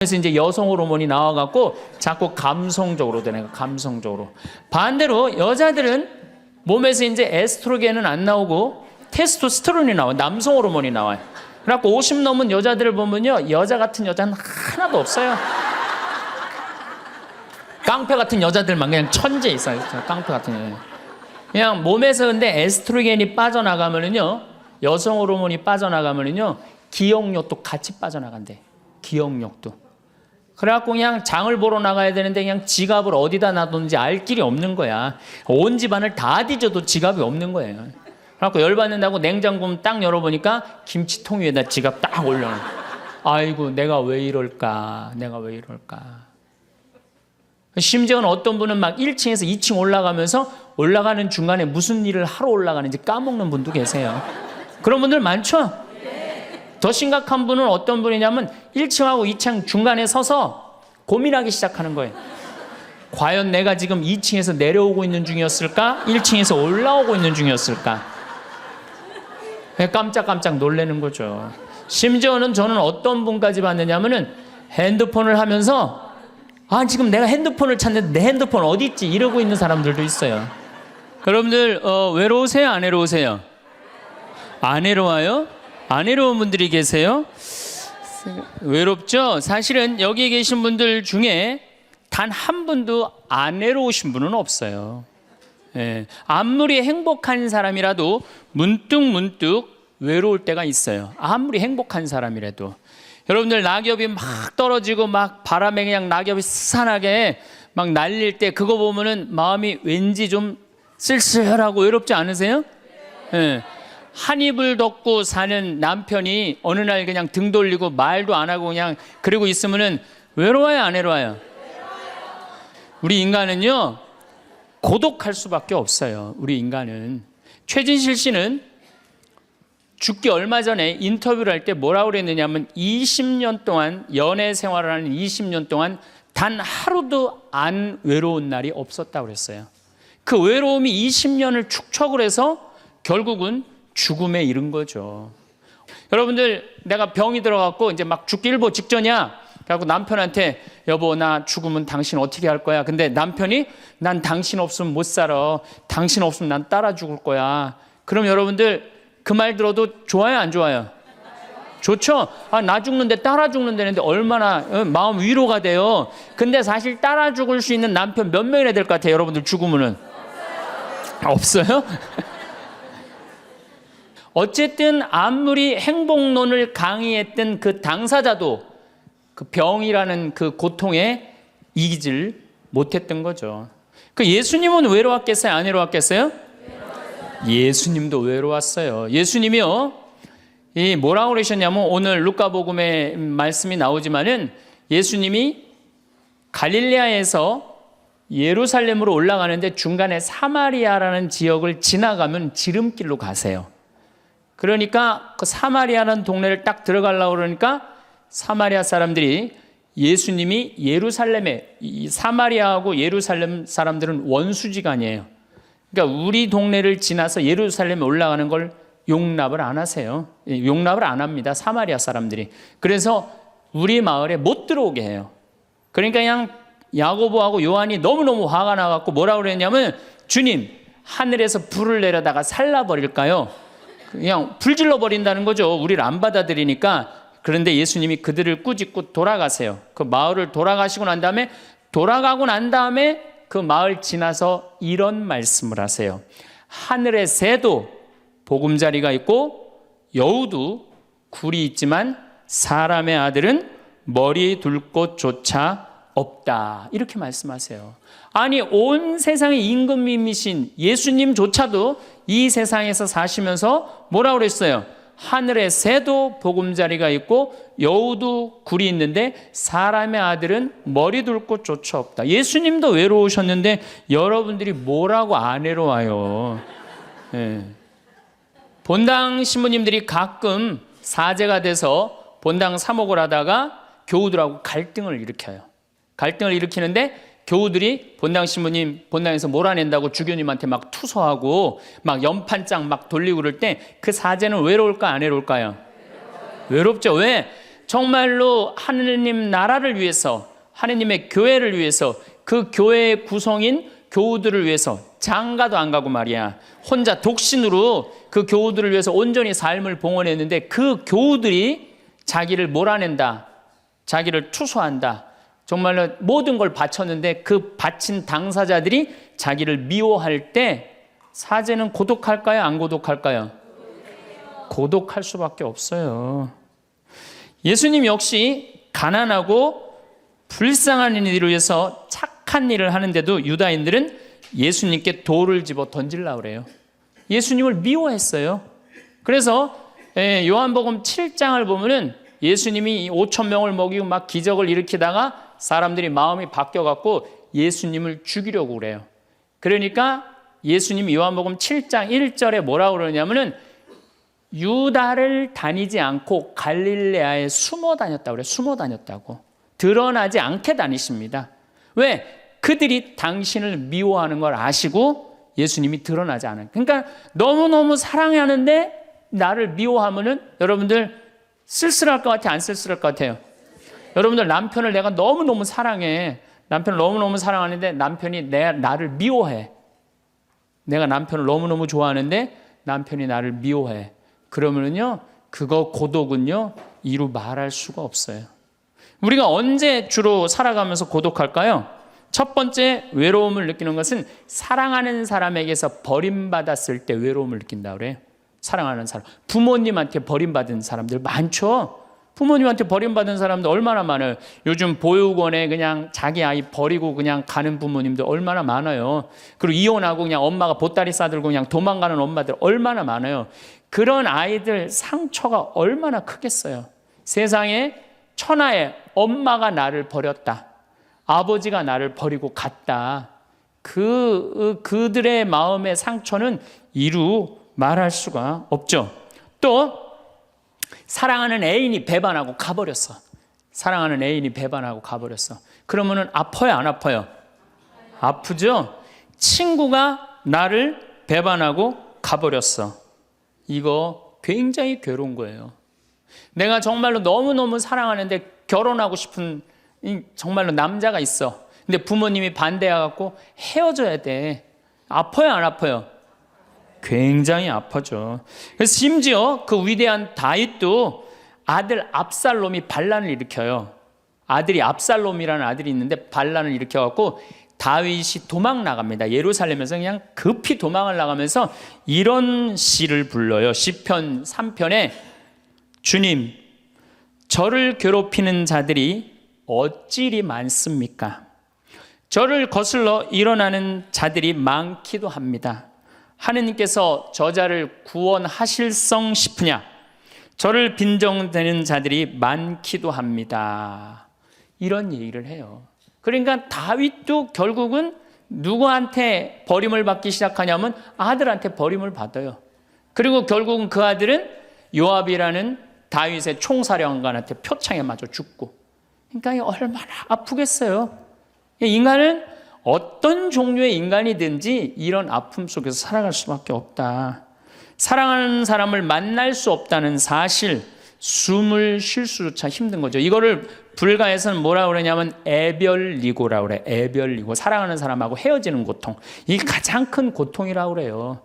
그래서 이제 여성 호르몬이 나와갖고 자꾸 감성적으로 되는 거예요. 감성적으로. 반대로 여자들은 몸에서 이제 에스트로겐은 안 나오고 테스토스테론이 나와요. 남성 호르몬이 나와요. 그래갖고 50 넘은 여자들을 보면요, 여자 같은 여자는 하나도 없어요. 깡패 같은 여자들만 그냥 천재 있어요. 깡패 같은 여자. 그냥 몸에서 근데 에스트로겐이 빠져나가면은요, 여성 호르몬이 빠져나가면은요, 기억력도 같이 빠져나간대. 기억력도. 그래갖고 그냥 장을 보러 나가야 되는데 그냥 지갑을 어디다 놔뒀는지 알 길이 없는 거야. 온 집안을 다 뒤져도 지갑이 없는 거예요. 그래갖고 열받는다고 냉장고 딱 열어보니까 김치통 위에다 지갑 딱 올려놔. 아이고, 내가 왜 이럴까? 내가 왜 이럴까? 심지어는 어떤 분은 막 1층에서 2층 올라가면서 올라가는 중간에 무슨 일을 하러 올라가는지 까먹는 분도 계세요. 그런 분들 많죠? 더 심각한 분은 어떤 분이냐면 1층하고 2층 중간에 서서 고민하기 시작하는 거예요. 과연 내가 지금 2층에서 내려오고 있는 중이었을까? 1층에서 올라오고 있는 중이었을까? 깜짝깜짝 놀라는 거죠. 심지어는 저는 어떤 분까지 봤느냐면은 핸드폰을 하면서 지금 내가 핸드폰을 찾는데 내 핸드폰 어디 있지? 이러고 있는 사람들도 있어요. 여러분들 외로우세요? 안 외로우세요? 안 외로워요? 안 외로운 분들이 계세요? 외롭죠? 사실은 여기 계신 분들 중에 단 한 분도 안 외로우신 분은 없어요. 예. 아무리 행복한 사람이라도 문득 외로울 때가 있어요. 아무리 행복한 사람이라도. 여러분들 낙엽이 막 떨어지고 막 바람에 그냥 낙엽이 스산하게 막 날릴 때 그거 보면은 마음이 왠지 좀 쓸쓸하고 외롭지 않으세요? 예. 한 입을 덮고 사는 남편이 어느 날 그냥 등 돌리고 말도 안 하고 그냥 그러고 있으면은 외로워요, 안 외로워요? 우리 인간은요, 고독할 수밖에 없어요. 우리 인간은. 최진실 씨는 죽기 얼마 전에 인터뷰를 할 때 뭐라고 그랬느냐면 20년 동안 연애 생활을 하는 20년 동안 단 하루도 안 외로운 날이 없었다고 그랬어요. 그 외로움이 20년을 축적을 해서 결국은 죽음에 이른 거죠. 여러분들, 내가 병이 들어갖고 이제 막 죽기 일보 직전이야. 그래갖고 남편한테 여보, 나 죽으면 당신 어떻게 할 거야? 근데 남편이 난 당신 없으면 못 살아. 당신 없으면 난 따라 죽을 거야. 그럼 여러분들 그 말 들어도 좋아요, 안 좋아요? 좋죠? 나 죽는데 따라 죽는다는데 얼마나 마음 위로가 돼요. 근데 사실 따라 죽을 수 있는 남편 몇 명이나 될 것 같아요, 여러분들 죽으면은? 없어요? 어쨌든 아무리 행복론을 강의했던 그 당사자도 그 병이라는 그 고통에 이기질 못했던 거죠. 그 예수님은 외로웠겠어요? 안 외로웠겠어요? 예수님도 외로웠어요. 예수님이요, 이 뭐라고 그러셨냐면 오늘 루카복음에 말씀이 나오지만은 예수님이 갈릴레아에서 예루살렘으로 올라가는데 중간에 사마리아라는 지역을 지나가면 지름길로 가세요. 그러니까 그 사마리아라는 동네를 딱 들어가려고 그러니까 사마리아 사람들이 예수님이 예루살렘에, 이 사마리아하고 예루살렘 사람들은 원수지간이에요. 그러니까 우리 동네를 지나서 예루살렘에 올라가는 걸 용납을 안 하세요. 용납을 안 합니다, 사마리아 사람들이. 그래서 우리 마을에 못 들어오게 해요. 그러니까 그냥 야고보하고 요한이 너무너무 화가 나갖고 뭐라고 그랬냐면, 주님, 하늘에서 불을 내려다가 살라버릴까요? 그냥 불질러 버린다는 거죠. 우리를 안 받아들이니까. 그런데 예수님이 그들을 꾸짖고 돌아가세요. 그 마을을 돌아가시고 난 다음에 그 마을 지나서 이런 말씀을 하세요. 하늘의 새도 보금자리가 있고 여우도 굴이 있지만 사람의 아들은 머리 둘 곳조차 없다. 이렇게 말씀하세요. 아니, 온 세상의 임금님이신 예수님조차도 이 세상에서 사시면서 뭐라고 그랬어요? 하늘의 새도 보금자리가 있고 여우도 굴이 있는데 사람의 아들은 머리 둘 곳조차 없다. 예수님도 외로우셨는데 여러분들이 뭐라고 안 외로워요? 네. 본당 신부님들이 가끔 사제가 돼서 본당 사목을 하다가 교우들하고 갈등을 일으켜요. 갈등을 일으키는데 교우들이 본당 신부님 본당에서 몰아낸다고 주교님한테 막 투서하고 막 연판장 막 돌리고 그럴 때 그 사제는 외로울까 안 외로울까요? 외롭죠. 왜? 정말로 하느님 나라를 위해서, 하느님의 교회를 위해서, 그 교회의 구성인 교우들을 위해서 장가도 안 가고 말이야, 혼자 독신으로 그 교우들을 위해서 온전히 삶을 봉헌했는데, 그 교우들이 자기를 몰아낸다, 자기를 투소한다, 정말로 모든 걸 바쳤는데 그 바친 당사자들이 자기를 미워할 때 사제는 고독할까요? 안 고독할까요? 고독할 수밖에 없어요. 예수님 역시 가난하고 불쌍한 이들을 위해서 착한 일을 하는데도 유다인들은 예수님께 돌을 집어 던지려고 그래요. 예수님을 미워했어요. 그래서 요한복음 7장을 보면은 예수님이 5천 명을 먹이고 막 기적을 일으키다가 사람들이 마음이 바뀌어갖고 예수님을 죽이려고 그래요. 그러니까 예수님이 요한복음 7장 1절에 뭐라고 그러냐면은 유다를 다니지 않고 갈릴레아에 숨어 다녔다고 그래요. 숨어 다녔다고. 드러나지 않게 다니십니다. 왜? 그들이 당신을 미워하는 걸 아시고 예수님이 드러나지 않아요. 그러니까 너무너무 사랑하는데 나를 미워하면은 여러분들 쓸쓸할 것 같아요? 안 쓸쓸할 것 같아요? 여러분들 남편을 내가 너무너무 사랑해. 남편을 너무너무 사랑하는데 남편이 나를 미워해. 내가 남편을 너무너무 좋아하는데 남편이 나를 미워해. 그러면은요, 그거 고독은요, 이루 말할 수가 없어요. 우리가 언제 주로 살아가면서 고독할까요? 첫 번째 외로움을 느끼는 것은 사랑하는 사람에게서 버림받았을 때 외로움을 느낀다 그래요. 사랑하는 사람. 부모님한테 버림받은 사람들 많죠? 부모님한테 버림받은 사람들 얼마나 많아요. 요즘 보육원에 그냥 자기 아이 버리고 그냥 가는 부모님들 얼마나 많아요. 그리고 이혼하고 그냥 엄마가 보따리 싸들고 그냥 도망가는 엄마들 얼마나 많아요. 그런 아이들 상처가 얼마나 크겠어요. 세상에 천하에 엄마가 나를 버렸다, 아버지가 나를 버리고 갔다, 그들의 마음의 상처는 이루 말할 수가 없죠. 또 사랑하는 애인이 배반하고 가버렸어. 사랑하는 애인이 배반하고 가버렸어. 그러면은 아파요, 안 아파요? 아프죠? 친구가 나를 배반하고 가버렸어. 이거 굉장히 괴로운 거예요. 내가 정말로 너무너무 사랑하는데 결혼하고 싶은 정말로 남자가 있어. 근데 부모님이 반대해갖고 헤어져야 돼. 아파요, 안 아파요? 굉장히 아파죠. 그래서 심지어 그 위대한 다윗도 아들 압살롬이 반란을 일으켜요. 아들이 압살롬이라는 아들이 있는데 반란을 일으켜갖고 다윗이 도망 나갑니다. 예루살렘에서 그냥 급히 도망을 나가면서 이런 시를 불러요. 시편 3편에 주님, 저를 괴롭히는 자들이 어찌리 많습니까? 저를 거슬러 일어나는 자들이 많기도 합니다. 하느님께서 저자를 구원하실성 싶으냐? 저를 빈정대는 자들이 많기도 합니다. 이런 얘기를 해요. 그러니까 다윗도 결국은 누구한테 버림을 받기 시작하냐면 아들한테 버림을 받아요. 그리고 결국은 그 아들은 요압이라는 다윗의 총사령관한테 표창에 맞아 죽고. 그러니까 얼마나 아프겠어요. 인간은 어떤 종류의 인간이든지 이런 아픔 속에서 살아갈 수밖에 없다. 사랑하는 사람을 만날 수 없다는 사실, 숨을 쉴 수조차 힘든 거죠. 이거를 불가에서는 뭐라고 그러냐면 애별리고라고 그래. 애별리고. 사랑하는 사람하고 헤어지는 고통. 이게 가장 큰 고통이라고 그래요.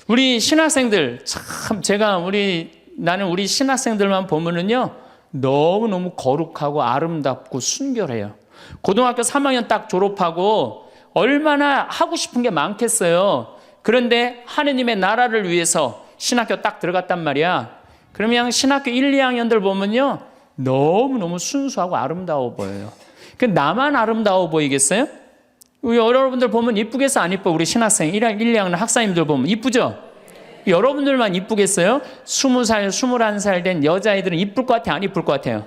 우리 신학생들 참 나는 우리 신학생들만 보면은요, 너무너무 거룩하고 아름답고 순결해요. 고등학교 3학년 딱 졸업하고 얼마나 하고 싶은 게 많겠어요. 그런데 하느님의 나라를 위해서 신학교 딱 들어갔단 말이야. 그러면 신학교 1, 2학년들 보면요, 너무너무 순수하고 아름다워 보여요. 나만 아름다워 보이겠어요? 여러분들 보면 이쁘겠어, 안 이뻐? 우리 신학생 1, 2학년 학사님들 보면 이쁘죠? 여러분들만 이쁘겠어요? 20살, 21살 된 여자애들은 이쁠 것 같아요, 안 이쁠 것 같아요?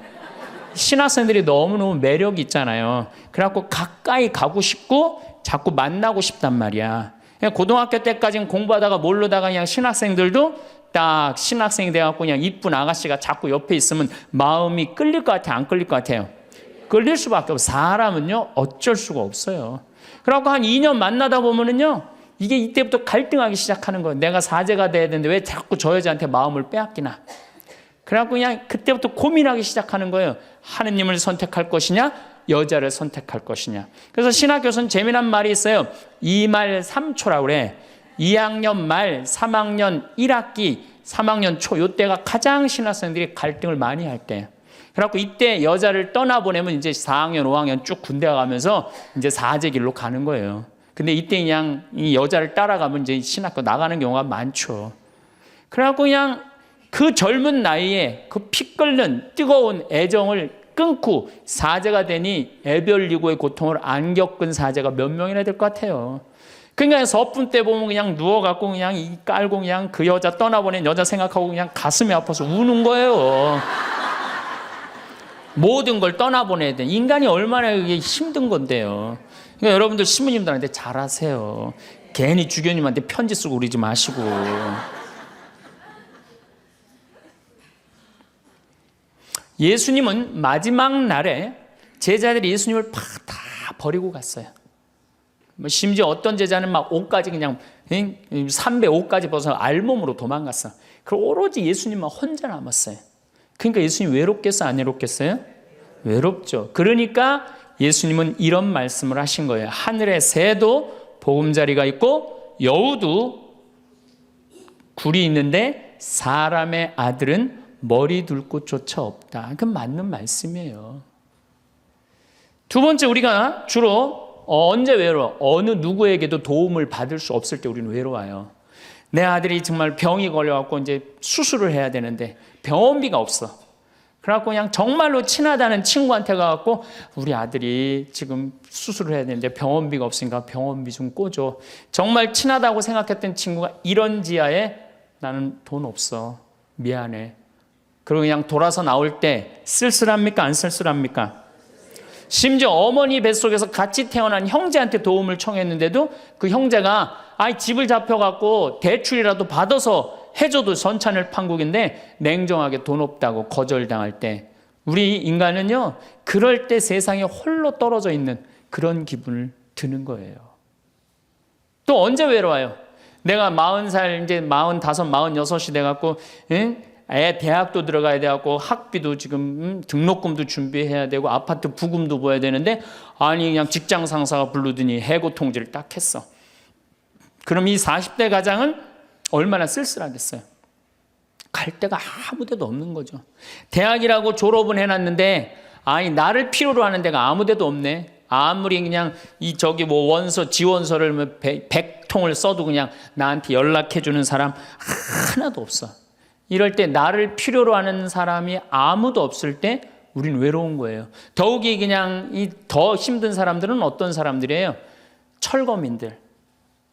신학생들이 너무너무 매력이 있잖아요. 그래갖고 가까이 가고 싶고 자꾸 만나고 싶단 말이야. 고등학교 때까지는 공부하다가 모르다가 그냥 신학생들도 딱 신학생이 돼갖고 그냥 이쁜 아가씨가 자꾸 옆에 있으면 마음이 끌릴 것 같아요, 안 끌릴 것 같아요? 끌릴 수밖에 없어요. 사람은요, 어쩔 수가 없어요. 그래갖고 한 2년 만나다 보면은요, 이게 이때부터 갈등하기 시작하는 거예요. 내가 사제가 돼야 되는데 왜 자꾸 저 여자한테 마음을 빼앗기나? 그래갖고 그냥 그때부터 고민하기 시작하는 거예요. 하느님을 선택할 것이냐, 여자를 선택할 것이냐. 그래서 신학교에서는 재미난 말이 있어요. 2말 3초라고 그래. 2학년 말, 3학년 1학기, 3학년 초, 이때가 가장 신학생들이 갈등을 많이 할 때. 그래갖고 이때 여자를 떠나보내면 이제 4학년, 5학년 쭉 군대 가면서 이제 사제길로 가는 거예요. 근데 이때 그냥 이 여자를 따라가면 이제 신학교 나가는 경우가 많죠. 그래갖고 그냥 그 젊은 나이에 그 피 끓는 뜨거운 애정을 끊고 사제가 되니 애별리고의 고통을 안 겪은 사제가 몇 명이나 될 것 같아요. 그러니까 서품 때 보면 그냥 누워갖고 그냥 이 깔고 그냥 그 여자 떠나보낸 여자 생각하고 그냥 가슴이 아파서 우는 거예요. 모든 걸 떠나보내야 돼. 인간이 얼마나 이게 힘든 건데요. 그러니까 여러분들 신부님들한테 잘하세요. 괜히 주교님한테 편지 쓰고 그러지 마시고. 예수님은 마지막 날에 제자들이 예수님을 다 버리고 갔어요. 심지어 어떤 제자는 막 옷까지 그냥 삼배 옷까지 벗어 알몸으로 도망갔어. 그리고 오로지 예수님만 혼자 남았어요. 그러니까 예수님 외롭겠어요? 안 외롭겠어요? 외롭죠. 그러니까 예수님은 이런 말씀을 하신 거예요. 하늘에 새도 보금자리가 있고 여우도 굴이 있는데 사람의 아들은 머리 둘 곳조차 없다. 그건 맞는 말씀이에요. 두 번째, 우리가 주로 언제 외로워? 어느 누구에게도 도움을 받을 수 없을 때 우리는 외로워요. 내 아들이 정말 병이 걸려갖고 이제 수술을 해야 되는데 병원비가 없어. 그래갖고 그냥 정말로 친하다는 친구한테 가갖고 우리 아들이 지금 수술을 해야 되는데 병원비가 없으니까 병원비 좀 꿔줘. 정말 친하다고 생각했던 친구가 이런 지하에 나는 돈 없어. 미안해. 그리고 그냥 돌아서 나올 때 쓸쓸합니까? 안 쓸쓸합니까? 심지어 어머니 뱃속에서 같이 태어난 형제한테 도움을 청했는데도 그 형제가 집을 잡혀갖고 대출이라도 받아서 해줘도 전찬을 판국인데 냉정하게 돈 없다고 거절당할 때 우리 인간은요 그럴 때 세상에 홀로 떨어져 있는 그런 기분을 드는 거예요. 또 언제 외로워요? 내가 40살 이제 45, 46이 돼갖고 애 대학도 들어가야 돼갖고 학비도 지금 등록금도 준비해야 되고 아파트 부금도 보여야 되는데 그냥 직장 상사가 부르더니 해고 통지를 딱 했어. 그럼 이 40대 가장은 얼마나 쓸쓸하겠어요. 갈 데가 아무 데도 없는 거죠. 대학이라고 졸업은 해놨는데 나를 필요로 하는 데가 아무 데도 없네. 아무리 그냥 원서 지원서를 100통을 써도 그냥 나한테 연락해주는 사람 하나도 없어. 이럴 때 나를 필요로 하는 사람이 아무도 없을 때 우린 외로운 거예요. 더욱이 그냥 더 힘든 사람들은 어떤 사람들이에요? 철거민들.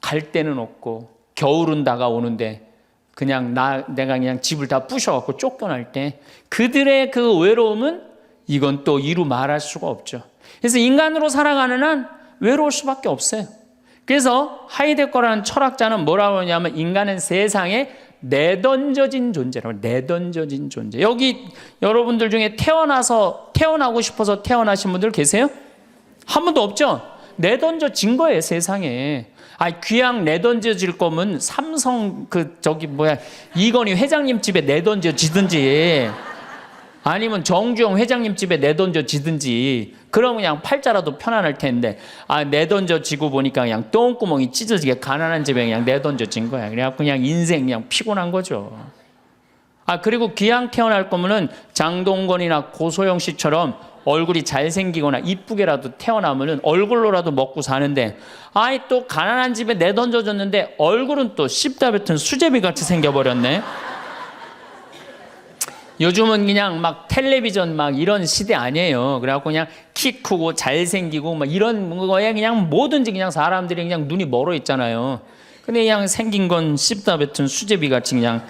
갈 데는 없고 겨울은 다가오는데 그냥 내가 그냥 집을 다 부셔갖고 쫓겨날 때 그들의 그 외로움은 이건 또 이루 말할 수가 없죠. 그래서 인간으로 살아가는 한 외로울 수밖에 없어요. 그래서 하이데거라는 철학자는 뭐라고 하냐면 인간은 세상에 내던져진 존재라고. 내던져진 존재. 여기 여러분들 중에 태어나고 싶어서 태어나신 분들 계세요? 한 분도 없죠? 내던져진 거예요, 세상에. 귀양 내던져질 거면 삼성 이건희 회장님 집에 내던져지든지 아니면 정주영 회장님 집에 내던져지든지 그럼 그냥 팔자라도 편안할 텐데 내던져지고 보니까 그냥 똥구멍이 찢어지게 가난한 집에 그냥 내던져진 거야. 그래갖고 그냥 인생 그냥 피곤한 거죠. 그리고 귀양 태어날 거면은 장동건이나 고소영 씨처럼 얼굴이 잘생기거나 이쁘게라도 태어나면은 얼굴로라도 먹고 사는데 또 가난한 집에 내던져졌는데 얼굴은 또 씹다 뱉은 수제비 같이 생겨버렸네. 요즘은 그냥 막 텔레비전 막 이런 시대 아니에요. 그래갖고 그냥 키 크고 잘생기고 막 이런 거에 그냥 뭐든지 그냥 사람들이 그냥 눈이 멀어 있잖아요. 근데 그냥 생긴 건 씹다 뱉은 수제비 같이 그냥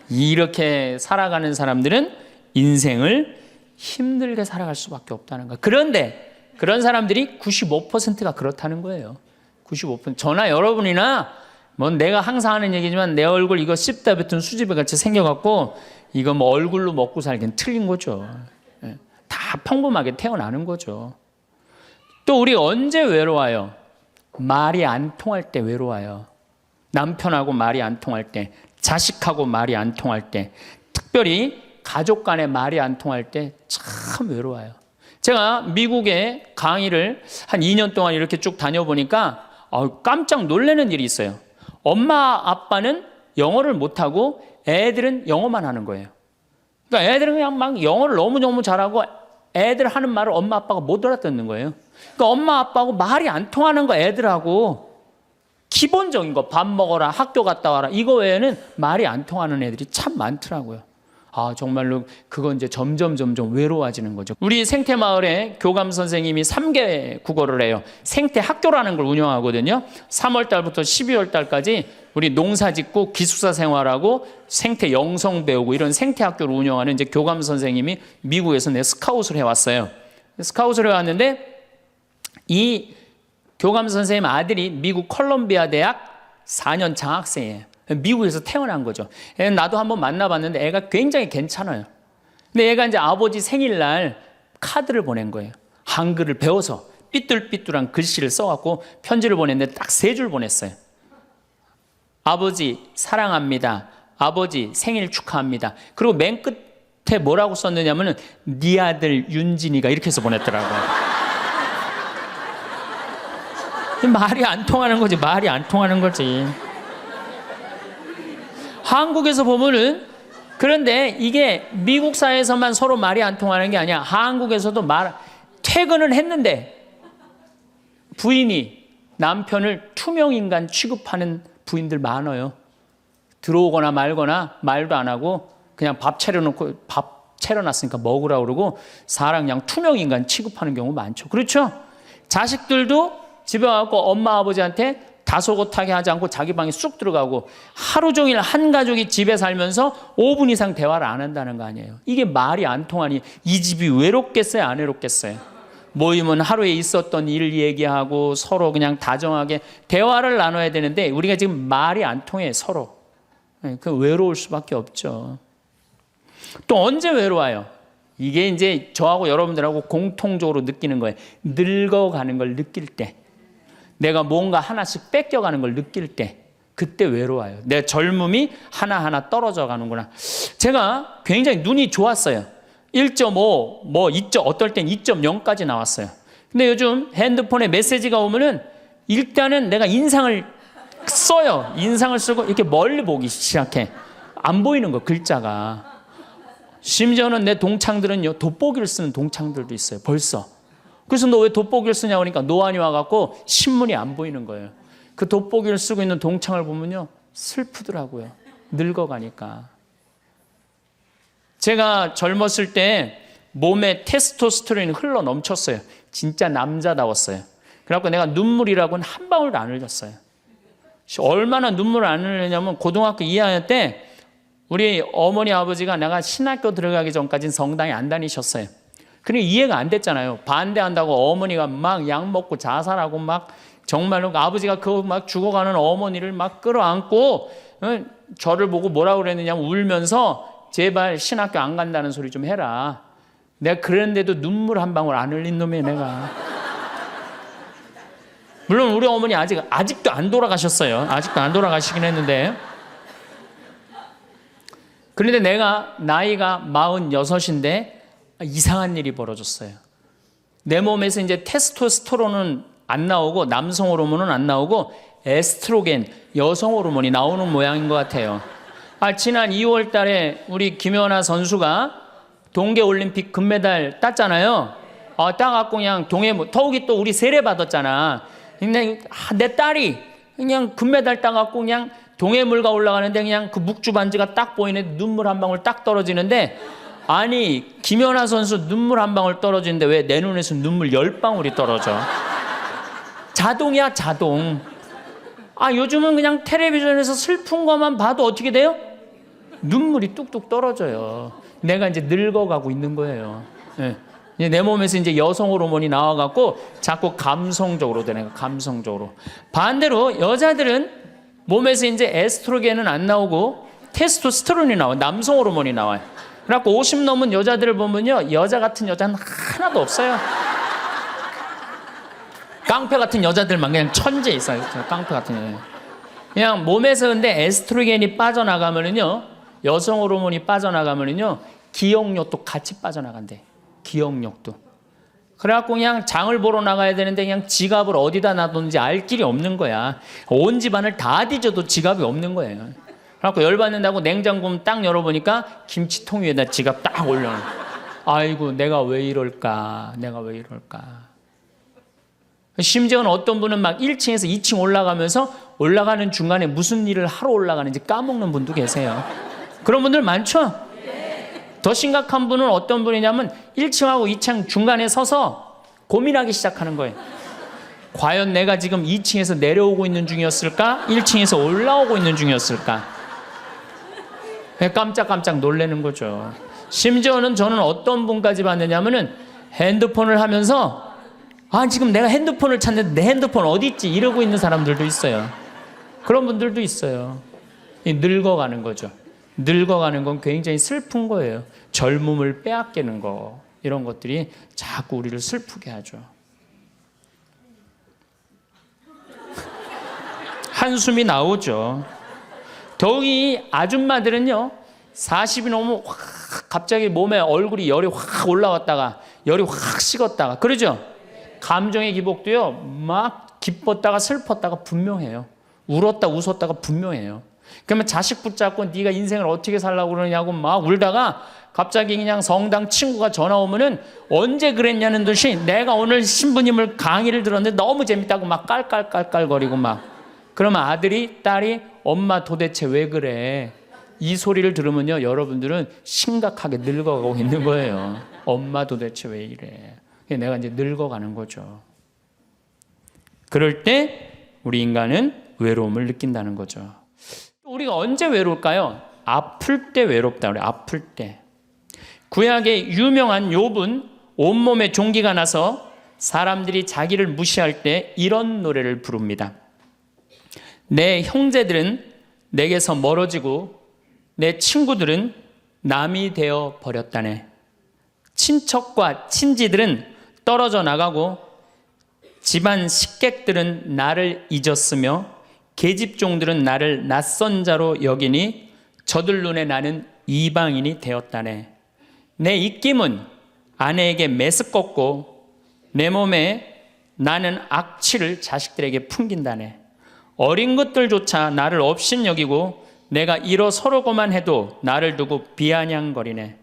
이렇게 살아가는 사람들은 인생을 힘들게 살아갈 수밖에 없다는 거예요. 그런데 그런 사람들이 95%가 그렇다는 거예요. 95%. 저나 여러분이나 내가 항상 하는 얘기지만 내 얼굴 이거 씹다 뱉은 수제비 같이 생겨갖고 이거 얼굴로 먹고 살기는 틀린 거죠. 다 평범하게 태어나는 거죠. 또 우리 언제 외로워요? 말이 안 통할 때 외로워요. 남편하고 말이 안 통할 때, 자식하고 말이 안 통할 때, 특별히 가족 간에 말이 안 통할 때 참 외로워요. 제가 미국에 강의를 한 2년 동안 이렇게 쭉 다녀보니까 깜짝 놀라는 일이 있어요. 엄마 아빠는 영어를 못하고 애들은 영어만 하는 거예요. 그러니까 애들은 그냥 막 영어를 너무너무 잘하고 애들 하는 말을 엄마 아빠가 못 알아듣는 거예요. 그러니까 엄마 아빠하고 말이 안 통하는 거 애들하고 기본적인 거 밥 먹어라, 학교 갔다 와라 이거 외에는 말이 안 통하는 애들이 참 많더라고요. 정말로 그건 이제 점점 외로워지는 거죠. 우리 생태마을에 교감 선생님이 3개 국어를 해요. 생태학교라는 걸 운영하거든요. 3월 달부터 12월 달까지 우리 농사 짓고 기숙사 생활하고 생태 영성 배우고 이런 생태학교를 운영하는 이제 교감 선생님이 미국에서 스카웃을 해왔어요. 스카웃을 해왔는데 이 교감 선생님 아들이 미국 콜롬비아 대학 4년 장학생이에요. 미국에서 태어난 거죠. 나도 한번 만나봤는데 애가 굉장히 괜찮아요. 근데 얘가 이제 아버지 생일날 카드를 보낸 거예요. 한글을 배워서 삐뚤삐뚤한 글씨를 써갖고 편지를 보냈는데 딱 3줄 보냈어요. 아버지 사랑합니다. 아버지 생일 축하합니다. 그리고 맨 끝에 뭐라고 썼느냐면은 네 아들 윤진이가 이렇게 해서 보냈더라고요. 말이 안 통하는 거지. 말이 안 통하는 거지. 한국에서 보면은 그런데 이게 미국 사회에서만 서로 말이 안 통하는 게 아니야. 한국에서도 퇴근을 했는데 부인이 남편을 투명인간 취급하는 부인들 많아요. 들어오거나 말거나 말도 안 하고 그냥 밥 차려놨으니까 먹으라고 그러고 사람 그냥 투명인간 취급하는 경우 많죠. 그렇죠? 자식들도 집에 와서 엄마 아버지한테 다소곳하게 하지 않고 자기 방에 쑥 들어가고 하루 종일 한 가족이 집에 살면서 5분 이상 대화를 안 한다는 거 아니에요. 이게 말이 안 통하니 이 집이 외롭겠어요? 안 외롭겠어요? 모이면 하루에 있었던 일 얘기하고 서로 그냥 다정하게 대화를 나눠야 되는데 우리가 지금 말이 안 통해 서로. 그 외로울 수밖에 없죠. 또 언제 외로워요? 이게 이제 저하고 여러분들하고 공통적으로 느끼는 거예요. 늙어가는 걸 느낄 때. 내가 뭔가 하나씩 뺏겨가는 걸 느낄 때 그때 외로워요. 내 젊음이 하나하나 떨어져 가는구나. 제가 굉장히 눈이 좋았어요. 1.5, 어떨 땐 2.0까지 나왔어요. 근데 요즘 핸드폰에 메시지가 오면은 일단은 내가 인상을 써요. 인상을 쓰고 이렇게 멀리 보기 시작해. 안 보이는 거 글자가. 심지어는 내 동창들은요 돋보기를 쓰는 동창들도 있어요. 벌써. 그래서 너 왜 돋보기를 쓰냐고 하니까 노안이 와갖고 신문이 안 보이는 거예요. 그 돋보기를 쓰고 있는 동창을 보면요 슬프더라고요. 늙어가니까. 제가 젊었을 때 몸에 테스토스테론이 흘러 넘쳤어요. 진짜 남자다웠어요. 그래갖고 내가 눈물이라고는 한 방울도 안 흘렸어요. 얼마나 눈물을 안 흘리냐면 고등학교 2학년 때 우리 어머니 아버지가 내가 신학교 들어가기 전까지는 성당에 안 다니셨어요. 그러니까 이해가 안 됐잖아요. 반대한다고 어머니가 막 약 먹고 자살하고 막 정말로 아버지가 그 막 죽어가는 어머니를 막 끌어안고 저를 보고 뭐라고 그랬느냐 울면서 제발 신학교 안 간다는 소리 좀 해라. 내가 그랬는데도 눈물 한 방울 안 흘린 놈이에요 내가. 물론 우리 어머니 아직도 안 돌아가셨어요. 아직도 안 돌아가시긴 했는데. 그런데 내가 나이가 46인데 이상한 일이 벌어졌어요. 내 몸에서 이제 테스토스테론은 안 나오고 남성 호르몬은 안 나오고 에스트로겐 여성 호르몬이 나오는 모양인 것 같아요. 지난 2월 달에 우리 김연아 선수가 동계올림픽 금메달 땄잖아요. 따갖고 그냥 더욱이 또 우리 세례 받았잖아. 근데 내 딸이 그냥 금메달 따갖고 그냥 동해물가 올라가는데 그냥 그 묵주 반지가 딱 보이는데 눈물 한 방울 딱 떨어지는데 아니 김연아 선수 눈물 한 방울 떨어지는데 왜 내 눈에서 눈물 10방울이 떨어져? 자동이야 자동. 요즘은 그냥 텔레비전에서 슬픈 것만 봐도 어떻게 돼요? 눈물이 뚝뚝 떨어져요. 내가 이제 늙어가고 있는 거예요. 네. 내 몸에서 이제 여성 호르몬이 나와갖고 자꾸 감성적으로 되는 거예요. 감성적으로. 반대로 여자들은 몸에서 이제 에스트로겐은 안 나오고 테스토스테론이 나와요. 남성 호르몬이 나와요. 그래갖고 50 넘은 여자들을 보면요 여자 같은 여자는 하나도 없어요. 깡패 같은 여자들만 그냥 천재 있어요. 깡패 같은 여자. 그냥 몸에서 근데 에스트로겐이 빠져나가면은요 여성 호르몬이 빠져나가면은요 기억력도 같이 빠져나간대. 기억력도. 그래갖고 그냥 장을 보러 나가야 되는데 그냥 지갑을 어디다 놔뒀는지 알 길이 없는 거야. 온 집안을 다 뒤져도 지갑이 없는 거예요. 그래갖고 열받는다고 냉장고 딱 열어보니까 김치통 위에다 지갑 딱 올려놓은. 아이고 내가 왜 이럴까. 심지어는 어떤 분은 막 1층에서 2층 올라가면서 올라가는 중간에 무슨 일을 하러 올라가는지 까먹는 분도 계세요. 그런 분들 많죠? 더 심각한 분은 어떤 분이냐면 1층하고 2층 중간에 서서 고민하기 시작하는 거예요. 과연 내가 지금 2층에서 내려오고 있는 중이었을까? 1층에서 올라오고 있는 중이었을까? 깜짝깜짝 놀라는 거죠. 심지어는 저는 어떤 분까지 봤느냐면은 핸드폰을 하면서 지금 내가 핸드폰을 찾는데 내 핸드폰 어디 있지? 이러고 있는 사람들도 있어요. 그런 분들도 있어요. 늙어가는 거죠. 늙어가는 건 굉장히 슬픈 거예요. 젊음을 빼앗기는 거, 이런 것들이 자꾸 우리를 슬프게 하죠. 한숨이 나오죠. 더욱이 아줌마들은요, 40이 넘으면 확 갑자기 몸에 얼굴이 열이 확 올라왔다가 열이 확 식었다가 그러죠. 감정의 기복도요, 막 기뻤다가 슬펐다가 분명해요. 울었다 웃었다가 분명해요. 그러면 자식 붙잡고 네가 인생을 어떻게 살라고 그러냐고 막 울다가 갑자기 그냥 성당 친구가 전화 오면은 언제 그랬냐는 듯이 내가 오늘 신부님을 강의를 들었는데 너무 재밌다고 막 깔깔깔깔거리고 막. 그러면 아들이 딸이 엄마 도대체 왜 그래? 이 소리를 들으면요, 여러분들은 심각하게 늙어가고 있는 거예요. 엄마 도대체 왜 이래? 내가 이제 늙어가는 거죠. 그럴 때 우리 인간은 외로움을 느낀다는 거죠. 우리가 언제 외로울까요? 아플 때 외롭다 그래요. 아플 때. 구약의 유명한 욥은 온몸에 종기가 나서 사람들이 자기를 무시할 때 이런 노래를 부릅니다. 내 형제들은 내게서 멀어지고 내 친구들은 남이 되어 버렸다네. 친척과 친지들은 떨어져 나가고 집안 식객들은 나를 잊었으며 계집종들은 나를 낯선 자로 여기니 저들 눈에 나는 이방인이 되었다네. 내 입김은 아내에게 메스껍고 내 몸에 나는 악취를 자식들에게 풍긴다네. 어린 것들조차 나를 업신여기고 내가 일어서려고만 해도 나를 두고 비아냥거리네.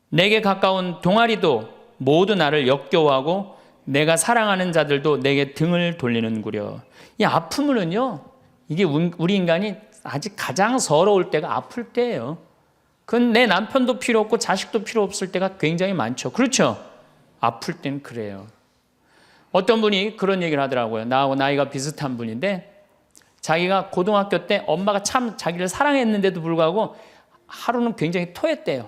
내게 가까운 동아리도 모두 나를 역겨워하고 내가 사랑하는 자들도 내게 등을 돌리는구려. 이 아픔은요, 이게 우리 인간이 아직 가장 서러울 때가 아플 때예요. 그건 내 남편도 필요 없고 자식도 필요 없을 때가 굉장히 많죠. 그렇죠? 아플 땐 그래요. 어떤 분이 그런 얘기를 하더라고요. 나하고 나이가 비슷한 분인데 자기가 고등학교 때 엄마가 참 자기를 사랑했는데도 불구하고 하루는 굉장히 토했대요.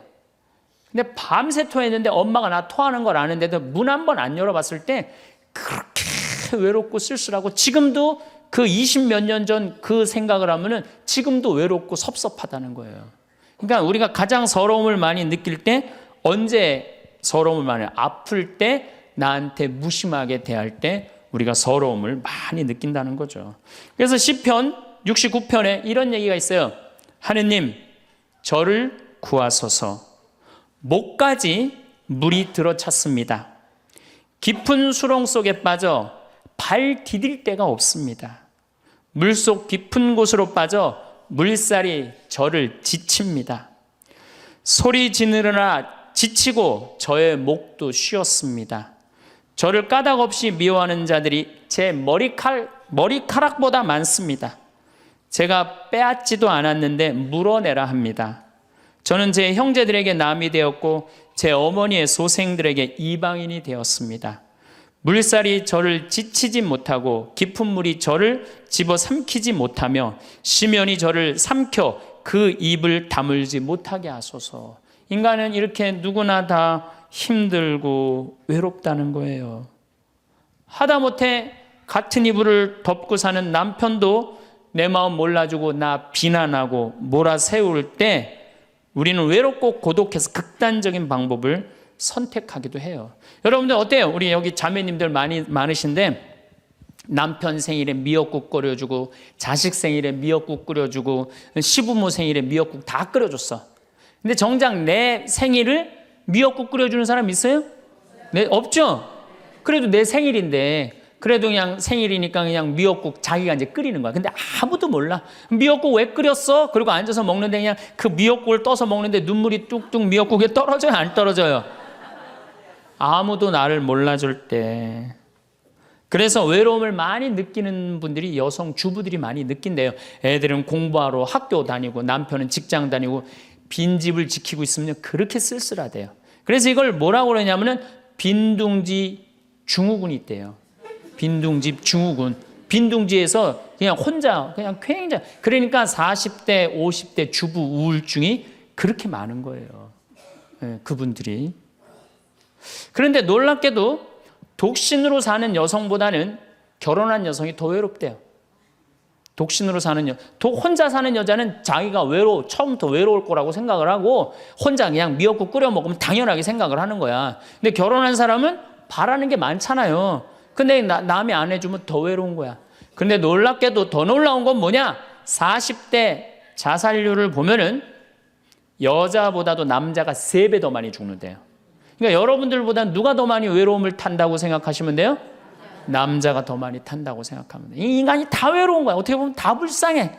근데 밤새 토했는데 엄마가 나 토하는 걸 아는데도 문 한 번 안 열어봤을 때 그렇게 외롭고 쓸쓸하고 지금도 그 20몇 년 전 그 생각을 하면은 지금도 외롭고 섭섭하다는 거예요. 그러니까 우리가 가장 서러움을 많이 느낄 때 언제 서러움을 많이 아플 때 나한테 무심하게 대할 때 우리가 서러움을 많이 느낀다는 거죠. 그래서 시편 69편에 이런 얘기가 있어요. 하느님 저를 구하소서. 목까지 물이 들어찼습니다. 깊은 수렁 속에 빠져 발 디딜 데가 없습니다. 물속 깊은 곳으로 빠져 물살이 저를 지칩니다. 소리 지르느라 지치고 저의 목도 쉬었습니다. 저를 까닭 없이 미워하는 자들이 제 머리카락보다 많습니다. 제가 빼앗지도 않았는데 물어내라 합니다. 저는 제 형제들에게 남이 되었고 제 어머니의 소생들에게 이방인이 되었습니다. 물살이 저를 지치지 못하고 깊은 물이 저를 집어삼키지 못하며 심연이 저를 삼켜 그 입을 다물지 못하게 하소서. 인간은 이렇게 누구나 다 힘들고 외롭다는 거예요. 하다못해 같은 이불을 덮고 사는 남편도 내 마음 몰라주고 나 비난하고 몰아세울 때 우리는 외롭고 고독해서 극단적인 방법을 선택하기도 해요. 여러분들 어때요? 우리 여기 자매님들 많으신데 남편 생일에 미역국 끓여주고 자식 생일에 미역국 끓여주고 시부모 생일에 미역국 다 끓여줬어. 근데 정작 내 생일을 미역국 끓여주는 사람 있어요? 네, 없죠? 그래도 내 생일인데 그래도 그냥 생일이니까 그냥 미역국 자기가 이제 끓이는 거야. 근데 아무도 몰라. 미역국 왜 끓였어? 그리고 앉아서 먹는데 그냥 그 미역국을 떠서 먹는데 눈물이 뚝뚝 미역국에 떨어져요? 안 떨어져요? 아무도 나를 몰라줄 때. 그래서 외로움을 많이 느끼는 분들이 여성 주부들이 많이 느낀대요. 애들은 공부하러 학교 다니고 남편은 직장 다니고 빈집을 지키고 있으면 그렇게 쓸쓸하대요. 그래서 이걸 뭐라고 그러냐면은 빈둥지 증후군이 있대요. 빈둥집 증후군. 빈둥지에서 그냥 혼자 그냥 굉장히, 그러니까 40대 50대 주부 우울증이 그렇게 많은 거예요. 네, 그분들이. 그런데 놀랍게도 독신으로 사는 여성보다는 결혼한 여성이 더 외롭대요. 독신으로 사는 혼자 사는 여자는 자기가 처음부터 외로울 거라고 생각을 하고 혼자 그냥 미역국 끓여 먹으면 당연하게 생각을 하는 거야. 근데 결혼한 사람은 바라는 게 많잖아요. 근데 남이 안 해주면 더 외로운 거야. 근데 놀랍게도 더 놀라운 건 뭐냐? 40대 자살률을 보면은 여자보다도 남자가 3배 더 많이 죽는데요. 그러니까 여러분들보다 누가 더 많이 외로움을 탄다고 생각하시면 돼요? 남자가 더 많이 탄다고 생각하면 돼요. 이 인간이 다 외로운 거야. 어떻게 보면 다 불쌍해.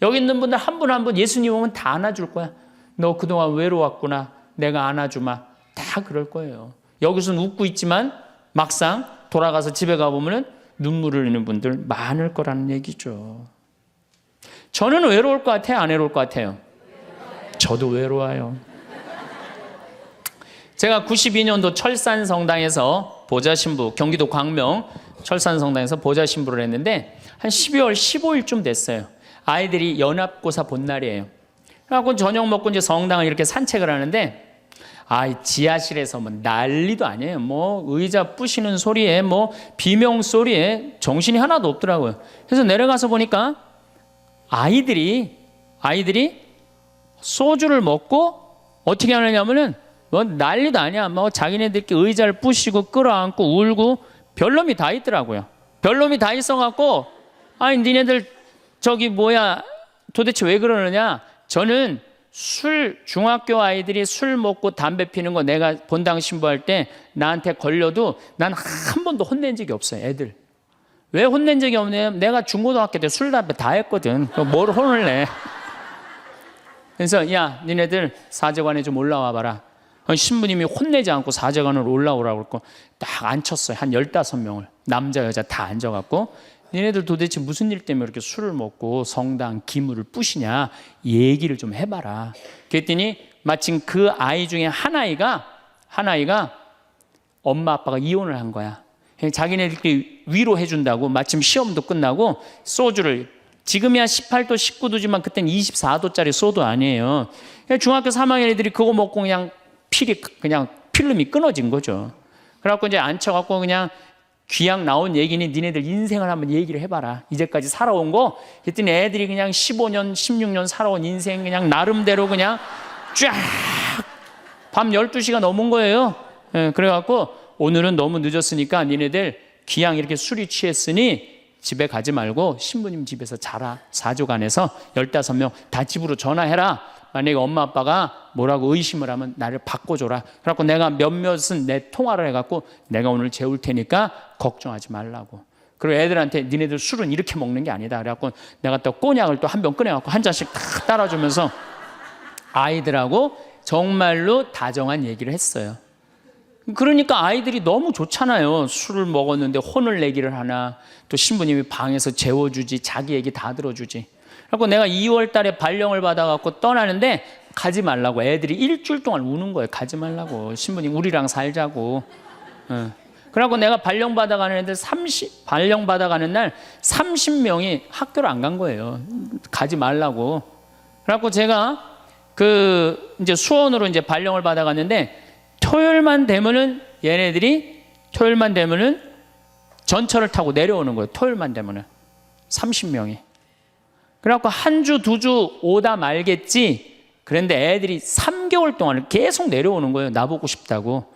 여기 있는 분들 한 분 한 분 예수님 오면 다 안아줄 거야. 너 그동안 외로웠구나. 내가 안아주마. 다 그럴 거예요. 여기서는 웃고 있지만 막상 돌아가서 집에 가보면 눈물을 흘리는 분들 많을 거라는 얘기죠. 저는 외로울 것 같아요? 안 외로울 것 같아요? 저도 외로워요. 제가 92년도 철산성당에서 보좌신부, 경기도 광명 철산성당에서 보좌신부를 했는데 한 12월 15일쯤 됐어요. 아이들이 연합고사 본 날이에요. 그래갖고 저녁 먹고 이제 성당을 이렇게 산책을 하는데 지하실에서 뭐 난리도 아니에요. 뭐 의자 부시는 소리에 뭐 비명 소리에 정신이 하나도 없더라고요. 그래서 내려가서 보니까 아이들이 소주를 먹고 어떻게 하느냐면은 뭐 난리도 아니야. 뭐 자기네들끼리 의자를 부시고 끌어안고 울고 별놈이 다 있더라고요. 별놈이 다 있어갖고 니네들 도대체 왜 그러느냐? 저는 중학교 아이들이 술 먹고 담배 피는 거 내가 본당 신부할 때 나한테 걸려도 난 한 번도 혼낸 적이 없어요. 애들. 왜 혼낸 적이 없냐면 내가 중고등학교 때 술, 담배 다 했거든. 뭘 혼을 내. 그래서 니네들 사제관에 좀 올라와 봐라. 신부님이 혼내지 않고 사제관으로 올라오라고 그랬고 딱 앉혔어요. 한 15명을. 남자 여자 다 앉아갖고 니네들 도대체 무슨 일 때문에 이렇게 술을 먹고 성당 기물을 부시냐 얘기를 좀 해봐라. 그랬더니 마침 그 아이 중에 한 아이가 엄마 아빠가 이혼을 한 거야. 자기네들끼리 위로해 준다고 마침 시험도 끝나고 소주를, 지금이야 18도 19도지만 그때는 24도짜리 소주 아니에요. 중학교 3학년 애들이 그거 먹고 그냥 필름이 끊어진 거죠. 그래갖고 이제 앉혀갖고 그냥 귀양 나온 얘기니 니네들 인생을 한번 얘기를 해봐라. 이제까지 살아온 거. 그랬더니 애들이 그냥 15년, 16년 살아온 인생 그냥 나름대로 그냥 쫙 밤 12시가 넘은 거예요. 그래갖고 오늘은 너무 늦었으니까 니네들 귀양 이렇게 술이 취했으니 집에 가지 말고 신부님 집에서 자라. 사조관에서 15명 다 집으로 전화해라. 만약에 엄마 아빠가 뭐라고 의심을 하면 나를 바꿔줘라. 그래갖고 내가 몇몇은 내 통화를 해갖고 내가 오늘 재울 테니까 걱정하지 말라고. 그리고 애들한테 니네들 술은 이렇게 먹는 게 아니다. 그래갖고 내가 또 꼬냑을 또 한 병 꺼내갖고 한 잔씩 다 따라주면서 아이들하고 정말로 다정한 얘기를 했어요. 그러니까 아이들이 너무 좋잖아요. 술을 먹었는데 혼을 내기를 하나, 또 신부님이 방에서 재워주지, 자기 얘기 다 들어주지. 그래서 내가 2월 달에 발령을 받아갖고 떠나는데 가지 말라고. 애들이 일주일 동안 우는 거예요. 가지 말라고. 신부님 우리랑 살자고. 그래갖고 내가 발령 받아가는 애들 발령 받아가는 날 30명이 학교를 안 간 거예요. 가지 말라고. 그래갖고 제가 이제 수원으로 이제 발령을 받아갔는데 토요일만 되면은 전철을 타고 내려오는 거예요. 토요일만 되면은 30명이. 그래갖고 한 주, 2주 오다 말겠지. 그런데 애들이 3개월 동안 계속 내려오는 거예요. 나보고 싶다고.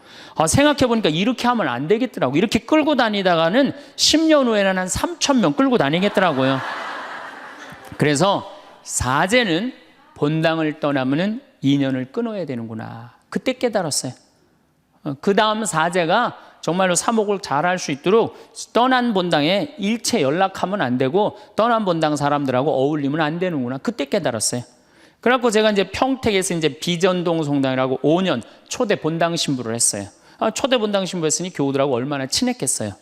생각해보니까 이렇게 하면 안 되겠더라고. 이렇게 끌고 다니다가는 10년 후에는 한 3,000명 끌고 다니겠더라고요. 그래서 사제는 본당을 떠나면은 인연을 끊어야 되는구나. 그때 깨달았어요. 그 다음 사제가 정말로 사목을 잘할 수 있도록 떠난 본당에 일체 연락하면 안 되고 떠난 본당 사람들하고 어울리면 안 되는구나. 그때 깨달았어요. 그래갖고 제가 이제 평택에서 이제 비전동 성당이라고 5년 초대 본당 신부를 했어요. 초대 본당 신부 했으니 교우들하고 얼마나 친했겠어요.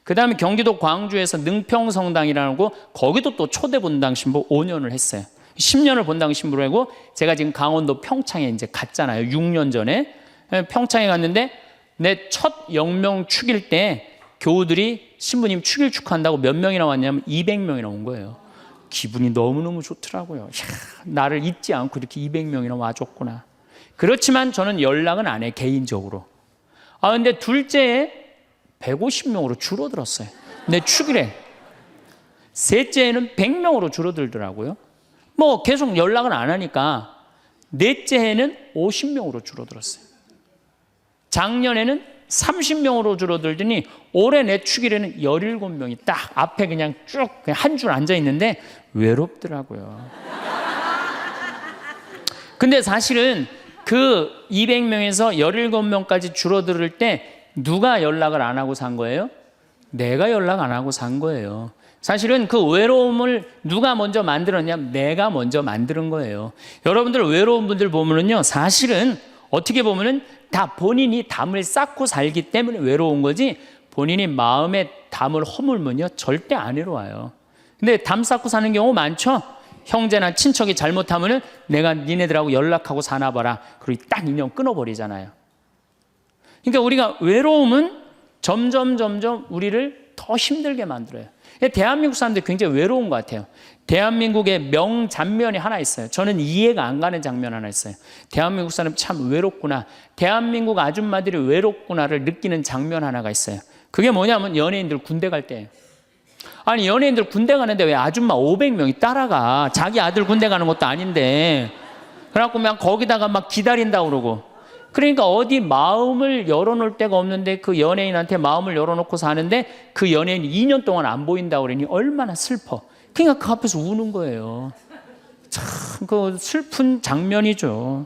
그 다음에 경기도 광주에서 능평 성당이라고 거기도 또 초대 본당 신부 5년을 했어요. 10년을 본당 신부로 하고 제가 지금 강원도 평창에 이제 갔잖아요. 6년 전에. 평창에 갔는데 내 첫 영명 축일 때 교우들이 신부님 축일 축하한다고 몇 명이나 왔냐면 200명이나 온 거예요. 기분이 너무너무 좋더라고요. 이야, 나를 잊지 않고 이렇게 200명이나 와줬구나. 그렇지만 저는 연락은 안 해, 개인적으로. 근데 둘째에 150명으로 줄어들었어요. 내 축일에. 셋째에는 100명으로 줄어들더라고요. 뭐 계속 연락은 안 하니까 넷째 해는 50명으로 줄어들었어요. 작년에는 30명으로 줄어들더니 올해 내 축일에는 17명이 딱 앞에 그냥 쭉 한 줄 앉아 있는데 외롭더라고요. 근데 사실은 그 200명에서 17명까지 줄어들 때 누가 연락을 안 하고 산 거예요? 내가 연락 안 하고 산 거예요. 사실은 그 외로움을 누가 먼저 만들었냐면 내가 먼저 만드는 거예요. 여러분들 외로운 분들 보면은요, 사실은 어떻게 보면은 다 본인이 담을 쌓고 살기 때문에 외로운 거지, 본인이 마음에 담을 허물면요 절대 안 외로워요. 근데 담 쌓고 사는 경우 많죠. 형제나 친척이 잘못하면은 내가 니네들하고 연락하고 사나 봐라, 그리고 딱 인연 끊어버리잖아요. 그러니까 우리가 외로움은 점점 우리를 더 힘들게 만들어요. 대한민국 사람들이 굉장히 외로운 것 같아요. 대한민국의 명장면이 하나 있어요. 저는 이해가 안 가는 장면 하나 있어요. 대한민국 사람 참 외롭구나, 대한민국 아줌마들이 외롭구나를 느끼는 장면 하나가 있어요. 그게 뭐냐면 연예인들 군대 갈 때예요. 아니, 연예인들 군대 가는데 왜 아줌마 500명이 따라가? 자기 아들 군대 가는 것도 아닌데. 그래갖고 그냥 거기다가 막 기다린다고 그러고. 그러니까 어디 마음을 열어놓을 데가 없는데 그 연예인한테 마음을 열어놓고 사는데 그 연예인이 2년 동안 안 보인다고 그러니 얼마나 슬퍼. 그러니까 그 앞에서 우는 거예요. 참 그 슬픈 장면이죠.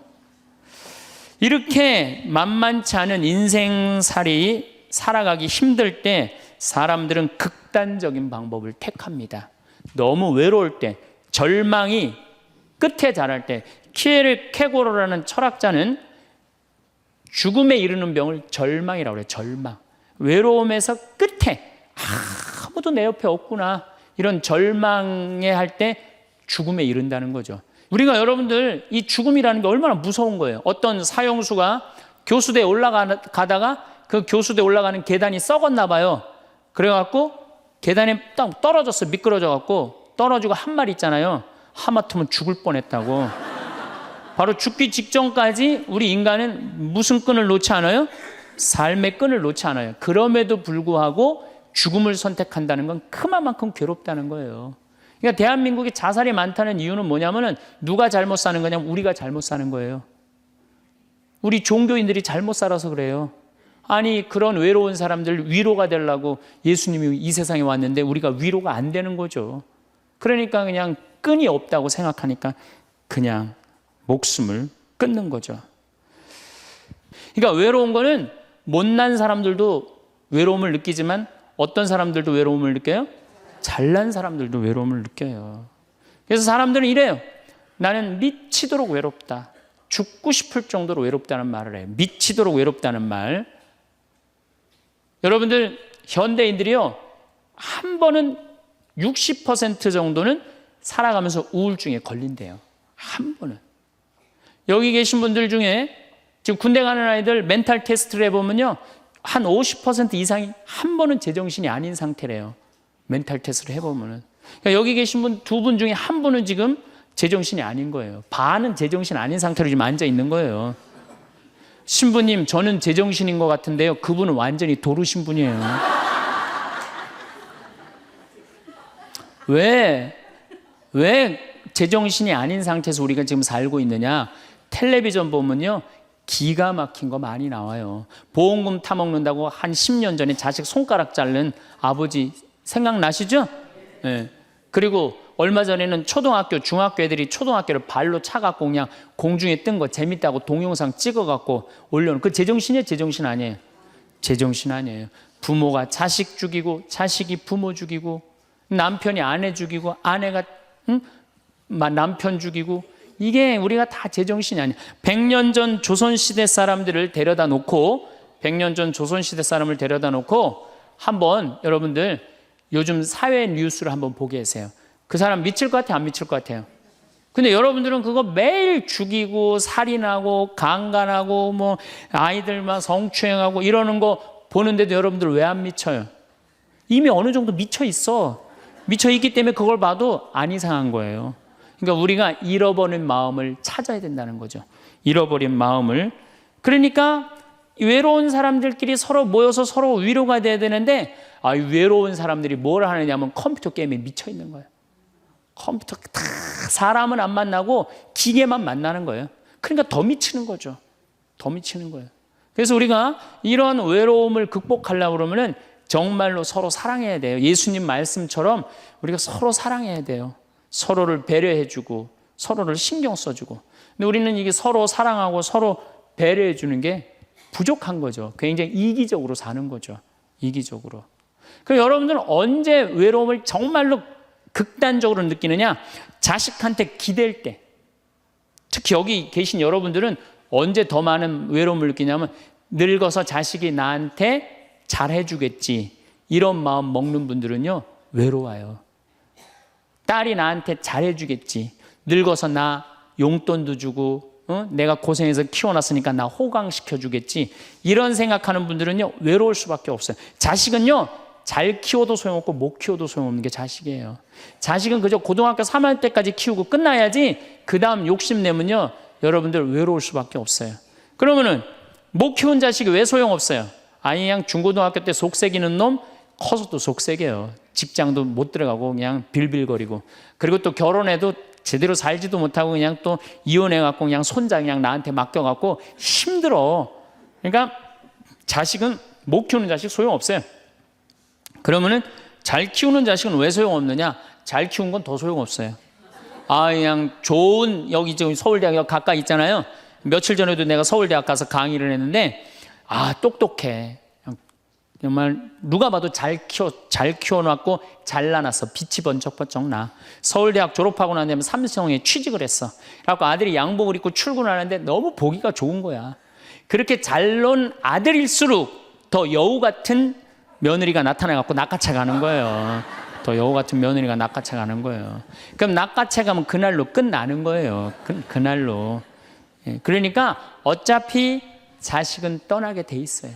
이렇게 만만치 않은 인생살이 살아가기 힘들 때 사람들은 극단적인 방법을 택합니다. 너무 외로울 때, 절망이 끝에 달할 때, 키에르케고르라는 철학자는 죽음에 이르는 병을 절망이라고 그래요. 절망. 외로움에서 끝에 아무도 내 옆에 없구나, 이런 절망에 할 때 죽음에 이른다는 거죠. 우리가 여러분들 이 죽음이라는 게 얼마나 무서운 거예요. 어떤 사형수가 교수대에 올라가다가 그 교수대에 올라가는 계단이 썩었나 봐요. 그래갖고 계단에 딱 떨어졌어. 미끄러져갖고 떨어지고 한 말 있잖아요. 하마터면 죽을 뻔했다고. 바로 죽기 직전까지 우리 인간은 무슨 끈을 놓지 않아요? 삶의 끈을 놓지 않아요. 그럼에도 불구하고 죽음을 선택한다는 건 그만큼 괴롭다는 거예요. 그러니까 대한민국이 자살이 많다는 이유는 뭐냐면은 누가 잘못 사는 거냐면 우리가 잘못 사는 거예요. 우리 종교인들이 잘못 살아서 그래요. 아니, 그런 외로운 사람들 위로가 되려고 예수님이 이 세상에 왔는데 우리가 위로가 안 되는 거죠. 그러니까 그냥 끈이 없다고 생각하니까 그냥 목숨을 끊는 거죠. 그러니까 외로운 거는 못난 사람들도 외로움을 느끼지만 어떤 사람들도 외로움을 느껴요? 잘난 사람들도 외로움을 느껴요. 그래서 사람들은 이래요. 나는 미치도록 외롭다. 죽고 싶을 정도로 외롭다는 말을 해요. 미치도록 외롭다는 말. 여러분들 현대인들이요, 한 번은 60% 정도는 살아가면서 우울증에 걸린대요. 한 번은. 여기 계신 분들 중에 지금 군대 가는 아이들 멘탈 테스트를 해보면요, 한 50% 이상이 한 번은 제정신이 아닌 상태래요. 멘탈 테스트를 해보면은. 그러니까 여기 계신 분 두 분 중에 한 분은 지금 제정신이 아닌 거예요. 반은 제정신 아닌 상태로 지금 앉아 있는 거예요. 신부님, 저는 제정신인 것 같은데요. 그분은 완전히 도루신 분이에요. 왜 제정신이 아닌 상태에서 우리가 지금 살고 있느냐? 텔레비전 보면요, 기가 막힌 거 많이 나와요. 보험금 타먹는다고 한 10년 전에 자식 손가락 자른 아버지 생각나시죠? 네. 그리고 얼마 전에는 초등학교, 중학교 애들이 초등학교를 발로 차갖고 그냥 공중에 뜬 거 재밌다고 동영상 찍어갖고 올려놓은, 그 제정신이에요? 제정신 아니에요? 제정신 아니에요. 부모가 자식 죽이고, 자식이 부모 죽이고, 남편이 아내 죽이고, 아내가 남편 죽이고, 이게 우리가 다 제정신이 아니에요. 100년 전 조선시대 사람들을 데려다 놓고, 100년 전 조선시대 사람을 데려다 놓고 한번 여러분들 요즘 사회 뉴스를 한번 보게 하세요. 그 사람 미칠 것 같아요? 안 미칠 것 같아요? 근데 여러분들은 그거 매일 죽이고 살인하고 강간하고 뭐 아이들만 성추행하고 이러는 거 보는데도 여러분들 왜 안 미쳐요? 이미 어느 정도 미쳐 있어. 미쳐 있기 때문에 그걸 봐도 안 이상한 거예요. 그러니까 우리가 잃어버린 마음을 찾아야 된다는 거죠. 잃어버린 마음을. 그러니까 외로운 사람들끼리 서로 모여서 서로 위로가 돼야 되는데, 외로운 사람들이 뭘 하느냐면 컴퓨터 게임에 미쳐 있는 거예요. 컴퓨터 다 사람은 안 만나고 기계만 만나는 거예요. 그러니까 더 미치는 거죠. 더 미치는 거예요. 그래서 우리가 이런 외로움을 극복하려고 그러면은 정말로 서로 사랑해야 돼요. 예수님 말씀처럼 우리가 서로 사랑해야 돼요. 서로를 배려해주고 서로를 신경 써주고. 근데 우리는 이게 서로 사랑하고 서로 배려해주는 게 부족한 거죠. 굉장히 이기적으로 사는 거죠. 이기적으로. 그럼 여러분들은 언제 외로움을 정말로 극단적으로 느끼느냐? 자식한테 기댈 때. 특히 여기 계신 여러분들은 언제 더 많은 외로움을 느끼냐면, 늙어서 자식이 나한테 잘해주겠지, 이런 마음 먹는 분들은요 외로워요. 딸이 나한테 잘해주겠지, 늙어서 나 용돈도 주고 내가 고생해서 키워놨으니까 나 호강시켜주겠지, 이런 생각하는 분들은요 외로울 수밖에 없어요. 자식은요 잘 키워도 소용없고 못 키워도 소용없는 게 자식이에요. 자식은 그저 고등학교 3학년 때까지 키우고 끝나야지, 그 다음 욕심내면요 여러분들 외로울 수밖에 없어요. 그러면은 못 키운 자식이 왜 소용없어요? 아니 그냥 중고등학교 때 속색이는 놈 커서도 속색이에요. 직장도 못 들어가고 그냥 빌빌거리고, 그리고 또 결혼해도 제대로 살지도 못하고 그냥 또 이혼해갖고 그냥 손자 그냥 나한테 맡겨갖고 힘들어. 그러니까 자식은 못 키우는 자식 소용없어요. 그러면은 잘 키우는 자식은 왜 소용없느냐? 잘 키운 건 더 소용없어요. 그냥 좋은, 여기 지금 서울대학 가까이 있잖아요. 며칠 전에도 내가 서울대학 가서 강의를 했는데, 똑똑해. 정말 누가 봐도 잘 키워놨고 잘라놨어. 빛이 번쩍번쩍 나. 서울대학 졸업하고 난 다음에 삼성에 취직을 했어. 그래갖고 아들이 양복을 입고 출근하는데 너무 보기가 좋은 거야. 그렇게 잘 논 아들일수록 더 여우 같은 며느리가 나타나갖고 낚아채 가는 거예요. 더 여우 같은 며느리가 낚아채 가는 거예요. 그럼 낚아채 가면 그날로 끝나는 거예요. 그날로. 그러니까 어차피 자식은 떠나게 돼 있어요.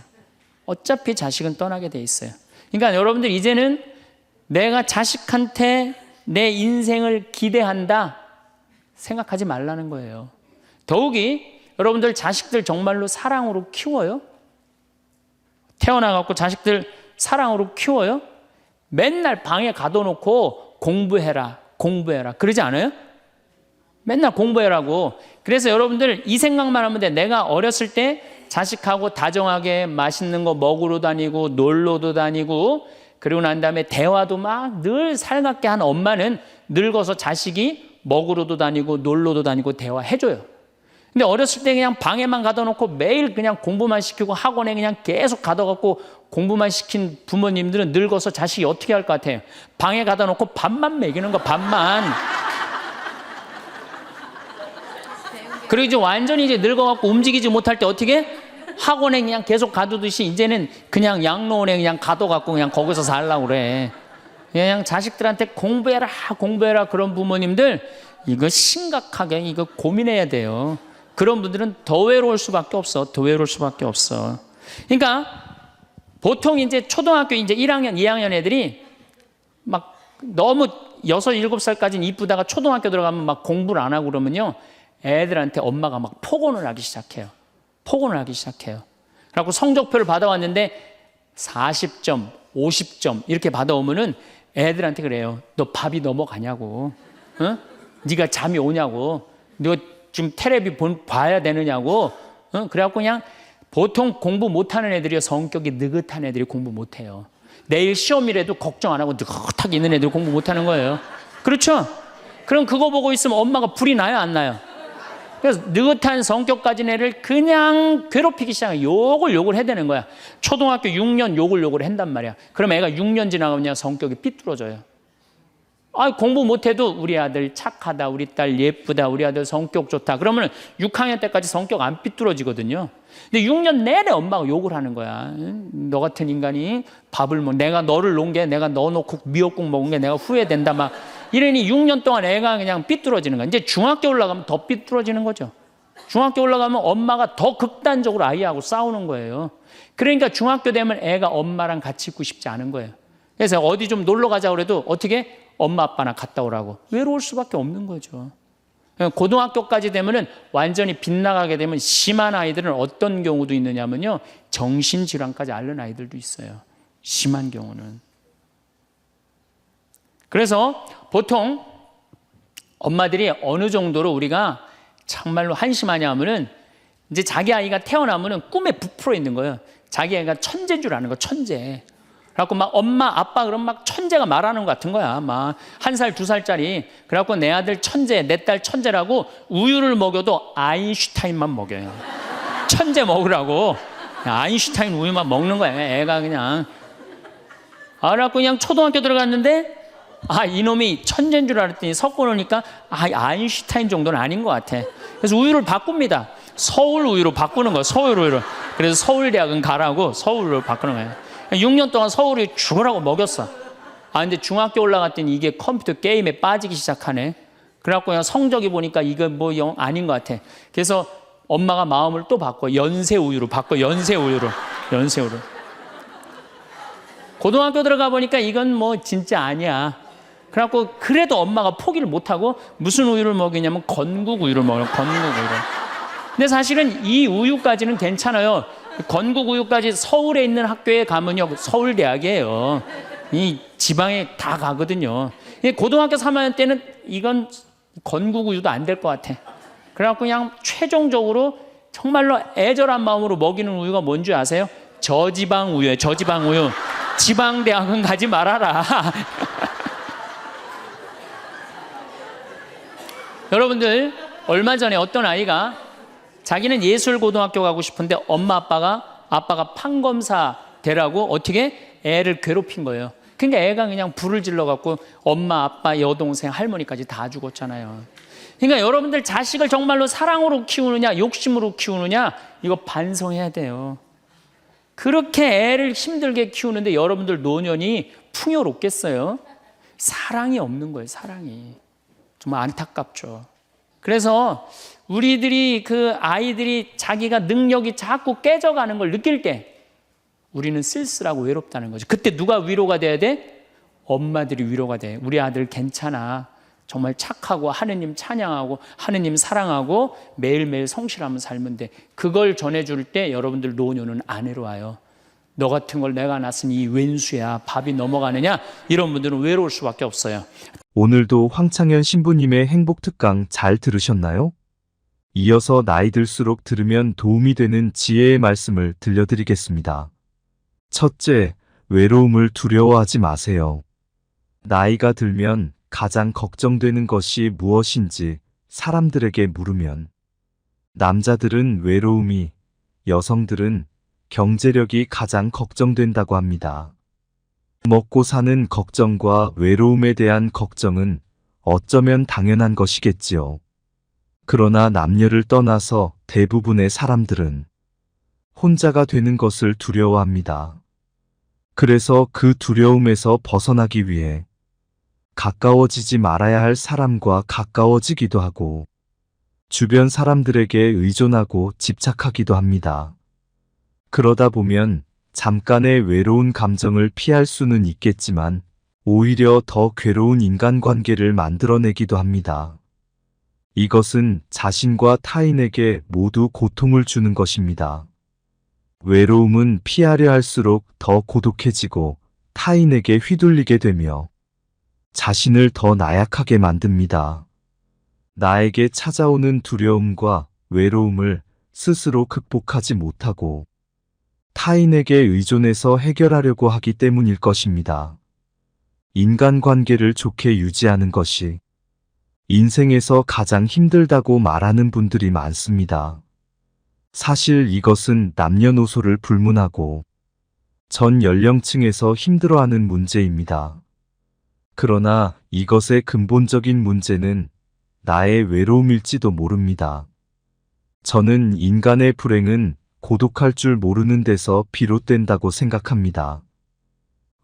어차피 자식은 떠나게 돼 있어요. 그러니까 여러분들 이제는 내가 자식한테 내 인생을 기대한다 생각하지 말라는 거예요. 더욱이 여러분들 자식들 정말로 사랑으로 키워요? 태어나갖고 자식들 사랑으로 키워요? 맨날 방에 가둬놓고 공부해라 그러지 않아요? 맨날 공부해라고. 그래서 여러분들 이 생각만 하면 돼. 내가 어렸을 때 자식하고 다정하게 맛있는 거 먹으러 다니고 놀러도 다니고, 그리고 난 다음에 대화도 막 늘 살갑게 한 엄마는 늙어서 자식이 먹으러도 다니고 놀러도 다니고 대화해줘요. 근데 어렸을 때 그냥 방에만 가둬놓고 매일 그냥 공부만 시키고 학원에 그냥 계속 가둬갖고 공부만 시킨 부모님들은 늙어서 자식이 어떻게 할 것 같아요? 방에 가둬놓고 밥만 먹이는 거, 밥만. 그리고 이제 완전히 이제 늙어갖고 움직이지 못할 때 어떻게? 학원에 그냥 계속 가두듯이 이제는 그냥 양로원에 그냥 가둬갖고 그냥 거기서 살라고 그래. 그냥 자식들한테 공부해라 그런 부모님들, 이거 심각하게 이거 고민해야 돼요. 그런 분들은 더 외로울 수밖에 없어. 더 외로울 수밖에 없어. 그러니까 보통 이제 초등학교 이제 1학년, 2학년 애들이 막 너무 6, 7살까지는 이쁘다가 초등학교 들어가면 막 공부를 안 하고 그러면요, 애들한테 엄마가 막 폭언을 하기 시작해요. 그래갖고 성적표를 받아왔는데 40점, 50점 이렇게 받아오면은 애들한테 그래요. 너 밥이 넘어가냐고. 네가 잠이 오냐고. 너 지금 텔레비 봐야 되느냐고. 그래갖고 그냥 보통 공부 못하는 애들이요, 성격이 느긋한 애들이 공부 못해요. 내일 시험이라도 걱정 안 하고 느긋하게 있는 애들이 공부 못하는 거예요. 그렇죠? 그럼 그거 보고 있으면 엄마가 불이 나요, 안 나요? 그래서 느긋한 성격 가진 애를 그냥 괴롭히기 시작해. 욕을 해대는 거야. 초등학교 6년 욕을 한단 말이야. 그럼 애가 6년 지나가면 그냥 성격이 삐뚤어져요. 공부 못해도 우리 아들 착하다, 우리 딸 예쁘다, 우리 아들 성격 좋다. 그러면 6학년 때까지 성격 안 삐뚤어지거든요. 근데 6년 내내 엄마가 욕을 하는 거야. 너 같은 인간이 밥을 내가 너를 놓은 게, 내가 너 놓고 미역국 먹은 게 내가 후회된다 막 이러니 6년 동안 애가 그냥 삐뚤어지는 거야. 이제 중학교 올라가면 더 삐뚤어지는 거죠. 중학교 올라가면 엄마가 더 극단적으로 아이하고 싸우는 거예요. 그러니까 중학교 되면 애가 엄마랑 같이 있고 싶지 않은 거예요. 그래서 어디 좀 놀러 가자 그래도 어떻게 엄마 아빠나 갔다 오라고. 외로울 수밖에 없는 거죠. 고등학교까지 되면은 완전히 빗나가게 되면 심한 아이들은 어떤 경우도 있느냐면요, 정신질환까지 앓는 아이들도 있어요. 심한 경우는. 그래서 보통 엄마들이 어느 정도로 우리가 정말로 한심하냐 하면은 이제 자기 아이가 태어나면은 꿈에 부풀어 있는 거예요. 자기 아이가 천재인 줄 아는 거, 천재. 그래갖고 막 엄마, 아빠 그럼 막 천재가 말하는 것 같은 거야. 막 1살, 2살짜리. 그래갖고 내 아들 천재, 내 딸 천재라고 우유를 먹여도 아인슈타인만 먹여요. 천재 먹으라고. 아인슈타인 우유만 먹는 거야. 애가 그냥. 그래갖고 그냥 초등학교 들어갔는데 이놈이 천재인 줄 알았더니 섞어 놓으니까 아인슈타인 정도는 아닌 것 같아. 그래서 우유를 바꿉니다. 서울 우유로 바꾸는 거야. 서울 우유로. 그래서 서울대학은 가라고 서울로 바꾸는 거예요. 6년 동안 서울이 죽으라고 먹였어. 근데 중학교 올라갔더니 이게 컴퓨터 게임에 빠지기 시작하네. 그래갖고 그냥 성적이 보니까 이거 뭐 영 아닌 것 같아. 그래서 엄마가 마음을 또 바꿔. 연세 우유로 바꿔. 연세 우유로. 고등학교 들어가 보니까 이건 뭐 진짜 아니야. 그래갖고 그래도 엄마가 포기를 못하고 무슨 우유를 먹이냐면 건국 우유를 먹어요. 건국 우유를. 근데 사실은 이 우유까지는 괜찮아요. 건국 우유까지 서울에 있는 학교에 가면요, 서울대학이에요. 이 지방에 다 가거든요. 고등학교 3학년 때는 이건 건국 우유도 안 될 것 같아. 그래갖고 그냥 최종적으로 정말로 애절한 마음으로 먹이는 우유가 뭔지 아세요? 저지방 우유예요. 저지방 우유. 지방대학은 가지 말아라. 여러분들, 얼마 전에 어떤 아이가 자기는 예술고등학교 가고 싶은데 엄마 아빠가 판검사 되라고 어떻게 애를 괴롭힌 거예요. 그러니까 애가 그냥 불을 질러갖고 엄마 아빠 여동생 할머니까지 다 죽었잖아요. 그러니까 여러분들 자식을 정말로 사랑으로 키우느냐 욕심으로 키우느냐 이거 반성해야 돼요. 그렇게 애를 힘들게 키우는데 여러분들 노년이 풍요롭겠어요? 사랑이 없는 거예요. 사랑이. 정말 안타깝죠. 그래서 우리들이 그 아이들이 자기가 능력이 자꾸 깨져가는 걸 느낄 때 우리는 쓸쓸하고 외롭다는 거죠. 그때 누가 위로가 돼야 돼? 엄마들이 위로가 돼. 우리 아들 괜찮아. 정말 착하고 하느님 찬양하고 하느님 사랑하고 매일매일 성실하면 살면 돼. 그걸 전해줄 때 여러분들 노년은 안 외로워요. 너 같은 걸 내가 낳았으니 이 왼수야. 밥이 넘어가느냐? 이런 분들은 외로울 수밖에 없어요. 오늘도 황창현 신부님의 행복특강 잘 들으셨나요? 이어서 나이 들수록 들으면 도움이 되는 지혜의 말씀을 들려드리겠습니다. 첫째, 외로움을 두려워하지 마세요. 나이가 들면 가장 걱정되는 것이 무엇인지 사람들에게 물으면 남자들은 외로움이, 여성들은 경제력이 가장 걱정된다고 합니다. 먹고 사는 걱정과 외로움에 대한 걱정은 어쩌면 당연한 것이겠지요. 그러나 남녀를 떠나서 대부분의 사람들은 혼자가 되는 것을 두려워합니다. 그래서 그 두려움에서 벗어나기 위해 가까워지지 말아야 할 사람과 가까워지기도 하고 주변 사람들에게 의존하고 집착하기도 합니다. 그러다 보면 잠깐의 외로운 감정을 피할 수는 있겠지만 오히려 더 괴로운 인간관계를 만들어내기도 합니다. 이것은 자신과 타인에게 모두 고통을 주는 것입니다. 외로움은 피하려 할수록 더 고독해지고 타인에게 휘둘리게 되며 자신을 더 나약하게 만듭니다. 나에게 찾아오는 두려움과 외로움을 스스로 극복하지 못하고 타인에게 의존해서 해결하려고 하기 때문일 것입니다. 인간관계를 좋게 유지하는 것이 인생에서 가장 힘들다고 말하는 분들이 많습니다. 사실 이것은 남녀노소를 불문하고 전 연령층에서 힘들어하는 문제입니다. 그러나 이것의 근본적인 문제는 나의 외로움일지도 모릅니다. 저는 인간의 불행은 고독할 줄 모르는 데서 비롯된다고 생각합니다.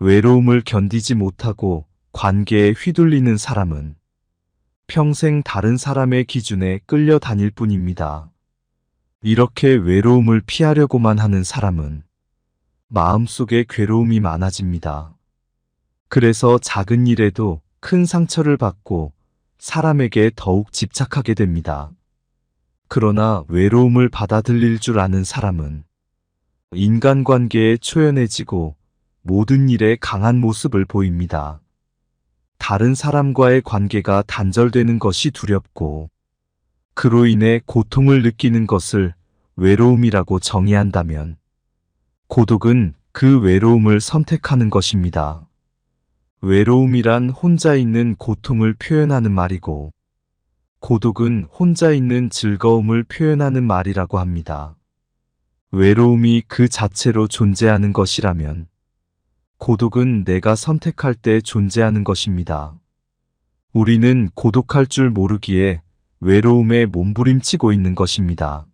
외로움을 견디지 못하고 관계에 휘둘리는 사람은 평생 다른 사람의 기준에 끌려다닐 뿐입니다. 이렇게 외로움을 피하려고만 하는 사람은 마음속에 괴로움이 많아집니다. 그래서 작은 일에도 큰 상처를 받고 사람에게 더욱 집착하게 됩니다. 그러나 외로움을 받아들일 줄 아는 사람은 인간관계에 초연해지고 모든 일에 강한 모습을 보입니다. 다른 사람과의 관계가 단절되는 것이 두렵고 그로 인해 고통을 느끼는 것을 외로움이라고 정의한다면 고독은 그 외로움을 선택하는 것입니다. 외로움이란 혼자 있는 고통을 표현하는 말이고 고독은 혼자 있는 즐거움을 표현하는 말이라고 합니다. 외로움이 그 자체로 존재하는 것이라면 고독은 내가 선택할 때 존재하는 것입니다. 우리는 고독할 줄 모르기에 외로움에 몸부림치고 있는 것입니다.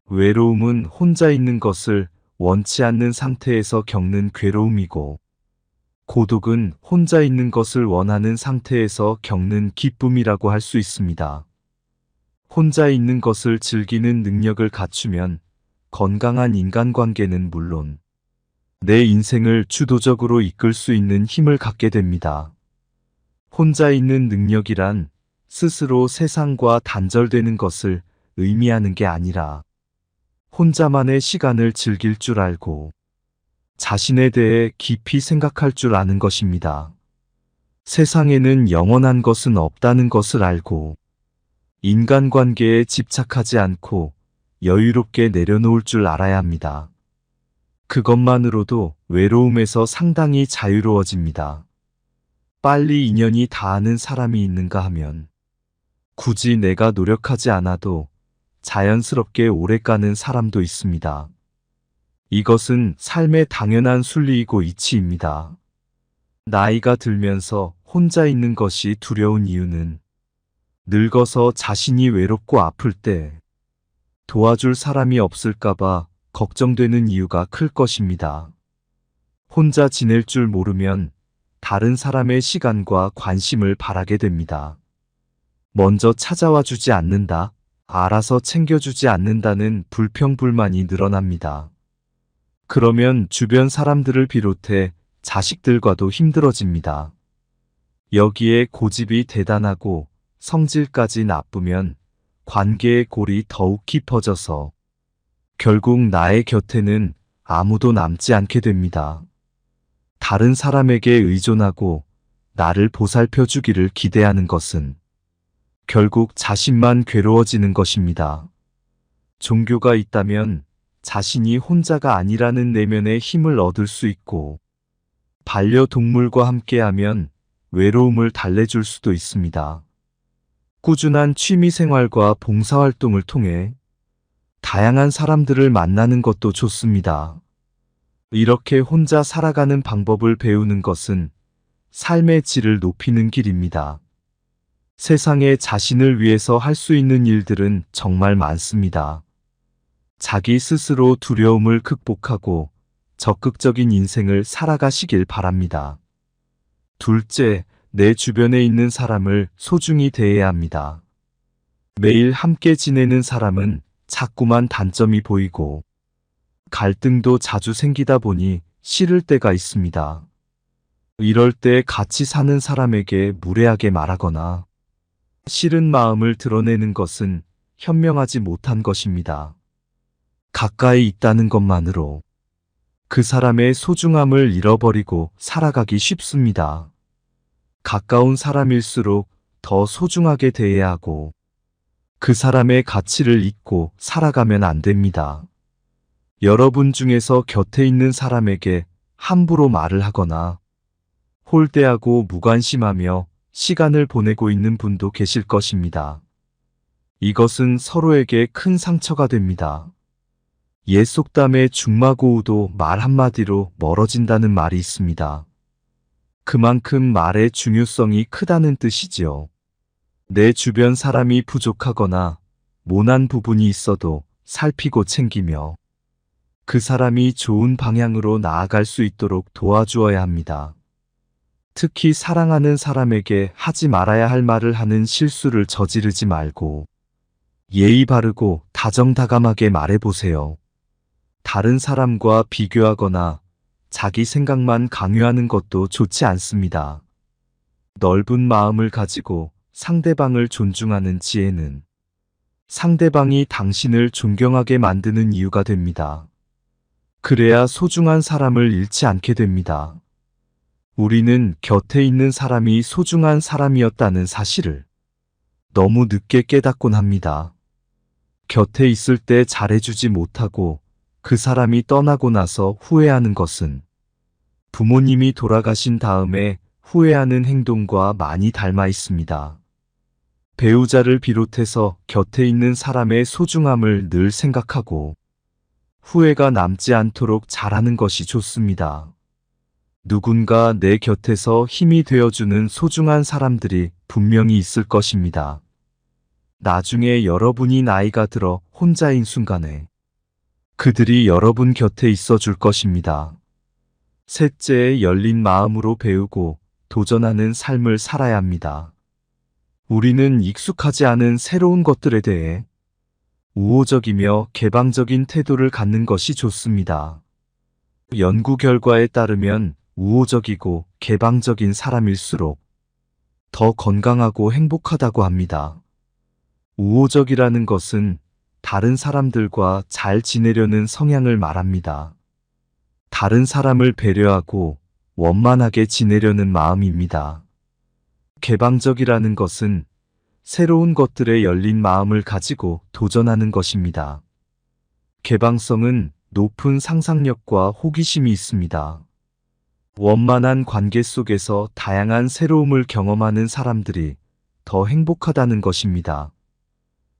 외로움은 혼자 있는 것을 원치 않는 상태에서 겪는 괴로움이고 고독은 혼자 있는 것을 원하는 상태에서 겪는 기쁨이라고 할 수 있습니다. 혼자 있는 것을 즐기는 능력을 갖추면 건강한 인간관계는 물론 내 인생을 주도적으로 이끌 수 있는 힘을 갖게 됩니다. 혼자 있는 능력이란 스스로 세상과 단절되는 것을 의미하는 게 아니라 혼자만의 시간을 즐길 줄 알고 자신에 대해 깊이 생각할 줄 아는 것입니다. 세상에는 영원한 것은 없다는 것을 알고 인간관계에 집착하지 않고 여유롭게 내려놓을 줄 알아야 합니다. 그것만으로도 외로움에서 상당히 자유로워집니다. 빨리 인연이 닿는 사람이 있는가 하면 굳이 내가 노력하지 않아도 자연스럽게 오래 가는 사람도 있습니다. 이것은 삶의 당연한 순리이고 이치입니다. 나이가 들면서 혼자 있는 것이 두려운 이유는 늙어서 자신이 외롭고 아플 때 도와줄 사람이 없을까봐 걱정되는 이유가 클 것입니다. 혼자 지낼 줄 모르면 다른 사람의 시간과 관심을 바라게 됩니다. 먼저 찾아와 주지 않는다, 알아서 챙겨주지 않는다는 불평불만이 늘어납니다. 그러면 주변 사람들을 비롯해 자식들과도 힘들어집니다. 여기에 고집이 대단하고 성질까지 나쁘면 관계의 골이 더욱 깊어져서 결국 나의 곁에는 아무도 남지 않게 됩니다. 다른 사람에게 의존하고 나를 보살펴 주기를 기대하는 것은 결국 자신만 괴로워지는 것입니다. 종교가 있다면 자신이 혼자가 아니라는 내면의 힘을 얻을 수 있고 반려동물과 함께하면 외로움을 달래줄 수도 있습니다. 꾸준한 취미생활과 봉사활동을 통해 다양한 사람들을 만나는 것도 좋습니다. 이렇게 혼자 살아가는 방법을 배우는 것은 삶의 질을 높이는 길입니다. 세상에 자신을 위해서 할 수 있는 일들은 정말 많습니다. 자기 스스로 두려움을 극복하고 적극적인 인생을 살아가시길 바랍니다. 둘째, 내 주변에 있는 사람을 소중히 대해야 합니다. 매일 함께 지내는 사람은 자꾸만 단점이 보이고 갈등도 자주 생기다 보니 싫을 때가 있습니다. 이럴 때 같이 사는 사람에게 무례하게 말하거나 싫은 마음을 드러내는 것은 현명하지 못한 것입니다. 가까이 있다는 것만으로 그 사람의 소중함을 잃어버리고 살아가기 쉽습니다. 가까운 사람일수록 더 소중하게 대해야 하고 그 사람의 가치를 잊고 살아가면 안 됩니다. 여러분 중에서 곁에 있는 사람에게 함부로 말을 하거나 홀대하고 무관심하며 시간을 보내고 있는 분도 계실 것입니다. 이것은 서로에게 큰 상처가 됩니다. 옛 속담에 중마고우도 말 한마디로 멀어진다는 말이 있습니다. 그만큼 말의 중요성이 크다는 뜻이지요. 내 주변 사람이 부족하거나 모난 부분이 있어도 살피고 챙기며 그 사람이 좋은 방향으로 나아갈 수 있도록 도와주어야 합니다. 특히 사랑하는 사람에게 하지 말아야 할 말을 하는 실수를 저지르지 말고 예의 바르고 다정다감하게 말해보세요. 다른 사람과 비교하거나 자기 생각만 강요하는 것도 좋지 않습니다. 넓은 마음을 가지고 상대방을 존중하는 지혜는 상대방이 당신을 존경하게 만드는 이유가 됩니다. 그래야 소중한 사람을 잃지 않게 됩니다. 우리는 곁에 있는 사람이 소중한 사람이었다는 사실을 너무 늦게 깨닫곤 합니다. 곁에 있을 때 잘해주지 못하고 그 사람이 떠나고 나서 후회하는 것은 부모님이 돌아가신 다음에 후회하는 행동과 많이 닮아 있습니다. 배우자를 비롯해서 곁에 있는 사람의 소중함을 늘 생각하고 후회가 남지 않도록 잘하는 것이 좋습니다. 누군가 내 곁에서 힘이 되어주는 소중한 사람들이 분명히 있을 것입니다. 나중에 여러분이 나이가 들어 혼자인 순간에 그들이 여러분 곁에 있어 줄 것입니다. 셋째, 열린 마음으로 배우고 도전하는 삶을 살아야 합니다. 우리는 익숙하지 않은 새로운 것들에 대해 우호적이며 개방적인 태도를 갖는 것이 좋습니다. 연구 결과에 따르면 우호적이고 개방적인 사람일수록 더 건강하고 행복하다고 합니다. 우호적이라는 것은 다른 사람들과 잘 지내려는 성향을 말합니다. 다른 사람을 배려하고 원만하게 지내려는 마음입니다. 개방적이라는 것은 새로운 것들에 열린 마음을 가지고 도전하는 것입니다. 개방성은 높은 상상력과 호기심이 있습니다. 원만한 관계 속에서 다양한 새로움을 경험하는 사람들이 더 행복하다는 것입니다.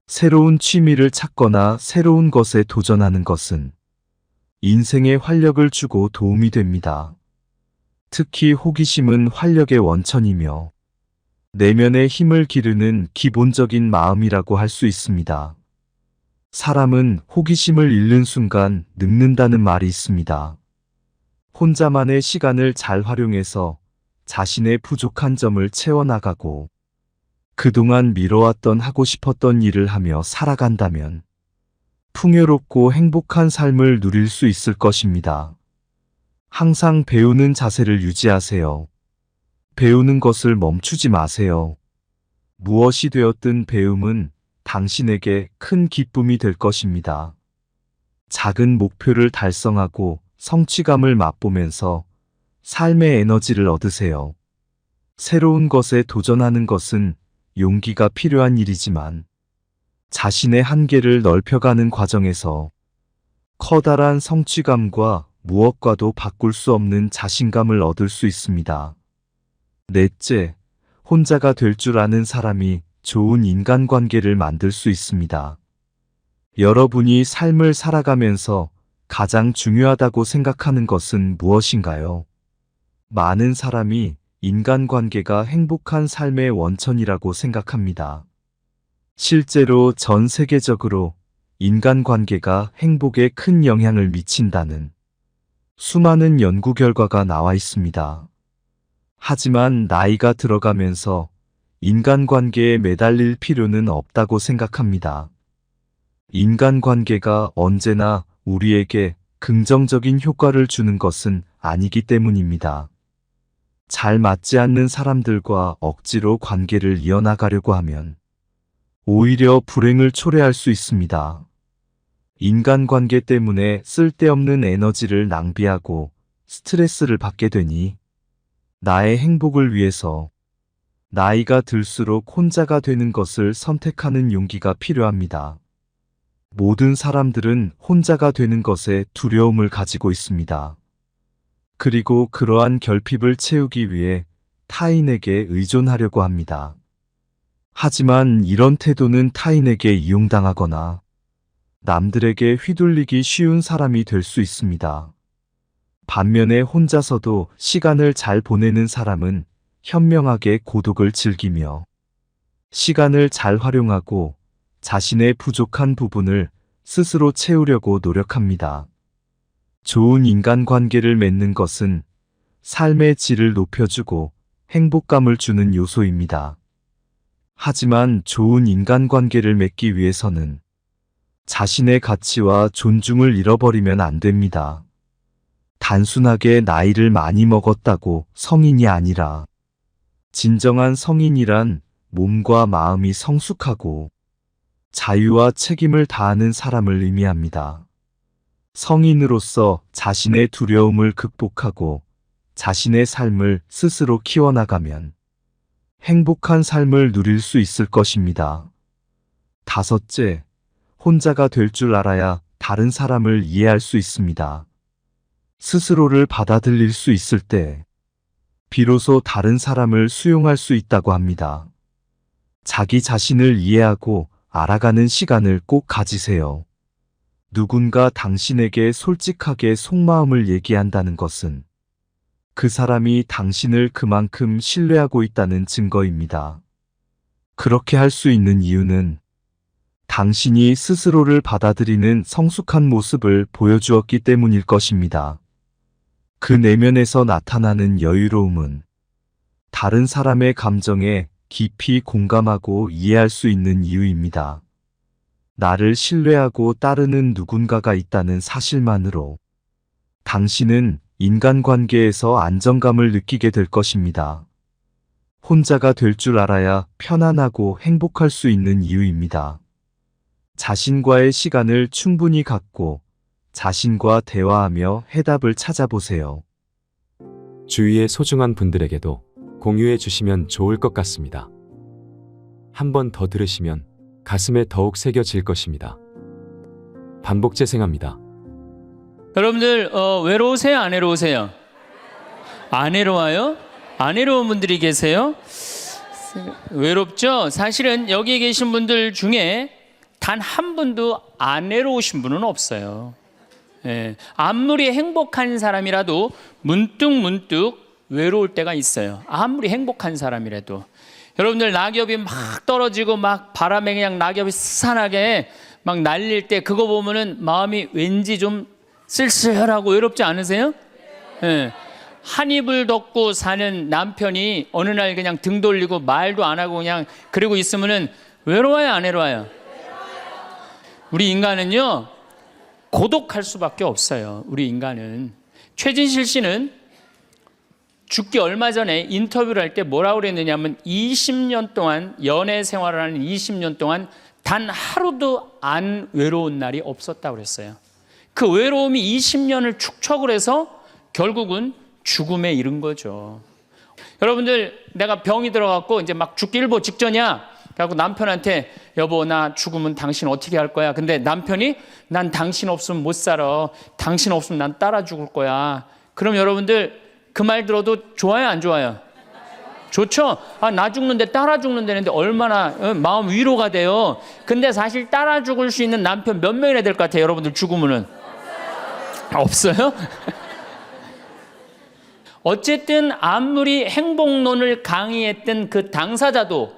새로운 취미를 찾거나 새로운 것에 도전하는 것은 인생에 활력을 주고 도움이 됩니다. 특히 호기심은 활력의 원천이며 내면의 힘을 기르는 기본적인 마음이라고 할 수 있습니다. 사람은 호기심을 잃는 순간 늙는다는 말이 있습니다. 혼자만의 시간을 잘 활용해서 자신의 부족한 점을 채워나가고 그동안 미뤄왔던 하고 싶었던 일을 하며 살아간다면 풍요롭고 행복한 삶을 누릴 수 있을 것입니다. 항상 배우는 자세를 유지하세요. 배우는 것을 멈추지 마세요. 무엇이 되었든 배움은 당신에게 큰 기쁨이 될 것입니다. 작은 목표를 달성하고 성취감을 맛보면서 삶의 에너지를 얻으세요. 새로운 것에 도전하는 것은 용기가 필요한 일이지만 자신의 한계를 넓혀가는 과정에서 커다란 성취감과 무엇과도 바꿀 수 없는 자신감을 얻을 수 있습니다. 넷째, 혼자가 될 줄 아는 사람이 좋은 인간관계를 만들 수 있습니다. 여러분이 삶을 살아가면서 가장 중요하다고 생각하는 것은 무엇인가요? 많은 사람이 인간관계가 행복한 삶의 원천이라고 생각합니다. 실제로 전 세계적으로 인간관계가 행복에 큰 영향을 미친다는 수많은 연구 결과가 나와 있습니다. 하지만 나이가 들어가면서 인간관계에 매달릴 필요는 없다고 생각합니다. 인간관계가 언제나 우리에게 긍정적인 효과를 주는 것은 아니기 때문입니다. 잘 맞지 않는 사람들과 억지로 관계를 이어나가려고 하면 오히려 불행을 초래할 수 있습니다. 인간관계 때문에 쓸데없는 에너지를 낭비하고 스트레스를 받게 되니 나의 행복을 위해서 나이가 들수록 혼자가 되는 것을 선택하는 용기가 필요합니다. 모든 사람들은 혼자가 되는 것에 두려움을 가지고 있습니다. 그리고 그러한 결핍을 채우기 위해 타인에게 의존하려고 합니다. 하지만 이런 태도는 타인에게 이용당하거나 남들에게 휘둘리기 쉬운 사람이 될 수 있습니다. 반면에 혼자서도 시간을 잘 보내는 사람은 현명하게 고독을 즐기며 시간을 잘 활용하고 자신의 부족한 부분을 스스로 채우려고 노력합니다. 좋은 인간관계를 맺는 것은 삶의 질을 높여주고 행복감을 주는 요소입니다. 하지만 좋은 인간관계를 맺기 위해서는 자신의 가치와 존중을 잃어버리면 안 됩니다. 단순하게 나이를 많이 먹었다고 성인이 아니라 진정한 성인이란 몸과 마음이 성숙하고 자유와 책임을 다하는 사람을 의미합니다. 성인으로서 자신의 두려움을 극복하고 자신의 삶을 스스로 키워나가면 행복한 삶을 누릴 수 있을 것입니다. 다섯째, 혼자가 될 줄 알아야 다른 사람을 이해할 수 있습니다. 스스로를 받아들일 수 있을 때 비로소 다른 사람을 수용할 수 있다고 합니다. 자기 자신을 이해하고 알아가는 시간을 꼭 가지세요. 누군가 당신에게 솔직하게 속마음을 얘기한다는 것은 그 사람이 당신을 그만큼 신뢰하고 있다는 증거입니다. 그렇게 할 수 있는 이유는 당신이 스스로를 받아들이는 성숙한 모습을 보여주었기 때문일 것입니다. 그 내면에서 나타나는 여유로움은 다른 사람의 감정에 깊이 공감하고 이해할 수 있는 이유입니다. 나를 신뢰하고 따르는 누군가가 있다는 사실만으로 당신은 인간관계에서 안정감을 느끼게 될 것입니다. 혼자가 될 줄 알아야 편안하고 행복할 수 있는 이유입니다. 자신과의 시간을 충분히 갖고 자신과 대화하며 해답을 찾아보세요. 주위의 소중한 분들에게도 공유해 주시면 좋을 것 같습니다. 한 번 더 들으시면 가슴에 더욱 새겨질 것입니다. 반복 재생합니다. 여러분들 외로우세요? 안 외로우세요? 안 외로워요? 안 외로운 분들이 계세요? 외롭죠? 사실은 여기 계신 분들 중에 단 한 분도 안 외로우신 분은 없어요. 예, 아무리 행복한 사람이라도 문득 외로울 때가 있어요. 아무리 행복한 사람이라도. 여러분들 낙엽이 막 떨어지고 막 바람에 그냥 낙엽이 스산하게 막 날릴 때 그거 보면은 마음이 왠지 좀 쓸쓸하고 외롭지 않으세요? 예. 한 이불 덮고 사는 남편이 어느 날 그냥 등 돌리고 말도 안 하고 그냥 그러고 있으면은 외로워요, 안 외로워요? 우리 인간은요 고독할 수밖에 없어요. 우리 인간은. 최진실 씨는 죽기 얼마 전에 인터뷰를 할 때 뭐라고 그랬느냐면 20년 동안 연애 생활을 하는 20년 동안 단 하루도 안 외로운 날이 없었다고 그랬어요. 그 외로움이 20년을 축적을 해서 결국은 죽음에 이른 거죠. 여러분들 내가 병이 들어갖고 이제 막 죽기 일보 직전이야. 그래갖고 남편한테 여보 나 죽으면 당신 어떻게 할 거야? 근데 남편이 난 당신 없으면 못 살아. 당신 없으면 난 따라 죽을 거야. 그럼 여러분들 그 말 들어도 좋아요, 안 좋아요? 좋죠? 아, 나 죽는데 따라 죽는다는데 얼마나 마음 위로가 돼요. 근데 사실 따라 죽을 수 있는 남편 몇 명이나 될 것 같아요, 여러분들 죽으면은? 없어요? 어쨌든 아무리 행복론을 강의했던 그 당사자도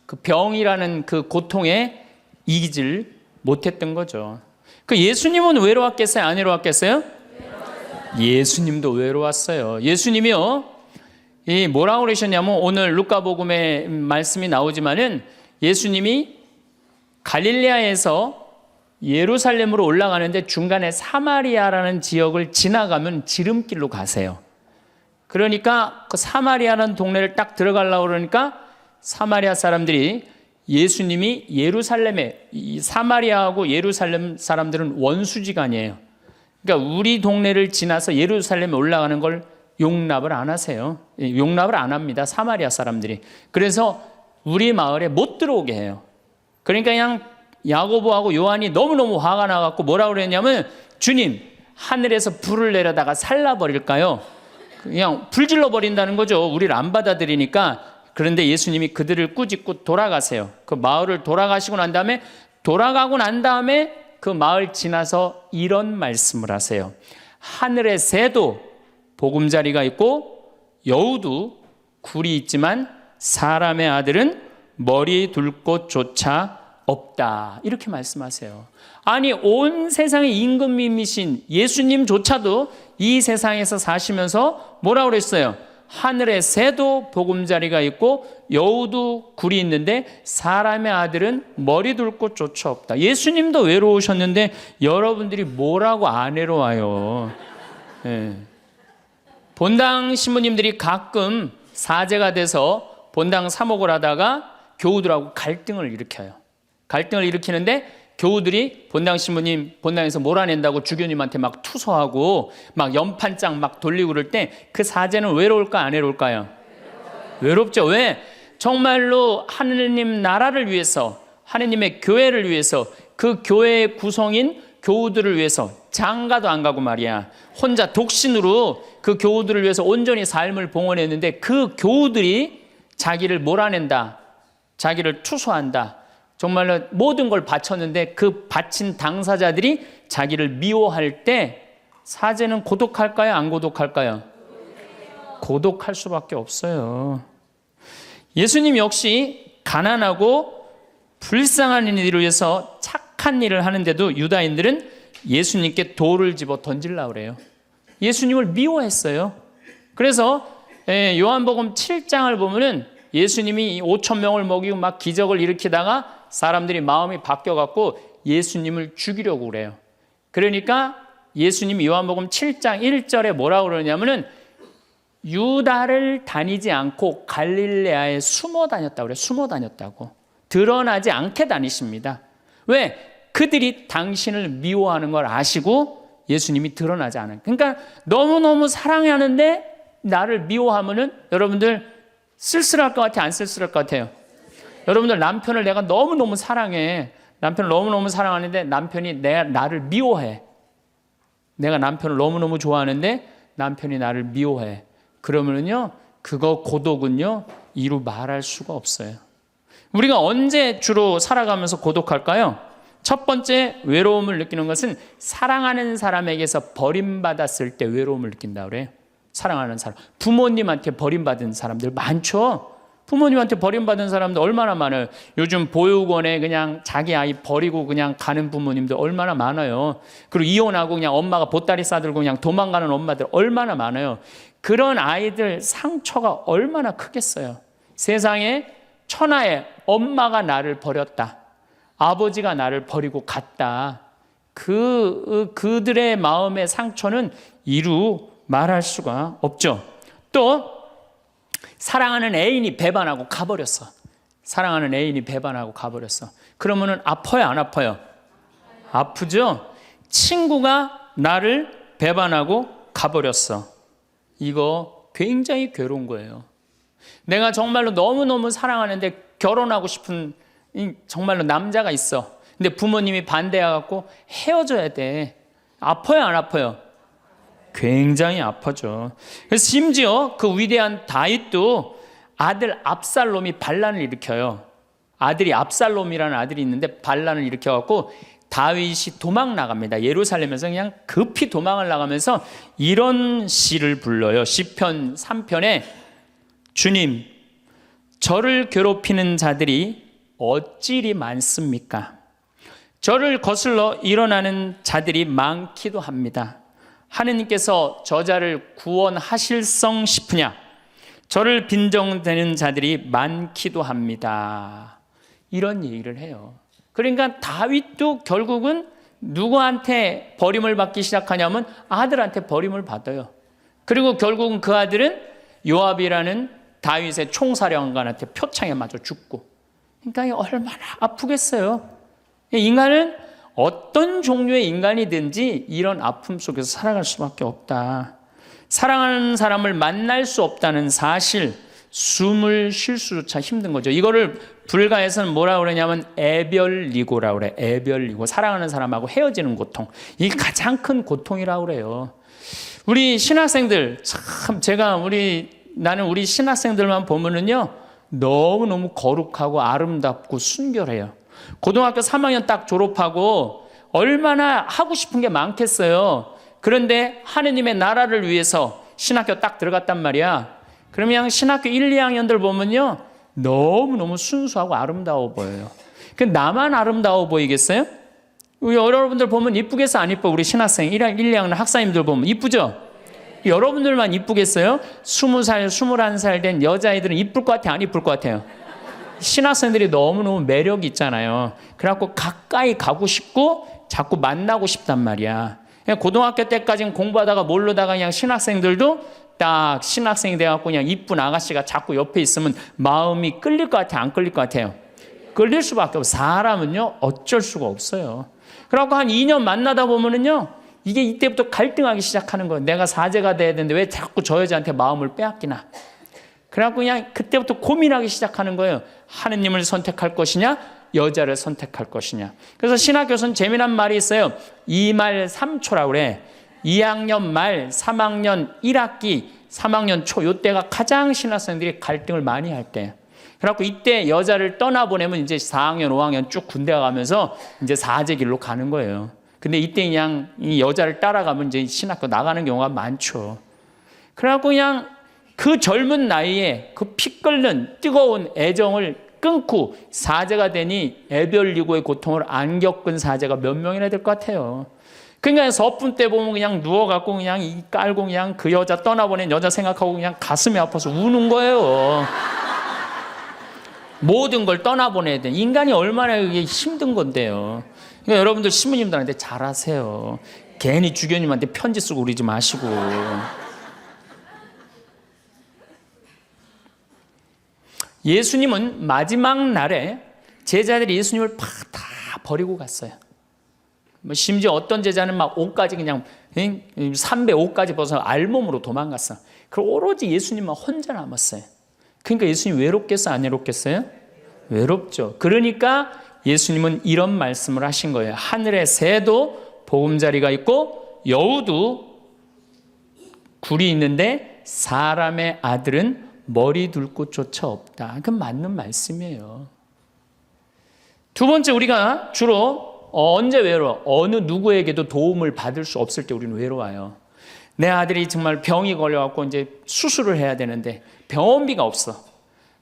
그 병이라는 그 고통에 이기질 못했던 거죠. 그 예수님은 외로웠겠어요? 안 외로웠겠어요? 예수님도 외로웠어요. 예수님이요, 이 뭐라고 그러셨냐면 오늘 루카복음에 말씀이 나오지만은 예수님이 갈릴레아에서 예루살렘으로 올라가는데 중간에 사마리아라는 지역을 지나가면 지름길로 가세요. 그러니까 그 사마리아라는 동네를 딱 들어가려고 그러니까 사마리아 사람들이 예수님이 예루살렘에, 이 사마리아하고 예루살렘 사람들은 원수지간이에요. 그러니까 우리 동네를 지나서 예루살렘에 올라가는 걸 용납을 안 하세요. 용납을 안 합니다, 사마리아 사람들이. 그래서 우리 마을에 못 들어오게 해요. 그러니까 그냥 야고보하고 요한이 너무너무 화가 나갖고 뭐라고 그랬냐면 주님, 하늘에서 불을 내려다가 살라버릴까요? 그냥 불질러 버린다는 거죠. 우리를 안 받아들이니까. 그런데 예수님이 그들을 꾸짖고 돌아가세요. 그 마을을 돌아가시고 난 다음에 그 마을 지나서 이런 말씀을 하세요. 하늘의 새도 보금자리가 있고 여우도 굴이 있지만 사람의 아들은 머리 둘 곳조차 없다. 이렇게 말씀하세요. 아니, 온 세상의 임금님이신 예수님조차도 이 세상에서 사시면서 뭐라고 그랬어요? 하늘의 새도 보금자리가 있고 여우도 굴이 있는데 사람의 아들은 머리 둘 곳조차 없다. 예수님도 외로우셨는데 여러분들이 뭐라고 안 외로워요? 예. 본당 신부님들이 가끔 사제가 돼서 본당 사목을 하다가 교우들하고 갈등을 일으켜요. 갈등을 일으키는데 교우들이 본당 신부님 본당에서 몰아낸다고 주교님한테 막 투서하고 막 연판장 막 돌리고 그럴 때 그 사제는 외로울까 안 외로울까요? 외롭죠. 왜? 정말로 하느님 나라를 위해서, 하느님의 교회를 위해서, 그 교회의 구성인 교우들을 위해서 장가도 안 가고 말이야, 혼자 독신으로 그 교우들을 위해서 온전히 삶을 봉헌했는데 그 교우들이 자기를 몰아낸다, 자기를 투소한다, 정말로 모든 걸 바쳤는데 그 바친 당사자들이 자기를 미워할 때 사제는 고독할까요? 안 고독할까요? 고독할 수밖에 없어요. 예수님 역시 가난하고 불쌍한 이들을 위해서 착한 일을 하는데도 유다인들은 예수님께 돌을 집어 던지려고 그래요. 예수님을 미워했어요. 그래서 요한복음 7장을 보면은 예수님이 5천 명을 먹이고 막 기적을 일으키다가 사람들이 마음이 바뀌어갖고 예수님을 죽이려고 그래요. 그러니까 예수님이 요한복음 7장 1절에 뭐라고 그러냐면은 유다를 다니지 않고 갈릴레아에 숨어 다녔다고 그래요. 숨어 다녔다고. 드러나지 않게 다니십니다. 왜? 그들이 당신을 미워하는 걸 아시고 예수님이 드러나지 않아요. 그러니까 너무너무 사랑하는데 나를 미워하면은 여러분들 쓸쓸할 것 같아요? 안 쓸쓸할 것 같아요? 여러분들 남편을 내가 너무너무 사랑해. 남편을 너무너무 사랑하는데 남편이 나를 미워해. 내가 남편을 너무너무 좋아하는데 남편이 나를 미워해. 그러면은요, 그거 고독은요, 이루 말할 수가 없어요. 우리가 언제 주로 살아가면서 고독할까요? 첫 번째 외로움을 느끼는 것은 사랑하는 사람에게서 버림받았을 때 외로움을 느낀다 그래요. 사랑하는 사람. 부모님한테 버림받은 사람들 많죠? 부모님한테 버림받은 사람들 얼마나 많아요. 요즘 보육원에 그냥 자기 아이 버리고 그냥 가는 부모님들 얼마나 많아요. 그리고 이혼하고 그냥 엄마가 보따리 싸들고 그냥 도망가는 엄마들 얼마나 많아요. 그런 아이들 상처가 얼마나 크겠어요. 세상에 천하에 엄마가 나를 버렸다, 아버지가 나를 버리고 갔다, 그들의 마음의 상처는 이루 말할 수가 없죠. 또 사랑하는 애인이 배반하고 가버렸어. 사랑하는 애인이 배반하고 가버렸어. 그러면은 아파요, 안 아파요? 아프죠? 친구가 나를 배반하고 가버렸어. 이거 굉장히 괴로운 거예요. 내가 정말로 너무너무 사랑하는데 결혼하고 싶은 정말로 남자가 있어. 근데 부모님이 반대해갖고 헤어져야 돼. 아파요, 안 아파요? 굉장히 아파죠. 그래서 심지어 그 위대한 다윗도 아들 압살롬이 반란을 일으켜요. 아들이 압살롬이라는 아들이 있는데 반란을 일으켜갖고 다윗이 도망 나갑니다. 예루살렘에서 그냥 급히 도망을 나가면서 이런 시를 불러요. 시편 3편에 주님, 저를 괴롭히는 자들이 어찌리 많습니까? 저를 거슬러 일어나는 자들이 많기도 합니다. 하느님께서 저자를 구원하실성 싶으냐? 저를 빈정대는 자들이 많기도 합니다. 이런 얘기를 해요. 그러니까 다윗도 결국은 누구한테 버림을 받기 시작하냐면 아들한테 버림을 받아요. 그리고 결국은 그 아들은 요압이라는 다윗의 총사령관한테 표창에 맞아 죽고. 그러니까 얼마나 아프겠어요. 인간은 어떤 종류의 인간이든지 이런 아픔 속에서 살아갈 수밖에 없다. 사랑하는 사람을 만날 수 없다는 사실, 숨을 쉴 수조차 힘든 거죠. 이거를 불가에서는 뭐라 그러냐면 애별리고라고 그래. 애별리고. 사랑하는 사람하고 헤어지는 고통. 이게 가장 큰 고통이라고 그래요. 우리 신학생들 참 나는 우리 신학생들만 보면은요 너무너무 거룩하고 아름답고 순결해요. 고등학교 3학년 딱 졸업하고 얼마나 하고 싶은 게 많겠어요. 그런데 하느님의 나라를 위해서 신학교 딱 들어갔단 말이야. 그러면 신학교 1, 2학년들 보면요 너무너무 순수하고 아름다워 보여요. 그 나만 아름다워 보이겠어요? 우리 여러분들 보면 이쁘겠어 안 이뻐? 우리 신학생 1, 2학년 학사님들 보면 이쁘죠? 여러분들만 이쁘겠어요? 20살, 21살 된 여자애들은 이쁠 것 같아 안 이쁠 것 같아요? 신학생들이 너무너무 매력이 있잖아요. 그래갖고 가까이 가고 싶고 자꾸 만나고 싶단 말이야. 고등학교 때까지는 공부하다가 모르다가 그냥 신학생들도 딱 신학생이 돼갖고 그냥 이쁜 아가씨가 자꾸 옆에 있으면 마음이 끌릴 것 같아요? 안 끌릴 것 같아요? 끌릴 수밖에 없어요. 사람은요 어쩔 수가 없어요. 그래갖고 한 2년 만나다 보면은요 이게 이때부터 갈등하기 시작하는 거예요. 내가 사제가 돼야 되는데 왜 자꾸 저 여자한테 마음을 빼앗기나. 그래갖고 그냥 그때부터 고민하기 시작하는 거예요. 하느님을 선택할 것이냐 여자를 선택할 것이냐. 그래서 신학교에서는 재미난 말이 있어요. 2말 3초라고 그래. 2학년 말 3학년 1학기 3학년 초 이때가 가장 신학생들이 갈등을 많이 할 때예요. 그래갖고 이때 여자를 떠나보내면 이제 4학년 5학년 쭉 군대 가면서 이제 사제 길로 가는 거예요. 근데 이때 그냥 이 여자를 따라가면 이제 신학교 나가는 경우가 많죠. 그래갖고 그냥 그 젊은 나이에 그 피 끓는 뜨거운 애정을 끊고 사제가 되니 애별리고의 고통을 안 겪은 사제가 몇 명이나 될 것 같아요. 그러니까 서푼 때 보면 그냥 누워갖고 그냥 이 깔고 그냥 그 여자 떠나보낸 여자 생각하고 그냥 가슴이 아파서 우는 거예요. 모든 걸 떠나보내야 돼. 인간이 얼마나 그게 힘든 건데요. 그러니까 여러분들 신부님들한테 잘하세요. 괜히 주교님한테 편지 쓰고 그러지 마시고. 예수님은 마지막 날에 제자들이 예수님을 다 버리고 갔어요. 심지어 어떤 제자는 막 옷까지 그냥 삼배 옷까지 벗어 알몸으로 도망갔어. 그리고 오로지 예수님만 혼자 남았어요. 그러니까 예수님 외롭겠어요? 안 외롭겠어요? 외롭죠. 그러니까 예수님은 이런 말씀을 하신 거예요. 하늘에 새도 보금자리가 있고 여우도 굴이 있는데 사람의 아들은 머리 둘 곳조차 없다. 그건 맞는 말씀이에요. 두 번째, 우리가 주로 언제 외로워? 어느 누구에게도 도움을 받을 수 없을 때 우리는 외로워요. 내 아들이 정말 병이 걸려갖고 이제 수술을 해야 되는데 병원비가 없어.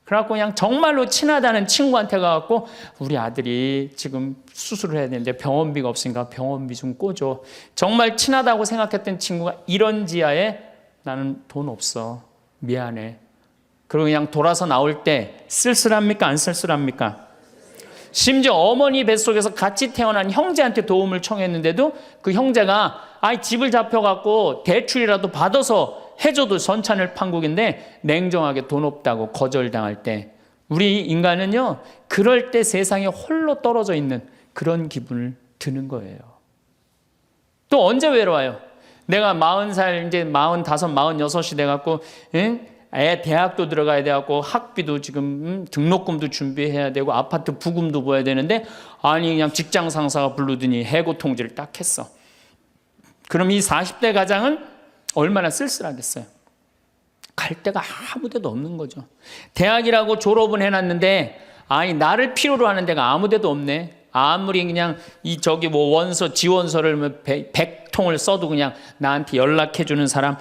그래갖고 그냥 정말로 친하다는 친구한테 가갖고 우리 아들이 지금 수술을 해야 되는데 병원비가 없으니까 병원비 좀 꿔줘. 정말 친하다고 생각했던 친구가 이런 지하에 나는 돈 없어. 미안해. 그리고 그냥 돌아서 나올 때 쓸쓸합니까? 안 쓸쓸합니까? 심지어 어머니 뱃속에서 같이 태어난 형제한테 도움을 청했는데도 그 형제가 집을 잡혀갖고 대출이라도 받아서 해줘도 선찬을 판국인데 냉정하게 돈 없다고 거절당할 때 우리 인간은요 그럴 때 세상에 홀로 떨어져 있는 그런 기분을 드는 거예요. 또 언제 외로워요? 내가 40살 이제 45, 46이 돼갖고 애 대학도 들어가야 돼갖고 학비도 지금 등록금도 준비해야 되고 아파트 부금도 보야 되는데 그냥 직장 상사가 부르더니 해고 통지를 딱 했어. 그럼 이 40대 가장은 얼마나 쓸쓸하겠어요. 갈 데가 아무 데도 없는 거죠. 대학이라고 졸업은 해놨는데 나를 필요로 하는 데가 아무 데도 없네. 아무리 그냥 원서 지원서를 100통을 써도 그냥 나한테 연락해주는 사람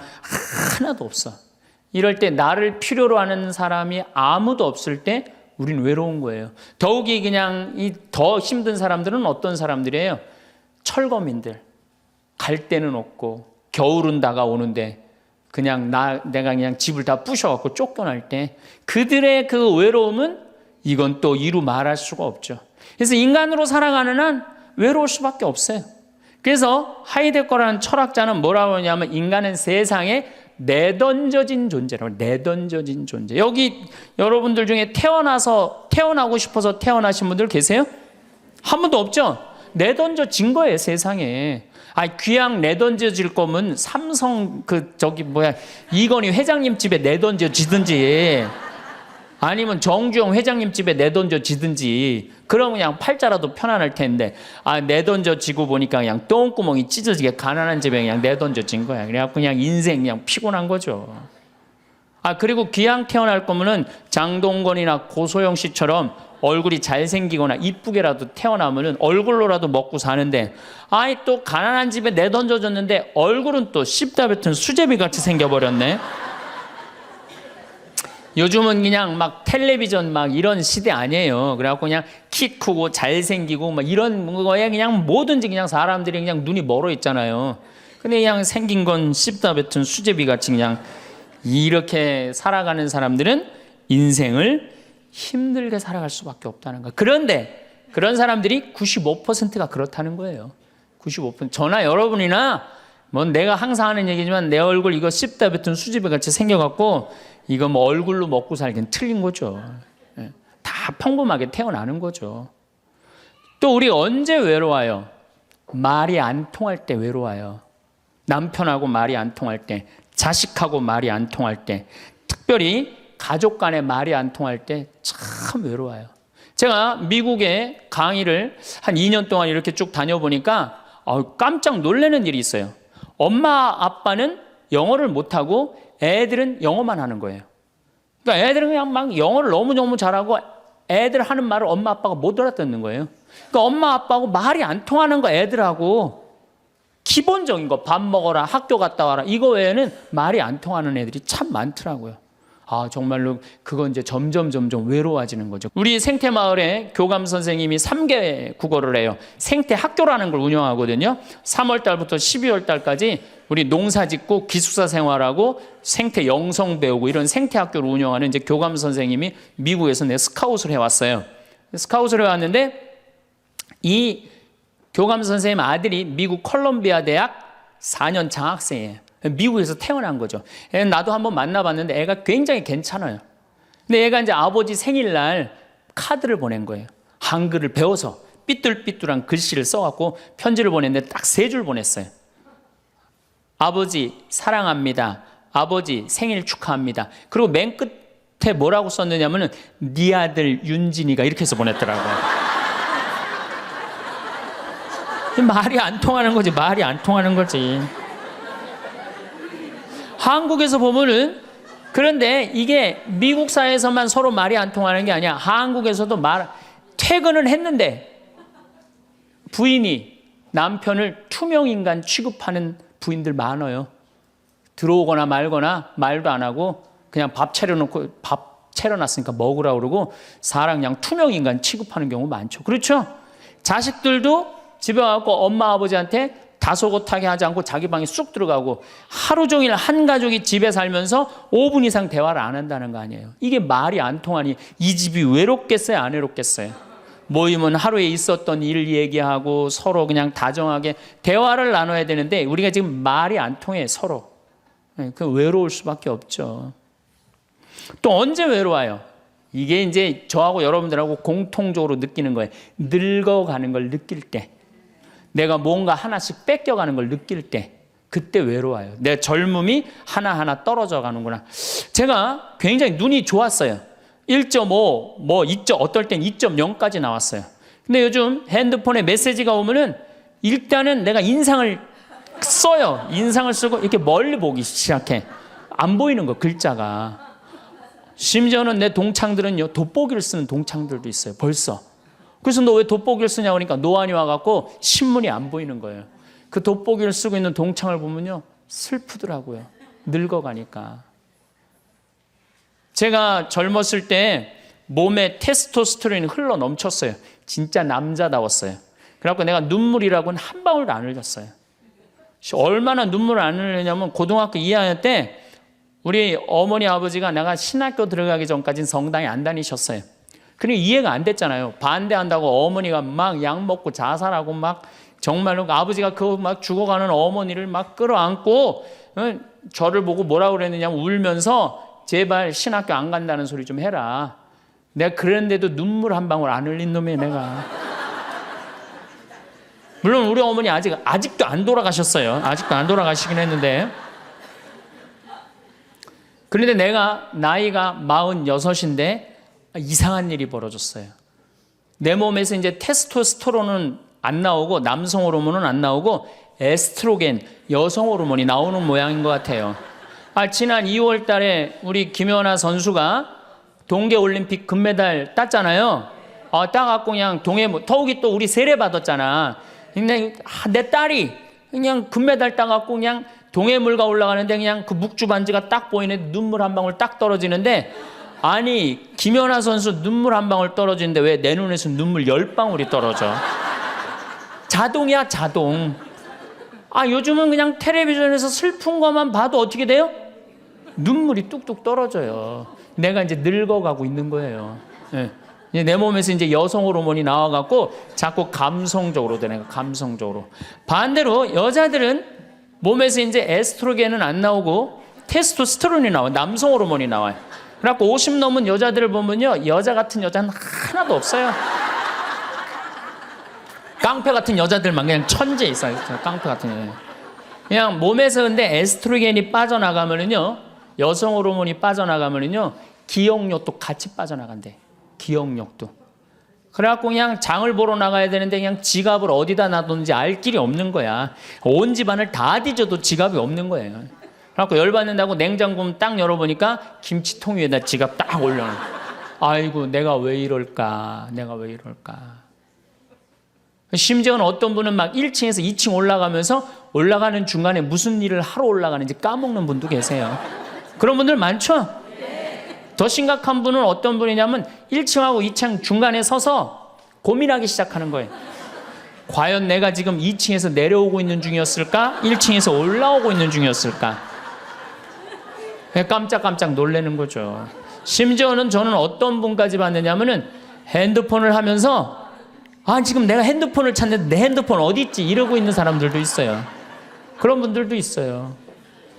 하나도 없어. 이럴 때 나를 필요로 하는 사람이 아무도 없을 때 우린 외로운 거예요. 더욱이 그냥 더 힘든 사람들은 어떤 사람들이에요? 철거민들. 갈 데는 없고 겨울은 다가오는데 그냥 내가 그냥 집을 다 부셔갖고 쫓겨날 때 그들의 그 외로움은 이건 또 이루 말할 수가 없죠. 그래서 인간으로 살아가는 한 외로울 수밖에 없어요. 그래서 하이데거라는 철학자는 뭐라고 하냐면 인간은 세상에 내던져진 존재라고. 내던져진 존재. 여기 여러분들 중에 태어나고 싶어서 태어나신 분들 계세요? 한 분도 없죠? 내던져진 거예요, 세상에. 귀양 내던져질 거면 삼성 이건희 회장님 집에 내던져지든지 아니면 정주영 회장님 집에 내던져 지든지, 그러면 그냥 팔자라도 편안할 텐데, 내던져 지고 보니까 그냥 똥구멍이 찢어지게 가난한 집에 그냥 내던져 진 거야. 그래갖고 그냥 인생 그냥 피곤한 거죠. 그리고 귀양 태어날 거면은 장동건이나 고소영 씨처럼 얼굴이 잘생기거나 이쁘게라도 태어나면은 얼굴로라도 먹고 사는데, 또 가난한 집에 내던져졌는데 얼굴은 또 씹다 뱉은 수제비 같이 생겨버렸네. 요즘은 그냥 막 텔레비전 막 이런 시대 아니에요. 그래갖고 그냥 키 크고 잘생기고 막 이런 거에 그냥 뭐든지 그냥 사람들이 그냥 눈이 멀어 있잖아요. 근데 그냥 생긴 건 씹다 뱉은 수제비 같이 그냥 이렇게 살아가는 사람들은 인생을 힘들게 살아갈 수밖에 없다는 거예요. 그런데 그런 사람들이 95%가 그렇다는 거예요. 95%. 저나 여러분이나 뭐 내가 항상 하는 얘기지만 내 얼굴 이거 씹다 뱉은 수제비 같이 생겨갖고 이거 뭐 얼굴로 먹고 살기는 틀린 거죠. 다 평범하게 태어나는 거죠. 또 우리 언제 외로워요? 말이 안 통할 때 외로워요. 남편하고 말이 안 통할 때, 자식하고 말이 안 통할 때, 특별히 가족 간에 말이 안 통할 때 참 외로워요. 제가 미국에 강의를 한 2년 동안 이렇게 쭉 다녀보니까 깜짝 놀라는 일이 있어요. 엄마 아빠는 영어를 못하고 애들은 영어만 하는 거예요. 그러니까 애들은 그냥 막 영어를 너무너무 잘하고 애들 하는 말을 엄마 아빠가 못 알아듣는 거예요. 그러니까 엄마 아빠하고 말이 안 통하는 거 애들하고 기본적인 거 밥 먹어라, 학교 갔다 와라, 이거 외에는 말이 안 통하는 애들이 참 많더라고요. 정말로 그건 이제 점점 외로워지는 거죠. 우리 생태마을에 교감 선생님이 3개 국어를 해요. 생태학교라는 걸 운영하거든요. 3월 달부터 12월 달까지 우리 농사 짓고 기숙사 생활하고 생태 영성 배우고 이런 생태학교를 운영하는 이제 교감 선생님이 미국에서 스카웃을 해왔어요. 스카웃을 해왔는데 이 교감 선생님 아들이 미국 컬럼비아 대학 4년 장학생이에요. 미국에서 태어난 거죠. 나도 한번 만나봤는데 애가 굉장히 괜찮아요. 근데 애가 이제 아버지 생일날 카드를 보낸 거예요. 한글을 배워서 삐뚤삐뚤한 글씨를 써갖고 편지를 보냈는데 딱 3줄 보냈어요. 아버지 사랑합니다. 아버지 생일 축하합니다. 그리고 맨 끝에 뭐라고 썼느냐면은 네 아들 윤진이가 이렇게 해서 보냈더라고요. 말이 안 통하는 거지. 말이 안 통하는 거지. 한국에서 보면은, 그런데 이게 미국 사회에서만 서로 말이 안 통하는 게 아니야. 한국에서도 퇴근을 했는데 부인이 남편을 투명인간 취급하는 부인들 많아요. 들어오거나 말거나 말도 안 하고 그냥 밥 차려놨으니까 먹으라고 그러고 사람 그냥 투명인간 취급하는 경우 많죠. 그렇죠? 자식들도 집에 와서 엄마 아버지한테 다소곳하게 하지 않고 자기 방에 쑥 들어가고 하루 종일 한 가족이 집에 살면서 5분 이상 대화를 안 한다는 거 아니에요. 이게 말이 안 통하니 이 집이 외롭겠어요, 안 외롭겠어요? 모이면 하루에 있었던 일 얘기하고 서로 그냥 다정하게 대화를 나눠야 되는데 우리가 지금 말이 안 통해 서로. 그 외로울 수밖에 없죠. 또 언제 외로워요? 이게 이제 저하고 여러분들하고 공통적으로 느끼는 거예요. 늙어가는 걸 느낄 때, 내가 뭔가 하나씩 뺏겨가는 걸 느낄 때, 그때 외로워요. 내 젊음이 하나하나 떨어져 가는구나. 제가 굉장히 눈이 좋았어요. 1.5, 어떨 땐 2.0까지 나왔어요. 근데 요즘 핸드폰에 메시지가 오면은 일단은 내가 인상을 써요. 인상을 쓰고 이렇게 멀리 보기 시작해. 안 보이는 거, 글자가. 심지어는 내 동창들은요, 돋보기를 쓰는 동창들도 있어요, 벌써. 그래서 너 왜 돋보기를 쓰냐고 하니까 노안이 와갖고 신문이 안 보이는 거예요. 그 돋보기를 쓰고 있는 동창을 보면요, 슬프더라고요. 늙어가니까. 제가 젊었을 때 몸에 테스토스테론이 흘러 넘쳤어요. 진짜 남자다웠어요. 그래갖고 내가 눈물이라고는 한 방울도 안 흘렸어요. 얼마나 눈물을 안 흘리냐면 고등학교 2학년 때 우리 어머니 아버지가 내가 신학교 들어가기 전까지는 성당에 안 다니셨어요. 그러니까 이해가 안 됐잖아요. 반대한다고 어머니가 막 약 먹고 자살하고 막 정말로 아버지가 그 막 죽어가는 어머니를 막 끌어안고 저를 보고 뭐라고 그랬느냐면 울면서 제발 신학교 안 간다는 소리 좀 해라. 내가 그랬는데도 눈물 한 방울 안 흘린 놈이에요, 내가. 물론 우리 어머니 아직도 안 돌아가셨어요. 아직도 안 돌아가시긴 했는데. 그런데 내가 나이가 46인데 이상한 일이 벌어졌어요. 내 몸에서 이제 테스토스테론은 안 나오고 남성 호르몬은 안 나오고 에스트로겐, 여성 호르몬이 나오는 모양인 것 같아요. 지난 2월 달에 우리 김연아 선수가 동계올림픽 금메달 땄잖아요. 따갖고 그냥 더욱이 또 우리 세례 받았잖아. 근데 내 딸이 그냥 금메달 따갖고 그냥 동해물가 올라가는데 그냥 그 묵주 반지가 딱 보이는데 눈물 한 방울 딱 떨어지는데, 아니 김연아 선수 눈물 한 방울 떨어지는데 왜 내 눈에서 눈물 10방울이 떨어져? 자동이야, 자동. 요즘은 그냥 텔레비전에서 슬픈 것만 봐도 어떻게 돼요? 눈물이 뚝뚝 떨어져요. 내가 이제 늙어가고 있는 거예요. 네. 내 몸에서 이제 여성 호르몬이 나와갖고 자꾸 감성적으로 되는 거예요. 감성적으로. 반대로 여자들은 몸에서 이제 에스트로겐은 안 나오고 테스토스테론이 나와요. 남성 호르몬이 나와요. 그래갖고 50 넘은 여자들을 보면요, 여자 같은 여자는 하나도 없어요. 깡패 같은 여자들만 그냥 천재 있어요. 깡패 같은 여자. 그냥 몸에서 근데 에스트로겐이 빠져나가면은요, 여성 호르몬이 빠져나가면은요, 기억력도 같이 빠져나간대. 기억력도. 그래갖고 그냥 장을 보러 나가야 되는데 그냥 지갑을 어디다 놔뒀는지 알 길이 없는 거야. 온 집안을 다 뒤져도 지갑이 없는 거예요. 그래갖고 열받는다고 냉장고 딱 열어보니까 김치통 위에다 지갑 딱 올려놔. 아이고, 내가 왜 이럴까? 내가 왜 이럴까? 심지어는 어떤 분은 막 1층에서 2층 올라가면서 올라가는 중간에 무슨 일을 하러 올라가는지 까먹는 분도 계세요. 그런 분들 많죠? 더 심각한 분은 어떤 분이냐면 1층하고 2층 중간에 서서 고민하기 시작하는 거예요. 과연 내가 지금 2층에서 내려오고 있는 중이었을까? 1층에서 올라오고 있는 중이었을까? 깜짝깜짝 놀라는 거죠. 심지어는 저는 어떤 분까지 봤느냐면은 핸드폰을 하면서 지금 내가 핸드폰을 찾는데 내 핸드폰 어디 있지? 이러고 있는 사람들도 있어요. 그런 분들도 있어요.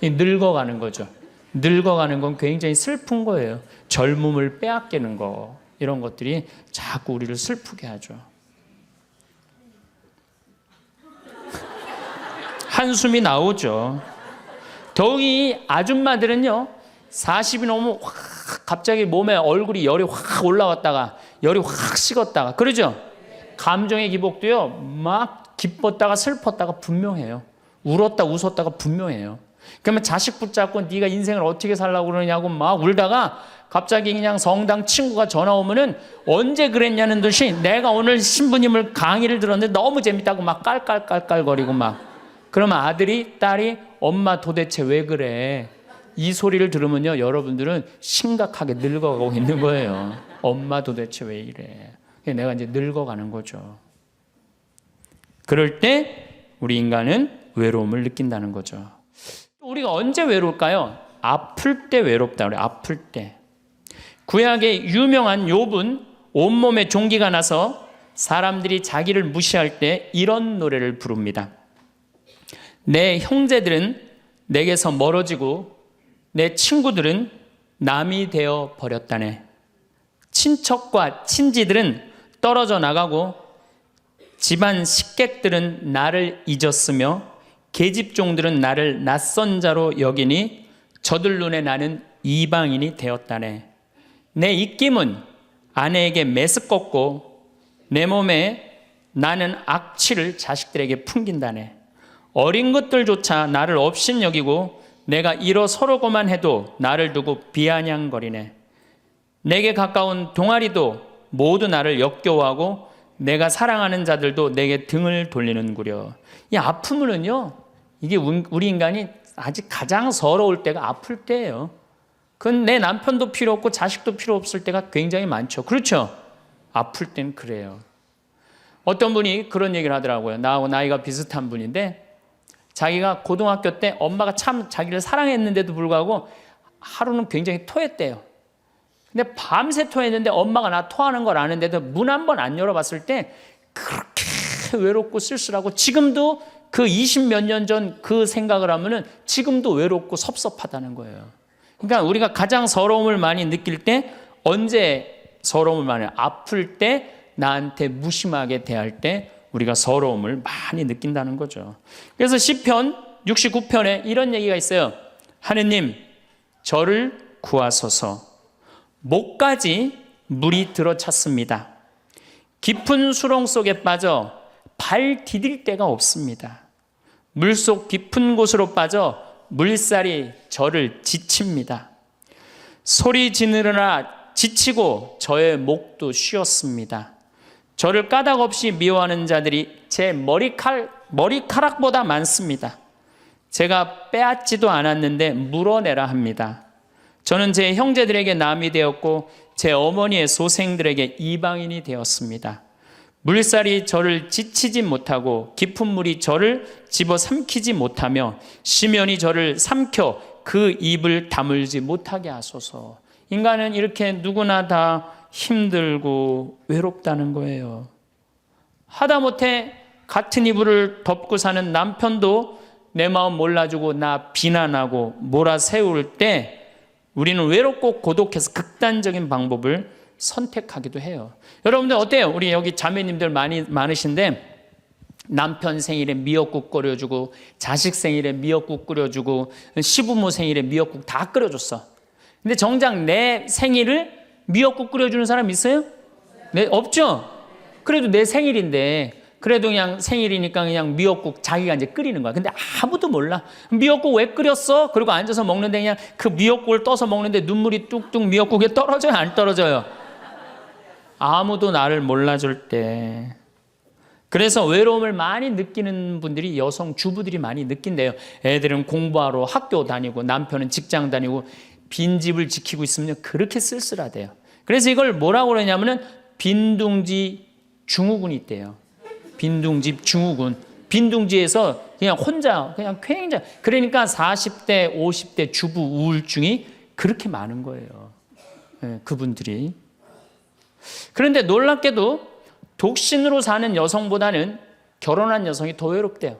늙어가는 거죠. 늙어가는 건 굉장히 슬픈 거예요. 젊음을 빼앗기는 거, 이런 것들이 자꾸 우리를 슬프게 하죠. 한숨이 나오죠. 더욱이 아줌마들은요, 40이 넘으면 확 갑자기 몸에 얼굴이 열이 확 올라왔다가 열이 확 식었다가 그러죠. 감정의 기복도요, 막 기뻤다가 슬펐다가 분명해요. 울었다 웃었다가 분명해요. 그러면 자식 붙잡고 네가 인생을 어떻게 살라고 그러냐고 막 울다가 갑자기 그냥 성당 친구가 전화 오면은 언제 그랬냐는 듯이 내가 오늘 신부님을 강의를 들었는데 너무 재밌다고 막 깔깔깔깔거리고 막. 그러면 아들이, 딸이 엄마 도대체 왜 그래? 이 소리를 들으면요, 여러분들은 심각하게 늙어가고 있는 거예요. 엄마 도대체 왜 이래? 내가 이제 늙어가는 거죠. 그럴 때 우리 인간은 외로움을 느낀다는 거죠. 우리가 언제 외로울까요? 아플 때 외롭다 그래요. 아플 때. 구약의 유명한 욥은 온몸에 종기가 나서 사람들이 자기를 무시할 때 이런 노래를 부릅니다. 내 형제들은 내게서 멀어지고 내 친구들은 남이 되어 버렸다네. 친척과 친지들은 떨어져 나가고 집안 식객들은 나를 잊었으며 계집종들은 나를 낯선 자로 여기니 저들 눈에 나는 이방인이 되었다네. 내 입김은 아내에게 메스껍고 내 몸에 나는 악취를 자식들에게 풍긴다네. 어린 것들조차 나를 업신여기고 내가 일어서려고만 해도 나를 두고 비아냥거리네. 내게 가까운 동아리도 모두 나를 역겨워하고 내가 사랑하는 자들도 내게 등을 돌리는구려. 이 아픔은요, 이게 우리 인간이 아직 가장 서러울 때가 아플 때예요. 그건 내 남편도 필요 없고 자식도 필요 없을 때가 굉장히 많죠. 그렇죠? 아플 땐 그래요. 어떤 분이 그런 얘기를 하더라고요. 나하고 나이가 비슷한 분인데 자기가 고등학교 때 엄마가 참 자기를 사랑했는데도 불구하고 하루는 굉장히 토했대요. 근데 밤새 토했는데 엄마가 나 토하는 걸 아는데도 문 한 번 안 열어봤을 때 그렇게 외롭고 쓸쓸하고, 지금도 그 20몇 년 전 그 생각을 하면은 지금도 외롭고 섭섭하다는 거예요. 그러니까 우리가 가장 서러움을 많이 느낄 때, 언제 서러움을 많이, 아플 때, 나한테 무심하게 대할 때 우리가 서러움을 많이 느낀다는 거죠. 그래서 시편 69편에 이런 얘기가 있어요. 하느님, 저를 구하소서. 목까지 물이 들어찼습니다. 깊은 수렁 속에 빠져 발 디딜 데가 없습니다. 물속 깊은 곳으로 빠져 물살이 저를 지칩니다. 소리 지르느라 지치고 저의 목도 쉬었습니다. 저를 까닭없이 미워하는 자들이 제 머리카락보다 많습니다. 제가 빼앗지도 않았는데 물어내라 합니다. 저는 제 형제들에게 남이 되었고 제 어머니의 소생들에게 이방인이 되었습니다. 물살이 저를 지치지 못하고 깊은 물이 저를 집어삼키지 못하며 심연이 저를 삼켜 그 입을 다물지 못하게 하소서. 인간은 이렇게 누구나 다 힘들고 외롭다는 거예요. 하다못해 같은 이불을 덮고 사는 남편도 내 마음 몰라주고 나 비난하고 몰아세울 때 우리는 외롭고 고독해서 극단적인 방법을 선택하기도 해요. 여러분들 어때요? 우리 여기 자매님들 많으신데 남편 생일에 미역국 끓여주고 자식 생일에 미역국 끓여주고 시부모 생일에 미역국 다 끓여줬어. 근데 정작 내 생일을 미역국 끓여주는 사람 있어요? 네, 없죠? 그래도 내 생일인데 그래도 그냥 생일이니까 그냥 미역국 자기가 이제 끓이는 거야. 근데 아무도 몰라. 미역국 왜 끓였어? 그리고 앉아서 먹는데 그냥 그 미역국을 떠서 먹는데 눈물이 뚝뚝 미역국에 떨어져요? 안 떨어져요? 아무도 나를 몰라줄 때. 그래서 외로움을 많이 느끼는 분들이 여성 주부들이 많이 느낀대요. 애들은 공부하러 학교 다니고 남편은 직장 다니고 빈집을 지키고 있으면 그렇게 쓸쓸하대요. 그래서 이걸 뭐라고 그러냐면은 빈둥지 증후군이 있대요. 빈둥지 증후군. 빈둥지에서 그냥 혼자 그냥 굉장히 그러니까 40대 50대 주부 우울증이 그렇게 많은 거예요. 네, 그분들이. 그런데 놀랍게도 독신으로 사는 여성보다는 결혼한 여성이 더 외롭대요.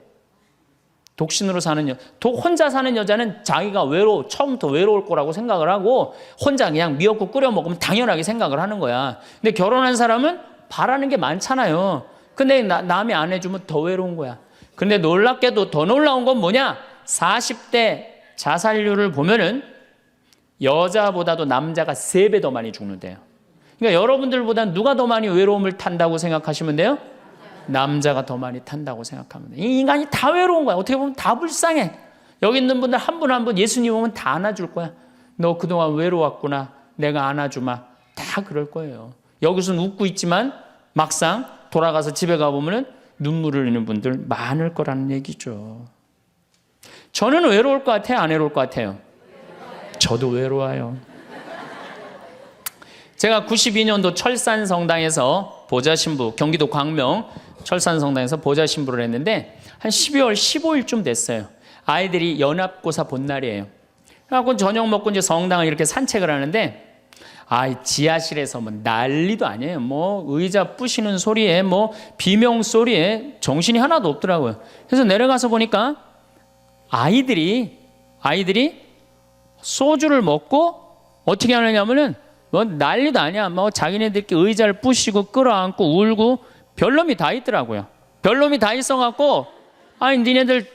독신으로 사는 혼자 사는 여자는 자기가 처음부터 외로울 거라고 생각을 하고 혼자 그냥 미역국 끓여 먹으면 당연하게 생각을 하는 거야. 근데 결혼한 사람은 바라는 게 많잖아요. 근데 남이 안 해주면 더 외로운 거야. 근데 놀랍게도 더 놀라운 건 뭐냐? 40대 자살률을 보면은 여자보다도 남자가 3배 더 많이 죽는데요. 그러니까 여러분들보다 누가 더 많이 외로움을 탄다고 생각하시면 돼요? 남자가 더 많이 탄다고 생각하면 돼요. 이 인간이 다 외로운 거야. 어떻게 보면 다 불쌍해. 여기 있는 분들 한 분 한 분 예수님 오면 다 안아줄 거야. 너 그동안 외로웠구나. 내가 안아주마. 다 그럴 거예요. 여기서는 웃고 있지만 막상 돌아가서 집에 가보면 눈물을 흘리는 분들 많을 거라는 얘기죠. 저는 외로울 것 같아요? 안 외로울 것 같아요? 저도 외로워요. 제가 92년도 철산성당에서 보좌신부, 경기도 광명 철산성당에서 보좌신부를 했는데 한 12월 15일쯤 됐어요. 아이들이 연합고사 본 날이에요. 그래갖고 저녁 먹고 이제 성당을 이렇게 산책을 하는데 지하실에서 뭐 난리도 아니에요. 뭐 의자 부시는 소리에 뭐 비명 소리에 정신이 하나도 없더라고요. 그래서 내려가서 보니까 아이들이 소주를 먹고 어떻게 하느냐면은 뭐 난리도 아니야. 뭐 자기네들끼리 의자를 부시고 끌어안고 울고 별놈이 다 있더라고요. 별놈이 다 있어갖고 니네들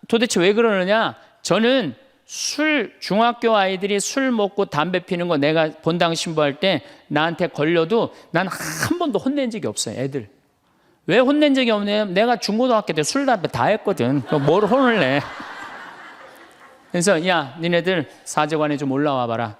도대체 왜 그러느냐? 저는 중학교 아이들이 술 먹고 담배 피는 거 내가 본당 신부할 때 나한테 걸려도 난 한 번도 혼낸 적이 없어요. 애들. 왜 혼낸 적이 없냐면 내가 중고등학교 때 술 담배 다 했거든. 뭘 혼을 내. 그래서 야 니네들 사제관에 좀 올라와 봐라.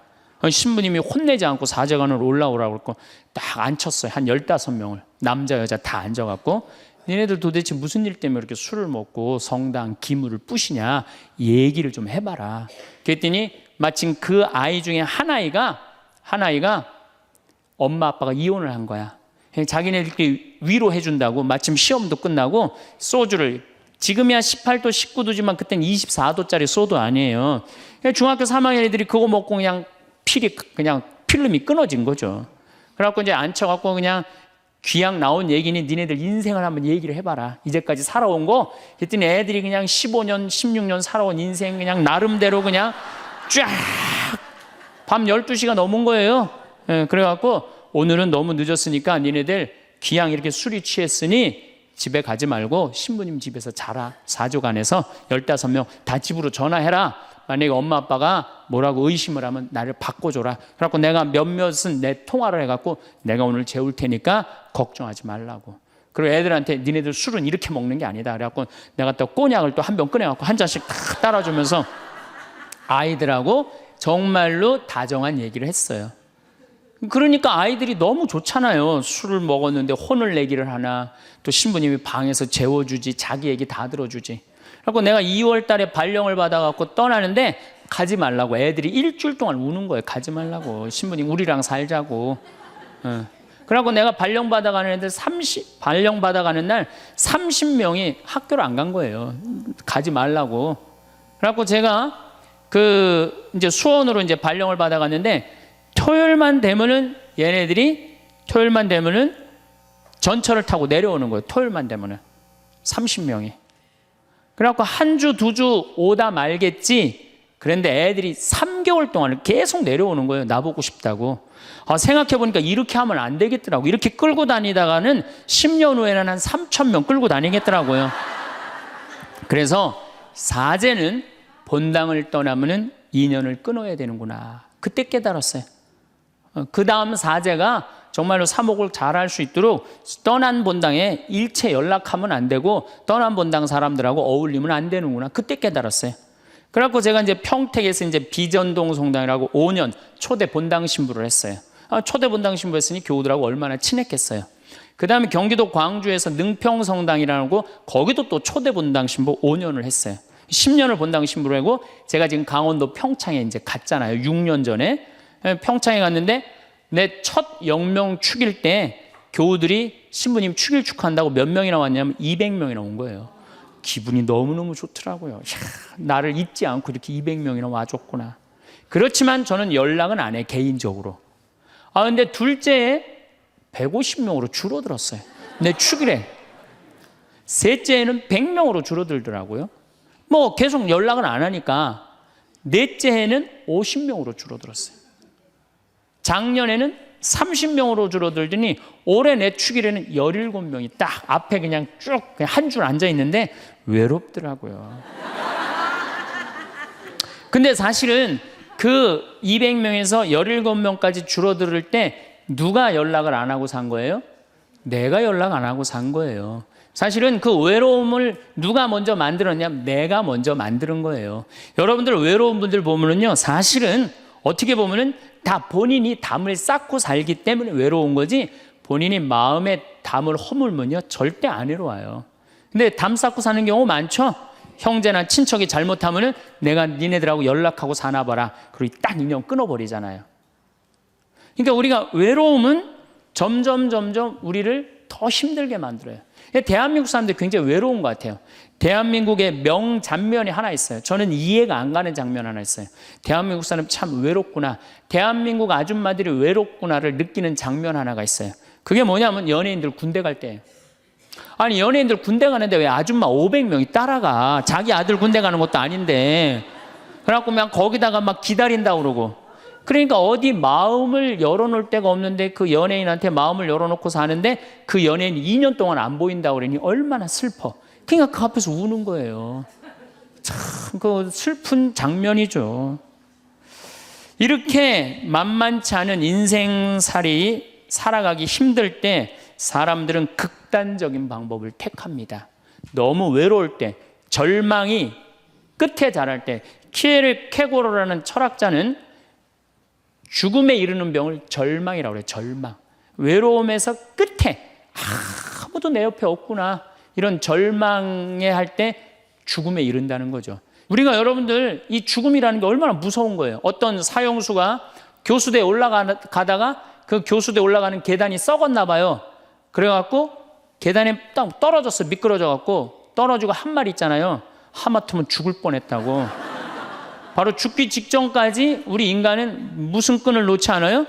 신부님이 혼내지 않고 사제관으로 올라오라고 그랬고 딱 앉혔어요. 한 15명을 남자 여자 다 앉아갖고 니네들 도대체 무슨 일 때문에 이렇게 술을 먹고 성당 기물을 부시냐 얘기를 좀 해봐라. 그랬더니 마침 그 아이 중에 한 아이가 엄마 아빠가 이혼을 한 거야. 자기네들끼리 위로해 준다고 마침 시험도 끝나고 소주를 지금이야 18도 19도지만 그때는 24도짜리 소주 아니에요. 중학교 3학년 애들이 그거 먹고 그냥 필름이 끊어진 거죠. 그래갖고 이제 앉혀갖고 그냥 귀양 나온 얘기는 니네들 인생을 한번 얘기를 해봐라. 이제까지 살아온 거. 그랬더니 애들이 그냥 15년, 16년 살아온 인생 그냥 나름대로 그냥 쫙 밤 12시가 넘은 거예요. 그래갖고 오늘은 너무 늦었으니까 니네들 귀양 이렇게 술이 취했으니 집에 가지 말고 신부님 집에서 자라. 사조관에서 15명 다 집으로 전화해라. 만약에 엄마 아빠가 뭐라고 의심을 하면 나를 바꿔줘라. 그래갖고 내가 몇몇은 내 통화를 해갖고 내가 오늘 재울 테니까 걱정하지 말라고. 그리고 애들한테 니네들 술은 이렇게 먹는 게 아니다. 그래갖고 내가 또 꼬냑을 또 한 병 꺼내갖고 한 잔씩 탁 따라주면서 아이들하고 정말로 다정한 얘기를 했어요. 그러니까 아이들이 너무 좋잖아요. 술을 먹었는데 혼을 내기를 하나, 또 신부님이 방에서 재워주지, 자기 얘기 다 들어주지. 그래서 내가 2월 달에 발령을 받아갖고 떠나는데 가지 말라고 애들이 일주일 동안 우는 거예요. 가지 말라고. 신부님 우리랑 살자고. 그래갖고 내가 발령 받아가는 애들 발령 받아가는 날 30명이 학교를 안 간 거예요. 가지 말라고. 그래갖고 제가 이제 수원으로 이제 발령을 받아갔는데 토요일만 되면은 전철을 타고 내려오는 거예요. 토요일만 되면은 30명이. 그래갖고 한 주, 두 주 오다 말겠지. 그런데 애들이 3개월 동안 계속 내려오는 거예요. 나보고 싶다고. 생각해보니까 이렇게 하면 안 되겠더라고. 이렇게 끌고 다니다가는 10년 후에는 한 3,000명 끌고 다니겠더라고요. 그래서 사제는 본당을 떠나면은 인연을 끊어야 되는구나. 그때 깨달았어요. 그 다음 사제가 정말로 사목을 잘할 수 있도록 떠난 본당에 일체 연락하면 안 되고 떠난 본당 사람들하고 어울리면 안 되는구나. 그때 깨달았어요. 그래갖고 제가 이제 평택에서 이제 비전동 성당이라고 5년 초대 본당 신부를 했어요. 초대 본당 신부 했으니 교우들하고 얼마나 친했겠어요. 그 다음에 경기도 광주에서 능평 성당이라는 거 거기도 또 초대 본당 신부 5년을 했어요. 10년을 본당 신부를 하고 제가 지금 강원도 평창에 이제 갔잖아요. 6년 전에 평창에 갔는데 내 첫 영명 축일 때 교우들이 신부님 축일 축하한다고 몇 명이나 왔냐면 200명이나 온 거예요. 기분이 너무너무 좋더라고요. 이야, 나를 잊지 않고 이렇게 200명이나 와줬구나. 그렇지만 저는 연락은 안 해, 개인적으로. 근데 둘째에 150명으로 줄어들었어요. 내 축일에. 셋째에는 100명으로 줄어들더라고요. 뭐 계속 연락은 안 하니까 넷째 해는 50명으로 줄어들었어요. 작년에는 30명으로 줄어들더니 올해 내 축일에는 17명이 딱 앞에 그냥 쭉 한 줄 앉아 있는데 외롭더라고요. 근데 사실은 그 200명에서 17명까지 줄어들 때 누가 연락을 안 하고 산 거예요? 내가 연락 안 하고 산 거예요. 사실은 그 외로움을 누가 먼저 만들었냐면 내가 먼저 만드는 거예요. 여러분들 외로운 분들 보면은요, 사실은 어떻게 보면은 다 본인이 담을 쌓고 살기 때문에 외로운 거지, 본인이 마음에 담을 허물면요 절대 안 외로워요. 근데 담 쌓고 사는 경우 많죠. 형제나 친척이 잘못하면은 내가 니네들하고 연락하고 사나 봐라. 그리고 딱 인연 끊어버리잖아요. 그러니까 우리가 외로움은 점점 우리를 더 힘들게 만들어요. 대한민국 사람들이 굉장히 외로운 것 같아요. 대한민국의 명장면이 하나 있어요. 저는 이해가 안 가는 장면 하나 있어요. 대한민국 사람 참 외롭구나. 대한민국 아줌마들이 외롭구나를 느끼는 장면 하나가 있어요. 그게 뭐냐면 연예인들 군대 갈 때예요. 아니 연예인들 군대 가는데 왜 아줌마 500명이 따라가. 자기 아들 군대 가는 것도 아닌데. 그래갖고 그냥 거기다가 막 기다린다고 그러고. 그러니까 어디 마음을 열어놓을 데가 없는데 그 연예인한테 마음을 열어놓고 사는데 그 연예인이 2년 동안 안 보인다고 그러니 얼마나 슬퍼. 그러니까 그 앞에서 우는 거예요. 참 그 슬픈 장면이죠. 이렇게 만만치 않은 인생살이 살아가기 힘들 때 사람들은 극단적인 방법을 택합니다. 너무 외로울 때, 절망이 끝에 달할 때, 키에르케고르라는 철학자는 죽음에 이르는 병을 절망이라고 그래요. 절망. 외로움에서 끝에 아무도 내 옆에 없구나. 이런 절망에 할 때 죽음에 이른다는 거죠. 우리가 여러분들 이 죽음이라는 게 얼마나 무서운 거예요. 어떤 사형수가 교수대에 올라가다가 그 교수대에 올라가는 계단이 썩었나 봐요. 그래갖고 계단에 딱 떨어졌어. 미끄러져갖고 떨어지고 한 말 있잖아요. 하마터면 죽을 뻔했다고. 바로 죽기 직전까지 우리 인간은 무슨 끈을 놓지 않아요?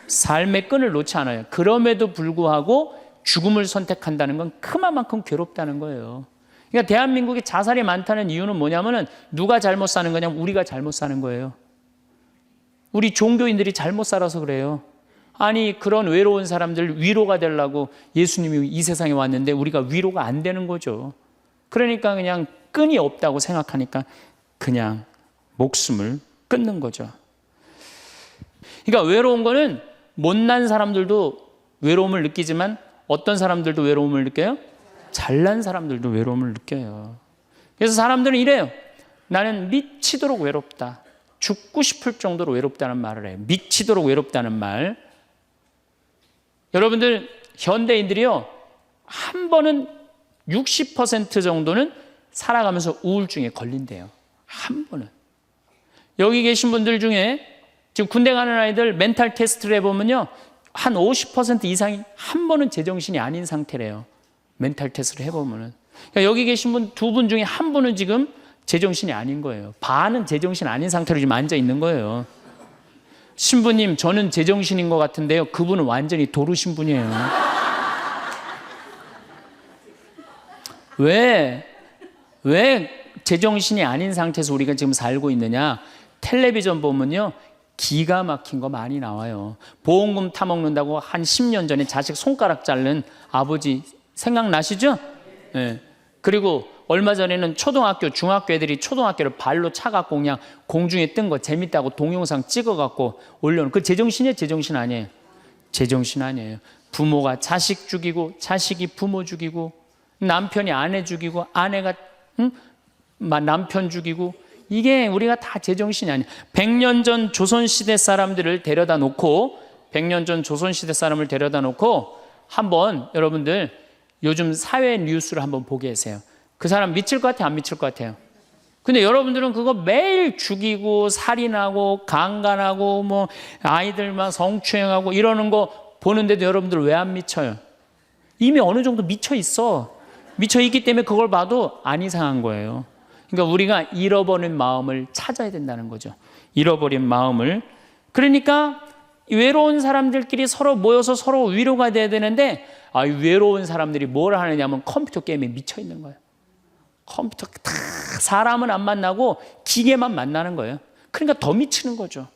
삶의 끈을 놓지 않아요. 그럼에도 불구하고 죽음을 선택한다는 건 그만큼 괴롭다는 거예요. 그러니까 대한민국에 자살이 많다는 이유는 뭐냐면은 누가 잘못 사는 거냐면 우리가 잘못 사는 거예요. 우리 종교인들이 잘못 살아서 그래요. 아니 그런 외로운 사람들 위로가 되려고 예수님이 이 세상에 왔는데 우리가 위로가 안 되는 거죠. 그러니까 그냥 끈이 없다고 생각하니까 그냥 목숨을 끊는 거죠. 그러니까 외로운 거는 못난 사람들도 외로움을 느끼지만 어떤 사람들도 외로움을 느껴요? 잘난 사람들도 외로움을 느껴요. 그래서 사람들은 이래요. 나는 미치도록 외롭다. 죽고 싶을 정도로 외롭다는 말을 해요. 미치도록 외롭다는 말. 여러분들 현대인들이요, 한 번은 60% 정도는 살아가면서 우울증에 걸린대요. 한 번은. 여기 계신 분들 중에 지금 군대 가는 아이들 멘탈 테스트를 해보면요, 한 50% 이상이 한 번은 제정신이 아닌 상태래요. 멘탈 테스트를 해보면은. 그러니까 여기 계신 분 두 분 중에 한 분은 지금 제정신이 아닌 거예요. 반은 제정신 아닌 상태로 지금 앉아 있는 거예요. 신부님, 저는 제정신인 것 같은데요. 그분은 완전히 도루 신분이에요. 왜 제정신이 아닌 상태에서 우리가 지금 살고 있느냐? 텔레비전 보면요, 기가 막힌 거 많이 나와요. 보험금 타먹는다고 한 10년 전에 자식 손가락 자른 아버지 생각나시죠? 네. 그리고 얼마 전에는 초등학교, 중학교 애들이 초등학교를 발로 차갖고 그냥 공중에 뜬 거 재밌다고 동영상 찍어갖고 올려놓은, 그 제정신이에요? 제정신 아니에요? 제정신 아니에요. 부모가 자식 죽이고, 자식이 부모 죽이고, 남편이 아내 죽이고, 아내가 남편 죽이고, 이게 우리가 다 제정신이 아니에요. 100년 전 조선시대 사람들을 데려다 놓고, 100년 전 조선시대 사람을 데려다 놓고 한번 여러분들 요즘 사회 뉴스를 한번 보게 하세요. 그 사람 미칠 것 같아요? 안 미칠 것 같아요? 근데 여러분들은 그거 매일 죽이고 살인하고 강간하고 뭐 아이들만 성추행하고 이러는 거 보는데도 여러분들 왜 안 미쳐요? 이미 어느 정도 미쳐 있어. 미쳐 있기 때문에 그걸 봐도 안 이상한 거예요. 그러니까 우리가 잃어버린 마음을 찾아야 된다는 거죠. 잃어버린 마음을. 그러니까 외로운 사람들끼리 서로 모여서 서로 위로가 돼야 되는데, 외로운 사람들이 뭘 하느냐면 컴퓨터 게임에 미쳐 있는 거예요. 컴퓨터 다 사람은 안 만나고 기계만 만나는 거예요. 그러니까 더 미치는 거죠.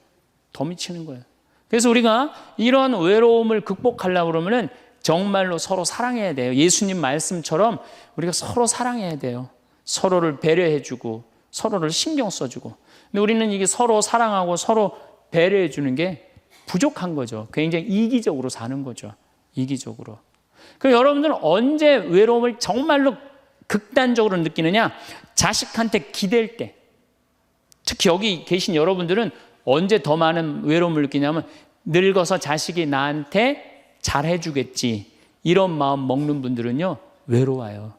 더 미치는 거예요. 그래서 우리가 이런 외로움을 극복하려고 그러면은 정말로 서로 사랑해야 돼요. 예수님 말씀처럼 우리가 서로 사랑해야 돼요. 서로를 배려해주고 서로를 신경 써주고. 근데 우리는 이게 서로 사랑하고 서로 배려해주는 게 부족한 거죠. 굉장히 이기적으로 사는 거죠. 이기적으로. 그럼 여러분들은 언제 외로움을 정말로 극단적으로 느끼느냐? 자식한테 기댈 때. 특히 여기 계신 여러분들은 언제 더 많은 외로움을 느끼냐면, 늙어서 자식이 나한테 잘해주겠지, 이런 마음 먹는 분들은요 외로워요.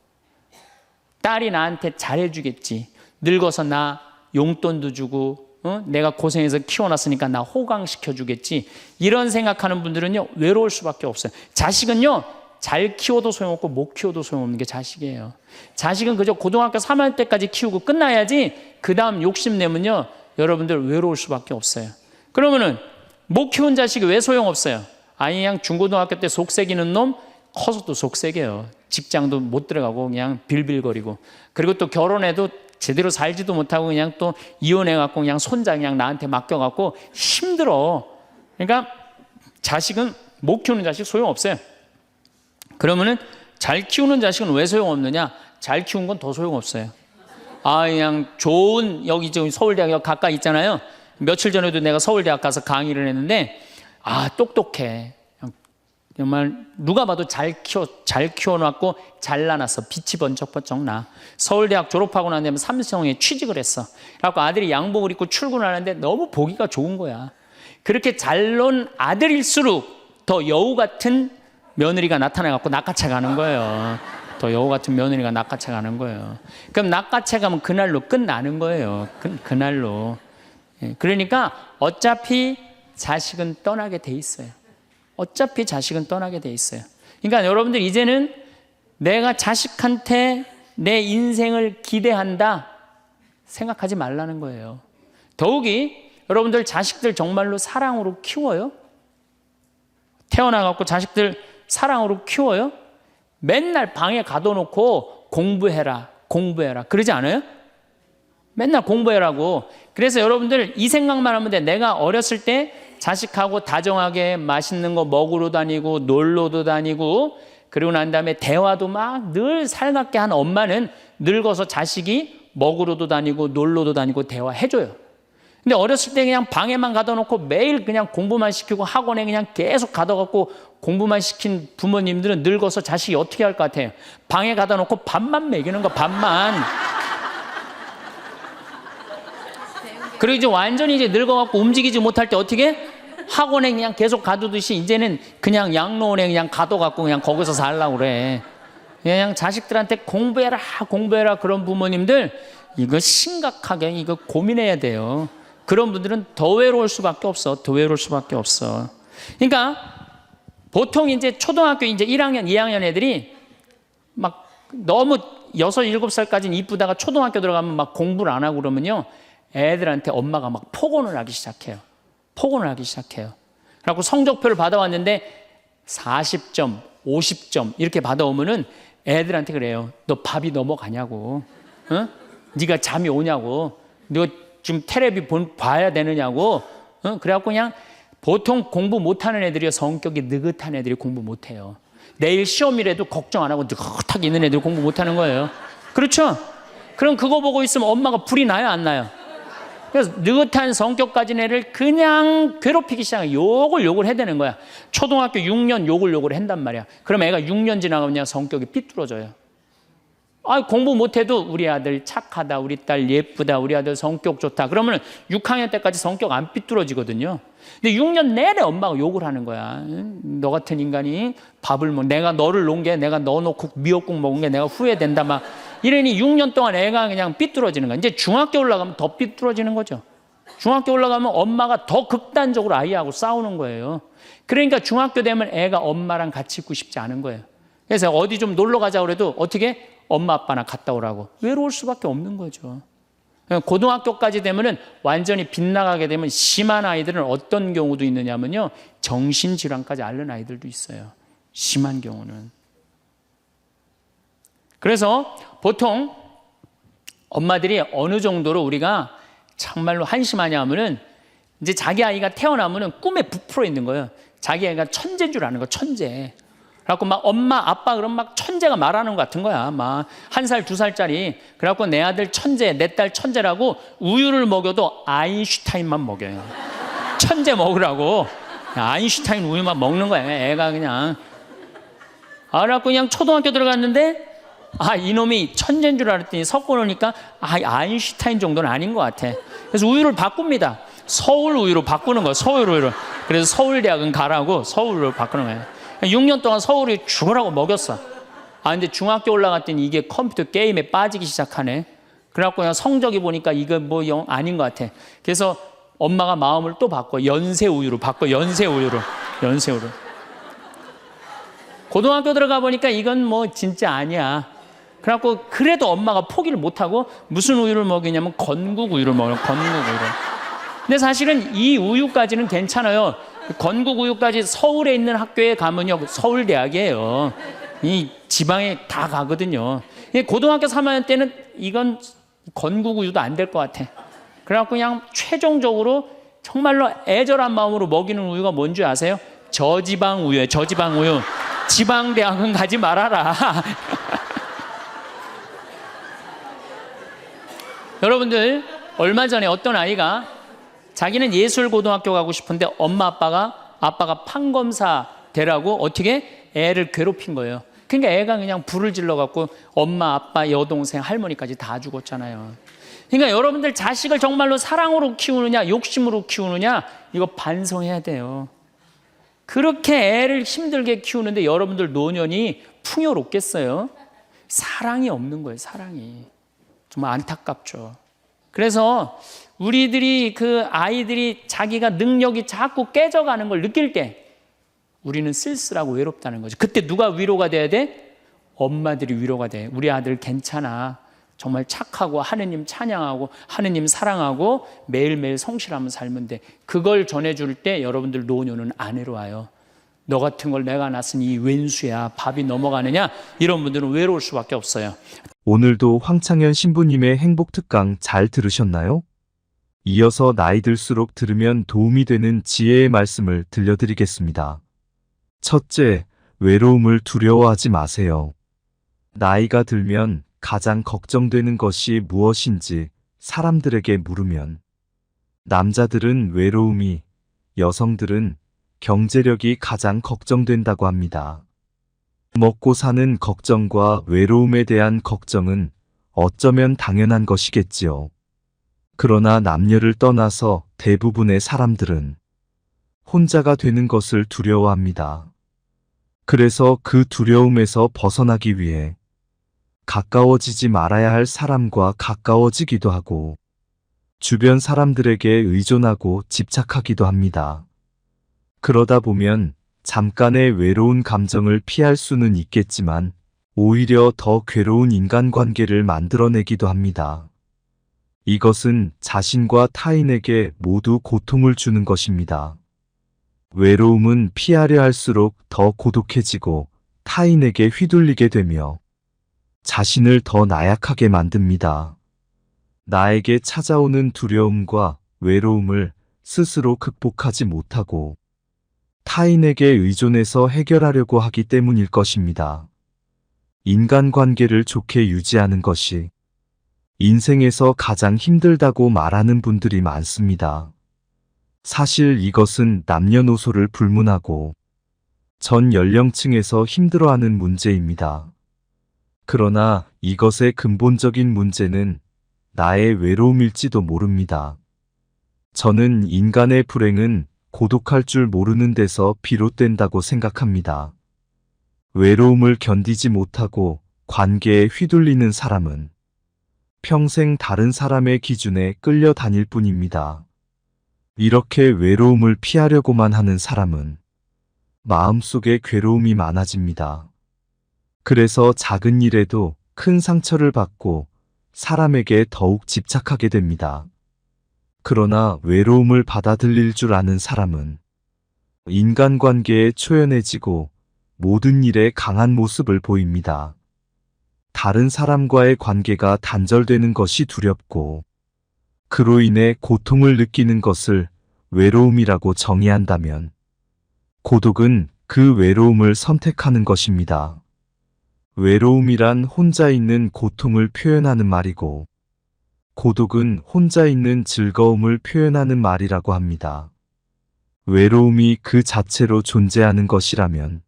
딸이 나한테 잘해주겠지, 늙어서 나 용돈도 주고 내가 고생해서 키워놨으니까 나 호강시켜주겠지, 이런 생각하는 분들은요 외로울 수밖에 없어요. 자식은요 잘 키워도 소용없고 못 키워도 소용없는 게 자식이에요. 자식은 그저 고등학교 3학년 때까지 키우고 끝나야지, 그 다음 욕심내면요 여러분들 외로울 수밖에 없어요. 그러면은 못 키운 자식이 왜 소용없어요? 그냥 중고등학교 때 속새기는 놈 커서도 속새겨요. 직장도 못 들어가고 그냥 빌빌거리고, 그리고 또 결혼해도 제대로 살지도 못하고 그냥 또 이혼해갖고 그냥 손자 그냥 나한테 맡겨갖고 힘들어. 그러니까 자식은 못 키우는 자식 소용없어요. 그러면은 잘 키우는 자식은 왜 소용없느냐? 잘 키운 건 더 소용없어요. 그냥 좋은, 여기 지금 서울대학 가까이 있잖아요. 며칠 전에도 내가 서울대학 가서 강의를 했는데, 똑똑해. 정말 누가 봐도 잘 키워놨고 잘라놨어. 빛이 번쩍번쩍 나. 서울대학 졸업하고 난 다음에 삼성에 취직을 했어. 그래갖고 아들이 양복을 입고 출근하는데 너무 보기가 좋은 거야. 그렇게 잘 논 아들일수록 더 여우 같은 며느리가 나타나갖고 낚아채 가는 거예요. 더 여우 같은 며느리가 낚아채 가는 거예요. 그럼 낚아채 가면 그날로 끝나는 거예요. 그날로. 그러니까 어차피 자식은 떠나게 돼 있어요. 어차피 자식은 떠나게 돼 있어요. 그러니까 여러분들 이제는 내가 자식한테 내 인생을 기대한다 생각하지 말라는 거예요. 더욱이 여러분들 자식들 정말로 사랑으로 키워요? 태어나갖고 자식들 사랑으로 키워요? 맨날 방에 가둬놓고 공부해라 그러지 않아요? 맨날 공부해라고. 그래서 여러분들 이 생각만 하면 돼. 내가 어렸을 때 자식하고 다정하게 맛있는 거 먹으러 다니고 놀러도 다니고, 그리고 난 다음에 대화도 막 늘 살갑게 한 엄마는 늙어서 자식이 먹으러도 다니고 놀러도 다니고 대화해줘요. 근데 어렸을 때 그냥 방에만 가둬놓고 매일 그냥 공부만 시키고 학원에 그냥 계속 가둬갖고 공부만 시킨 부모님들은 늙어서 자식이 어떻게 할 것 같아요? 방에 가둬놓고 밥만 먹이는 거, 밥만. 그리고 이제 완전히 이제 늙어갖고 움직이지 못할 때 어떻게? 학원에 그냥 계속 가두듯이 이제는 그냥 양로원에 그냥 가둬갖고 그냥 거기서 살라고 그래. 그냥 자식들한테 공부해라, 공부해라 그런 부모님들 이거 심각하게 이거 고민해야 돼요. 그런 분들은 더 외로울 수밖에 없어. 더 외로울 수밖에 없어. 그러니까 보통 이제 초등학교 이제 1학년, 2학년 애들이 막 너무 6, 7살까지는 이쁘다가 초등학교 들어가면 막 공부를 안 하고 그러면요. 애들한테 엄마가 막 폭언을 하기 시작해요. 폭언을 하기 시작해요. 그래갖고 성적표를 받아왔는데 40점, 50점 이렇게 받아오면은 애들한테 그래요. 너 밥이 넘어가냐고. 어? 네가 잠이 오냐고. 너 지금 텔레비 봐야 되느냐고. 어? 그래갖고 그냥 보통 공부 못하는 애들이 성격이 느긋한 애들이 공부 못해요. 내일 시험이라도 걱정 안 하고 느긋하게 있는 애들이 공부 못하는 거예요. 그렇죠? 그럼 그거 보고 있으면 엄마가 불이 나요, 안 나요? 그래서 느긋한 성격 가진 애를 그냥 괴롭히기 시작해. 욕을 해대는 거야. 초등학교 6년 욕을 한단 말이야. 그럼 애가 6년 지나가면 성격이 삐뚤어져요. 아, 공부 못해도 우리 아들 착하다, 우리 딸 예쁘다, 우리 아들 성격 좋다. 그러면 6학년 때까지 성격 안 삐뚤어지거든요. 근데 6년 내내 엄마가 욕을 하는 거야. 너 같은 인간이 밥을 내가 너를 놓은 게 내가 너 놓고 미역국 먹은 게 내가 후회된다 막 이러니 6년 동안 애가 그냥 삐뚤어지는 거야. 이제 중학교 올라가면 더 삐뚤어지는 거죠. 중학교 올라가면 엄마가 더 극단적으로 아이하고 싸우는 거예요. 그러니까 중학교 되면 애가 엄마랑 같이 있고 싶지 않은 거예요. 그래서 어디 좀 놀러 가자 그래도 어떻게 엄마 아빠나 갔다 오라고. 외로울 수밖에 없는 거죠. 고등학교까지 되면은 완전히 빗나가게 되면 심한 아이들은 어떤 경우도 있느냐면요. 정신질환까지 앓는 아이들도 있어요. 심한 경우는. 그래서 보통 엄마들이 어느 정도로 우리가 정말로 한심하냐 하면은 이제 자기 아이가 태어나면은 꿈에 부풀어 있는 거예요. 자기 아이가 천재인 줄 아는 거, 천재. 그래갖고 막 엄마, 아빠 그럼 막 천재가 말하는 것 같은 거야. 막 1살, 2살짜리. 그래갖고 내 아들 천재, 내 딸 천재라고 우유를 먹여도 아인슈타인만 먹여요. 천재 먹으라고. 아인슈타인 우유만 먹는 거야. 애가 그냥. 그래갖고 그냥 초등학교 들어갔는데 이놈이 천재인 줄 알았더니 섞어 놓으니까 아인슈타인 정도는 아닌 것 같아. 그래서 우유를 바꿉니다. 서울 우유로 바꾸는 거야. 서울 우유로. 그래서 서울대학은 가라고 서울로 바꾸는 거예요. 6년 동안 서울이 죽으라고 먹였어. 근데 중학교 올라갔더니 이게 컴퓨터 게임에 빠지기 시작하네. 그래갖고 그냥 성적이 보니까 이거 뭐 아닌 것 같아. 그래서 엄마가 마음을 또 바꿔. 연세 우유로 바꿔. 연세 우유로. 고등학교 들어가 보니까 이건 뭐 진짜 아니야. 그래갖고 그래도 엄마가 포기를 못하고 무슨 우유를 먹이냐면 건국 우유를 먹어요. 건국 우유를. 근데 사실은 이 우유까지는 괜찮아요. 건국 우유까지 서울에 있는 학교에 가면요. 서울대학이에요. 이 지방에 다 가거든요. 고등학교 3학년 때는 이건 건국 우유도 안 될 것 같아. 그래갖고 그냥 최종적으로 정말로 애절한 마음으로 먹이는 우유가 뭔지 아세요? 저지방 우유예요. 저지방 우유. 지방대학은 가지 말아라. 여러분들 얼마 전에 어떤 아이가 자기는 예술고등학교 가고 싶은데 엄마 아빠가 판검사 되라고 어떻게 애를 괴롭힌 거예요. 그러니까 애가 그냥 불을 질러갖고 엄마 아빠 여동생 할머니까지 다 죽었잖아요. 그러니까 여러분들 자식을 정말로 사랑으로 키우느냐 욕심으로 키우느냐 이거 반성해야 돼요. 그렇게 애를 힘들게 키우는데 여러분들 노년이 풍요롭겠어요? 사랑이 없는 거예요. 사랑이. 정말 안타깝죠. 그래서 우리들이 그 아이들이 자기가 능력이 자꾸 깨져가는 걸 느낄 때 우리는 쓸쓸하고 외롭다는 거죠. 그때 누가 위로가 돼야 돼? 엄마들이 위로가 돼. 우리 아들 괜찮아. 정말 착하고 하느님 찬양하고 하느님 사랑하고 매일매일 성실하면 살면 돼. 그걸 전해줄 때 여러분들 노년은 안 외로워요. 너 같은 걸 내가 낳았으니 웬수야. 밥이 넘어가느냐? 이런 분들은 외로울 수밖에 없어요. 오늘도 황창현 신부님의 행복 특강 잘 들으셨나요? 이어서 나이 들수록 들으면 도움이 되는 지혜의 말씀을 들려드리겠습니다. 첫째, 외로움을 두려워하지 마세요. 나이가 들면 가장 걱정되는 것이 무엇인지 사람들에게 물으면 남자들은 외로움이, 여성들은 경제력이 가장 걱정된다고 합니다. 먹고 사는 걱정과 외로움에 대한 걱정은 어쩌면 당연한 것이겠지요. 그러나 남녀를 떠나서 대부분의 사람들은 혼자가 되는 것을 두려워합니다. 그래서 그 두려움에서 벗어나기 위해 가까워지지 말아야 할 사람과 가까워지기도 하고 주변 사람들에게 의존하고 집착하기도 합니다. 그러다 보면 잠깐의 외로운 감정을 피할 수는 있겠지만 오히려 더 괴로운 인간관계를 만들어내기도 합니다. 이것은 자신과 타인에게 모두 고통을 주는 것입니다. 외로움은 피하려 할수록 더 고독해지고 타인에게 휘둘리게 되며 자신을 더 나약하게 만듭니다. 나에게 찾아오는 두려움과 외로움을 스스로 극복하지 못하고 타인에게 의존해서 해결하려고 하기 때문일 것입니다. 인간관계를 좋게 유지하는 것이 인생에서 가장 힘들다고 말하는 분들이 많습니다. 사실 이것은 남녀노소를 불문하고 전 연령층에서 힘들어하는 문제입니다. 그러나 이것의 근본적인 문제는 나의 외로움일지도 모릅니다. 저는 인간의 불행은 고독할 줄 모르는 데서 비롯된다고 생각합니다. 외로움을 견디지 못하고 관계에 휘둘리는 사람은 평생 다른 사람의 기준에 끌려다닐 뿐입니다. 이렇게 외로움을 피하려고만 하는 사람은 마음속에 괴로움이 많아집니다. 그래서 작은 일에도 큰 상처를 받고 사람에게 더욱 집착하게 됩니다. 그러나 외로움을 받아들일 줄 아는 사람은 인간관계에 초연해지고 모든 일에 강한 모습을 보입니다. 다른 사람과의 관계가 단절되는 것이 두렵고 그로 인해 고통을 느끼는 것을 외로움이라고 정의한다면 고독은 그 외로움을 선택하는 것입니다. 외로움이란 혼자 있는 고통을 표현하는 말이고 고독은 혼자 있는 즐거움을 표현하는 말이라고 합니다. 외로움이 그 자체로 존재하는 것이라면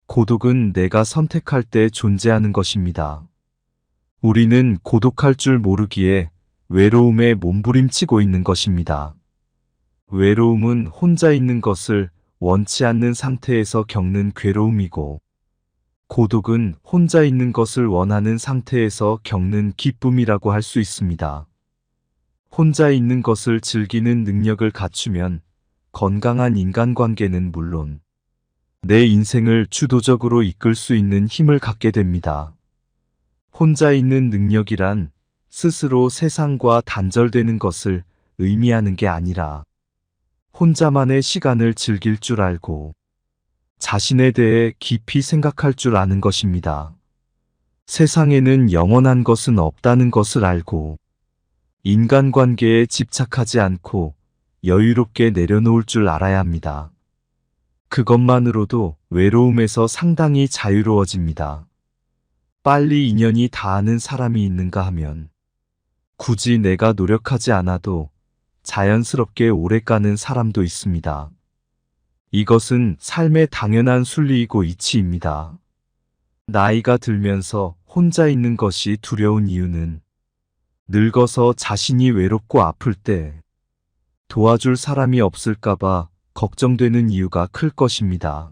고독은 내가 선택할 때 존재하는 것입니다. 우리는 고독할 줄 모르기에 외로움에 몸부림치고 있는 것입니다. 외로움은 혼자 있는 것을 원치 않는 상태에서 겪는 괴로움이고 고독은 혼자 있는 것을 원하는 상태에서 겪는 기쁨이라고 할 수 있습니다. 혼자 있는 것을 즐기는 능력을 갖추면 건강한 인간관계는 물론 내 인생을 주도적으로 이끌 수 있는 힘을 갖게 됩니다. 혼자 있는 능력이란 스스로 세상과 단절되는 것을 의미하는 게 아니라 혼자만의 시간을 즐길 줄 알고 자신에 대해 깊이 생각할 줄 아는 것입니다. 세상에는 영원한 것은 없다는 것을 알고 인간관계에 집착하지 않고 여유롭게 내려놓을 줄 알아야 합니다. 그것만으로도 외로움에서 상당히 자유로워집니다. 빨리 인연이 닿는 사람이 있는가 하면 굳이 내가 노력하지 않아도 자연스럽게 오래가는 사람도 있습니다. 이것은 삶의 당연한 순리이고 이치입니다. 나이가 들면서 혼자 있는 것이 두려운 이유는 늙어서 자신이 외롭고 아플 때 도와줄 사람이 없을까봐 걱정되는 이유가 클 것입니다.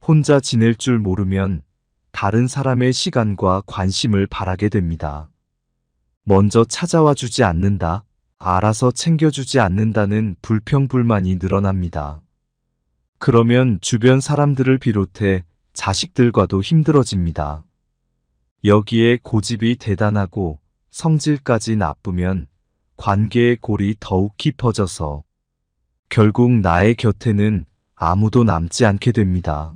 혼자 지낼 줄 모르면 다른 사람의 시간과 관심을 바라게 됩니다. 먼저 찾아와 주지 않는다, 알아서 챙겨주지 않는다는 불평불만이 늘어납니다. 그러면 주변 사람들을 비롯해 자식들과도 힘들어집니다. 여기에 고집이 대단하고 성질까지 나쁘면 관계의 골이 더욱 깊어져서 결국 나의 곁에는 아무도 남지 않게 됩니다.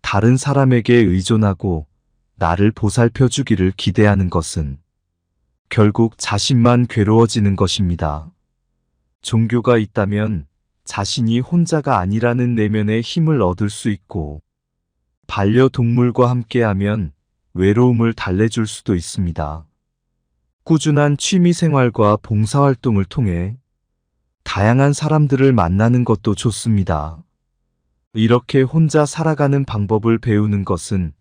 다른 사람에게 의존하고 나를 보살펴 주기를 기대하는 것은 결국 자신만 괴로워지는 것입니다. 종교가 있다면 자신이 혼자가 아니라는 내면의 힘을 얻을 수 있고 반려동물과 함께하면 외로움을 달래줄 수도 있습니다. 꾸준한 취미생활과 봉사활동을 통해 다양한 사람들을 만나는 것도 좋습니다. 이렇게 혼자 살아가는 방법을 배우는 것은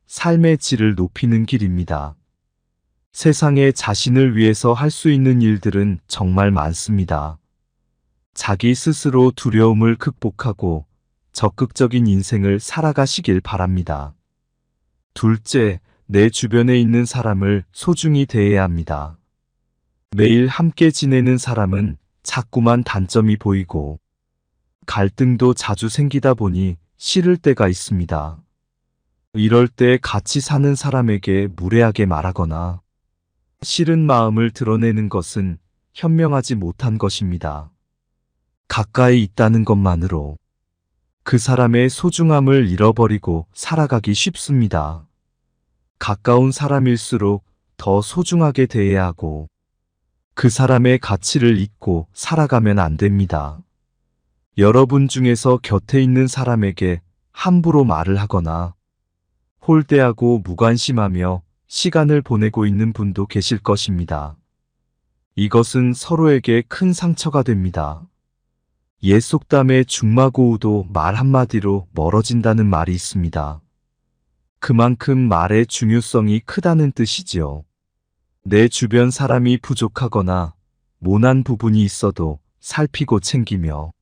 삶의 질을 높이는 길입니다. 세상에 자신을 위해서 할 수 있는 일들은 정말 많습니다. 자기 스스로 두려움을 극복하고 적극적인 인생을 살아가시길 바랍니다. 둘째, 내 주변에 있는 사람을 소중히 대해야 합니다. 매일 함께 지내는 사람은 자꾸만 단점이 보이고 갈등도 자주 생기다 보니 싫을 때가 있습니다. 이럴 때 같이 사는 사람에게 무례하게 말하거나 싫은 마음을 드러내는 것은 현명하지 못한 것입니다. 가까이 있다는 것만으로 그 사람의 소중함을 잃어버리고 살아가기 쉽습니다. 가까운 사람일수록 더 소중하게 대해야 하고 그 사람의 가치를 잊고 살아가면 안 됩니다. 여러분 중에서 곁에 있는 사람에게 함부로 말을 하거나 홀대하고 무관심하며 시간을 보내고 있는 분도 계실 것입니다. 이것은 서로에게 큰 상처가 됩니다. 옛 속담에 중마고우도 말 한마디로 멀어진다는 말이 있습니다. 그만큼 말의 중요성이 크다는 뜻이지요. 내 주변 사람이 부족하거나 모난 부분이 있어도 살피고 챙기며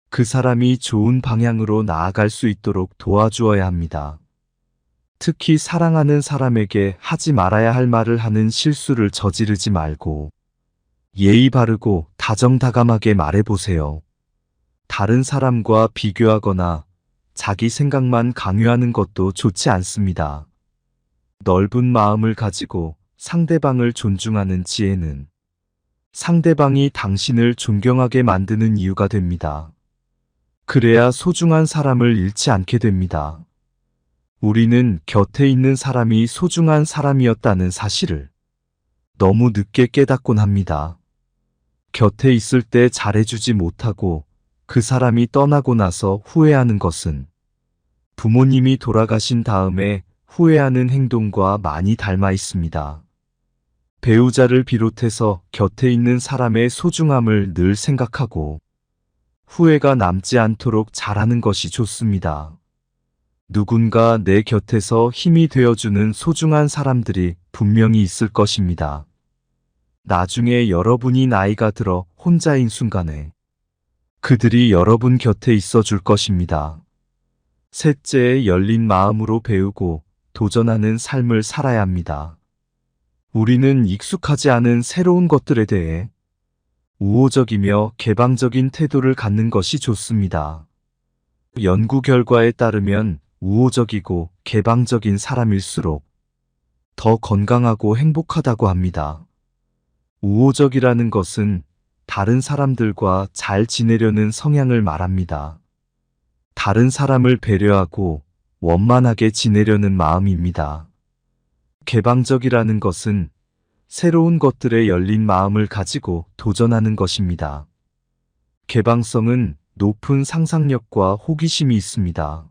그 사람이 좋은 방향으로 나아갈 수 있도록 도와주어야 합니다. 특히 사랑하는 사람에게 하지 말아야 할 말을 하는 실수를 저지르지 말고 예의 바르고 다정다감하게 말해보세요. 다른 사람과 비교하거나 자기 생각만 강요하는 것도 좋지 않습니다. 넓은 마음을 가지고 상대방을 존중하는 지혜는 상대방이 당신을 존경하게 만드는 이유가 됩니다. 그래야 소중한 사람을 잃지 않게 됩니다. 우리는 곁에 있는 사람이 소중한 사람이었다는 사실을 너무 늦게 깨닫곤 합니다. 곁에 있을 때 잘해주지 못하고 그 사람이 떠나고 나서 후회하는 것은 부모님이 돌아가신 다음에 후회하는 행동과 많이 닮아 있습니다. 배우자를 비롯해서 곁에 있는 사람의 소중함을 늘 생각하고 후회가 남지 않도록 잘하는 것이 좋습니다. 누군가 내 곁에서 힘이 되어주는 소중한 사람들이 분명히 있을 것입니다. 나중에 여러분이 나이가 들어 혼자인 순간에 그들이 여러분 곁에 있어 줄 것입니다. 셋째, 열린 마음으로 배우고 도전하는 삶을 살아야 합니다. 우리는 익숙하지 않은 새로운 것들에 대해 우호적이며 개방적인 태도를 갖는 것이 좋습니다. 연구 결과에 따르면 우호적이고 개방적인 사람일수록 더 건강하고 행복하다고 합니다. 우호적이라는 것은 다른 사람들과 잘 지내려는 성향을 말합니다. 다른 사람을 배려하고 원만하게 지내려는 마음입니다. 개방적이라는 것은 새로운 것들에 열린 마음을 가지고 도전하는 것입니다. 개방성은 높은 상상력과 호기심이 있습니다.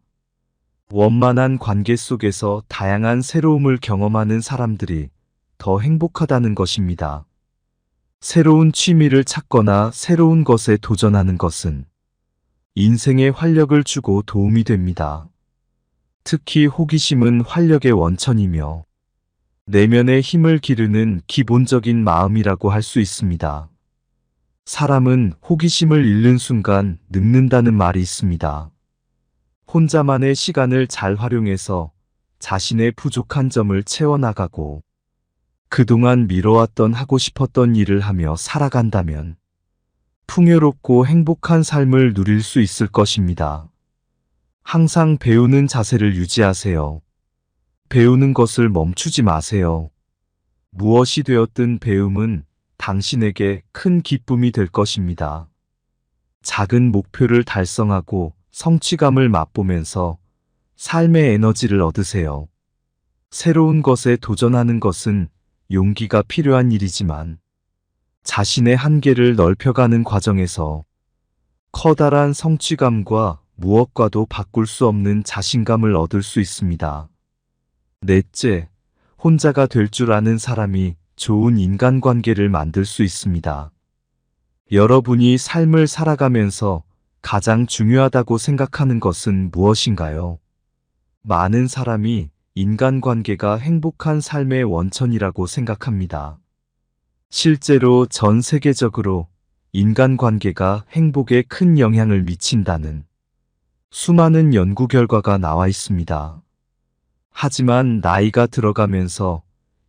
원만한 관계 속에서 다양한 새로움을 경험하는 사람들이 더 행복하다는 것입니다. 새로운 취미를 찾거나 새로운 것에 도전하는 것은 인생에 활력을 주고 도움이 됩니다. 특히 호기심은 활력의 원천이며 내면의 힘을 기르는 기본적인 마음이라고 할 수 있습니다. 사람은 호기심을 잃는 순간 늙는다는 말이 있습니다. 혼자만의 시간을 잘 활용해서 자신의 부족한 점을 채워나가고 그동안 미뤄왔던 하고 싶었던 일을 하며 살아간다면 풍요롭고 행복한 삶을 누릴 수 있을 것입니다. 항상 배우는 자세를 유지하세요. 배우는 것을 멈추지 마세요. 무엇이 되었든 배움은 당신에게 큰 기쁨이 될 것입니다. 작은 목표를 달성하고 성취감을 맛보면서 삶의 에너지를 얻으세요. 새로운 것에 도전하는 것은 용기가 필요한 일이지만 자신의 한계를 넓혀가는 과정에서 커다란 성취감과 무엇과도 바꿀 수 없는 자신감을 얻을 수 있습니다. 넷째, 혼자가 될 줄 아는 사람이 좋은 인간관계를 만들 수 있습니다. 여러분이 삶을 살아가면서 가장 중요하다고 생각하는 것은 무엇인가요? 많은 사람이 인간관계가 행복한 삶의 원천이라고 생각합니다. 실제로 전 세계적으로 인간관계가 행복에 큰 영향을 미친다는 수많은 연구 결과가 나와 있습니다. 하지만 나이가 들어가면서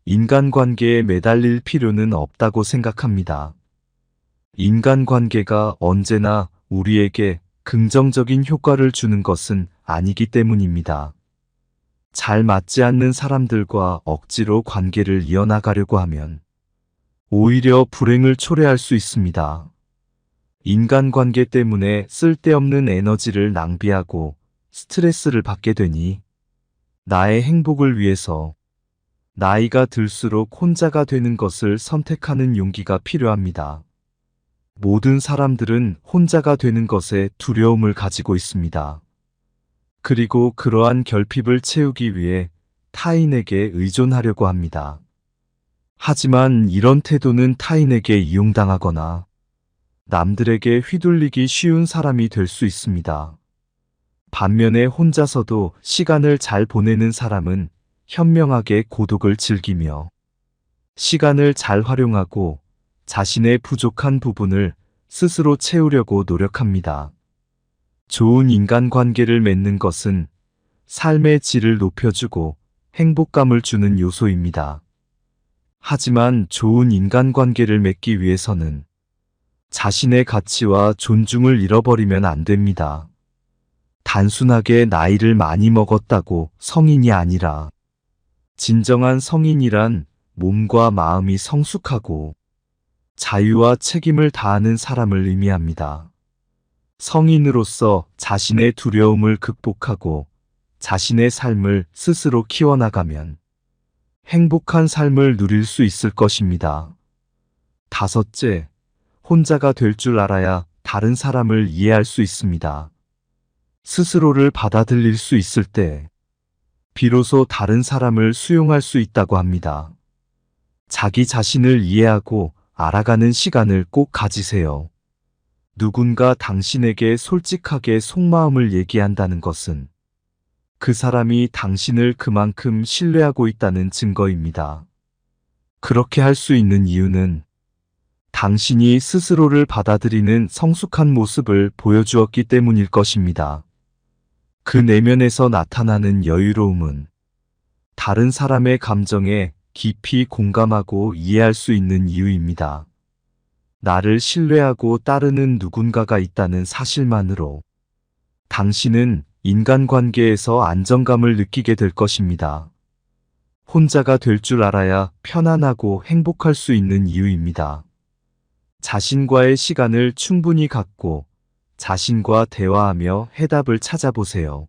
인간관계에 매달릴 필요는 없다고 생각합니다. 인간관계가 언제나 우리에게 긍정적인 효과를 주는 것은 아니기 때문입니다. 잘 맞지 않는 사람들과 억지로 관계를 이어나가려고 하면 오히려 불행을 초래할 수 있습니다. 인간관계 때문에 쓸데없는 에너지를 낭비하고 스트레스를 받게 되니 나의 행복을 위해서 나이가 들수록 혼자가 되는 것을 선택하는 용기가 필요합니다. 모든 사람들은 혼자가 되는 것에 두려움을 가지고 있습니다. 그리고 그러한 결핍을 채우기 위해 타인에게 의존하려고 합니다. 하지만 이런 태도는 타인에게 이용당하거나 남들에게 휘둘리기 쉬운 사람이 될 수 있습니다. 반면에 혼자서도 시간을 잘 보내는 사람은 현명하게 고독을 즐기며 시간을 잘 활용하고 자신의 부족한 부분을 스스로 채우려고 노력합니다. 좋은 인간관계를 맺는 것은 삶의 질을 높여주고 행복감을 주는 요소입니다. 하지만 좋은 인간관계를 맺기 위해서는 자신의 가치와 존중을 잃어버리면 안 됩니다. 단순하게 나이를 많이 먹었다고 성인이 아니라 진정한 성인이란 몸과 마음이 성숙하고 자유와 책임을 다하는 사람을 의미합니다. 성인으로서 자신의 두려움을 극복하고 자신의 삶을 스스로 키워나가면 행복한 삶을 누릴 수 있을 것입니다. 다섯째, 혼자가 될 줄 알아야 다른 사람을 이해할 수 있습니다. 스스로를 받아들일 수 있을 때 비로소 다른 사람을 수용할 수 있다고 합니다. 자기 자신을 이해하고 알아가는 시간을 꼭 가지세요. 누군가 당신에게 솔직하게 속마음을 얘기한다는 것은 그 사람이 당신을 그만큼 신뢰하고 있다는 증거입니다. 그렇게 할 수 있는 이유는 당신이 스스로를 받아들이는 성숙한 모습을 보여주었기 때문일 것입니다. 그 내면에서 나타나는 여유로움은 다른 사람의 감정에 깊이 공감하고 이해할 수 있는 이유입니다. 나를 신뢰하고 따르는 누군가가 있다는 사실만으로 당신은 인간관계에서 안정감을 느끼게 될 것입니다. 혼자가 될 줄 알아야 편안하고 행복할 수 있는 이유입니다. 자신과의 시간을 충분히 갖고 자신과 대화하며 해답을 찾아보세요.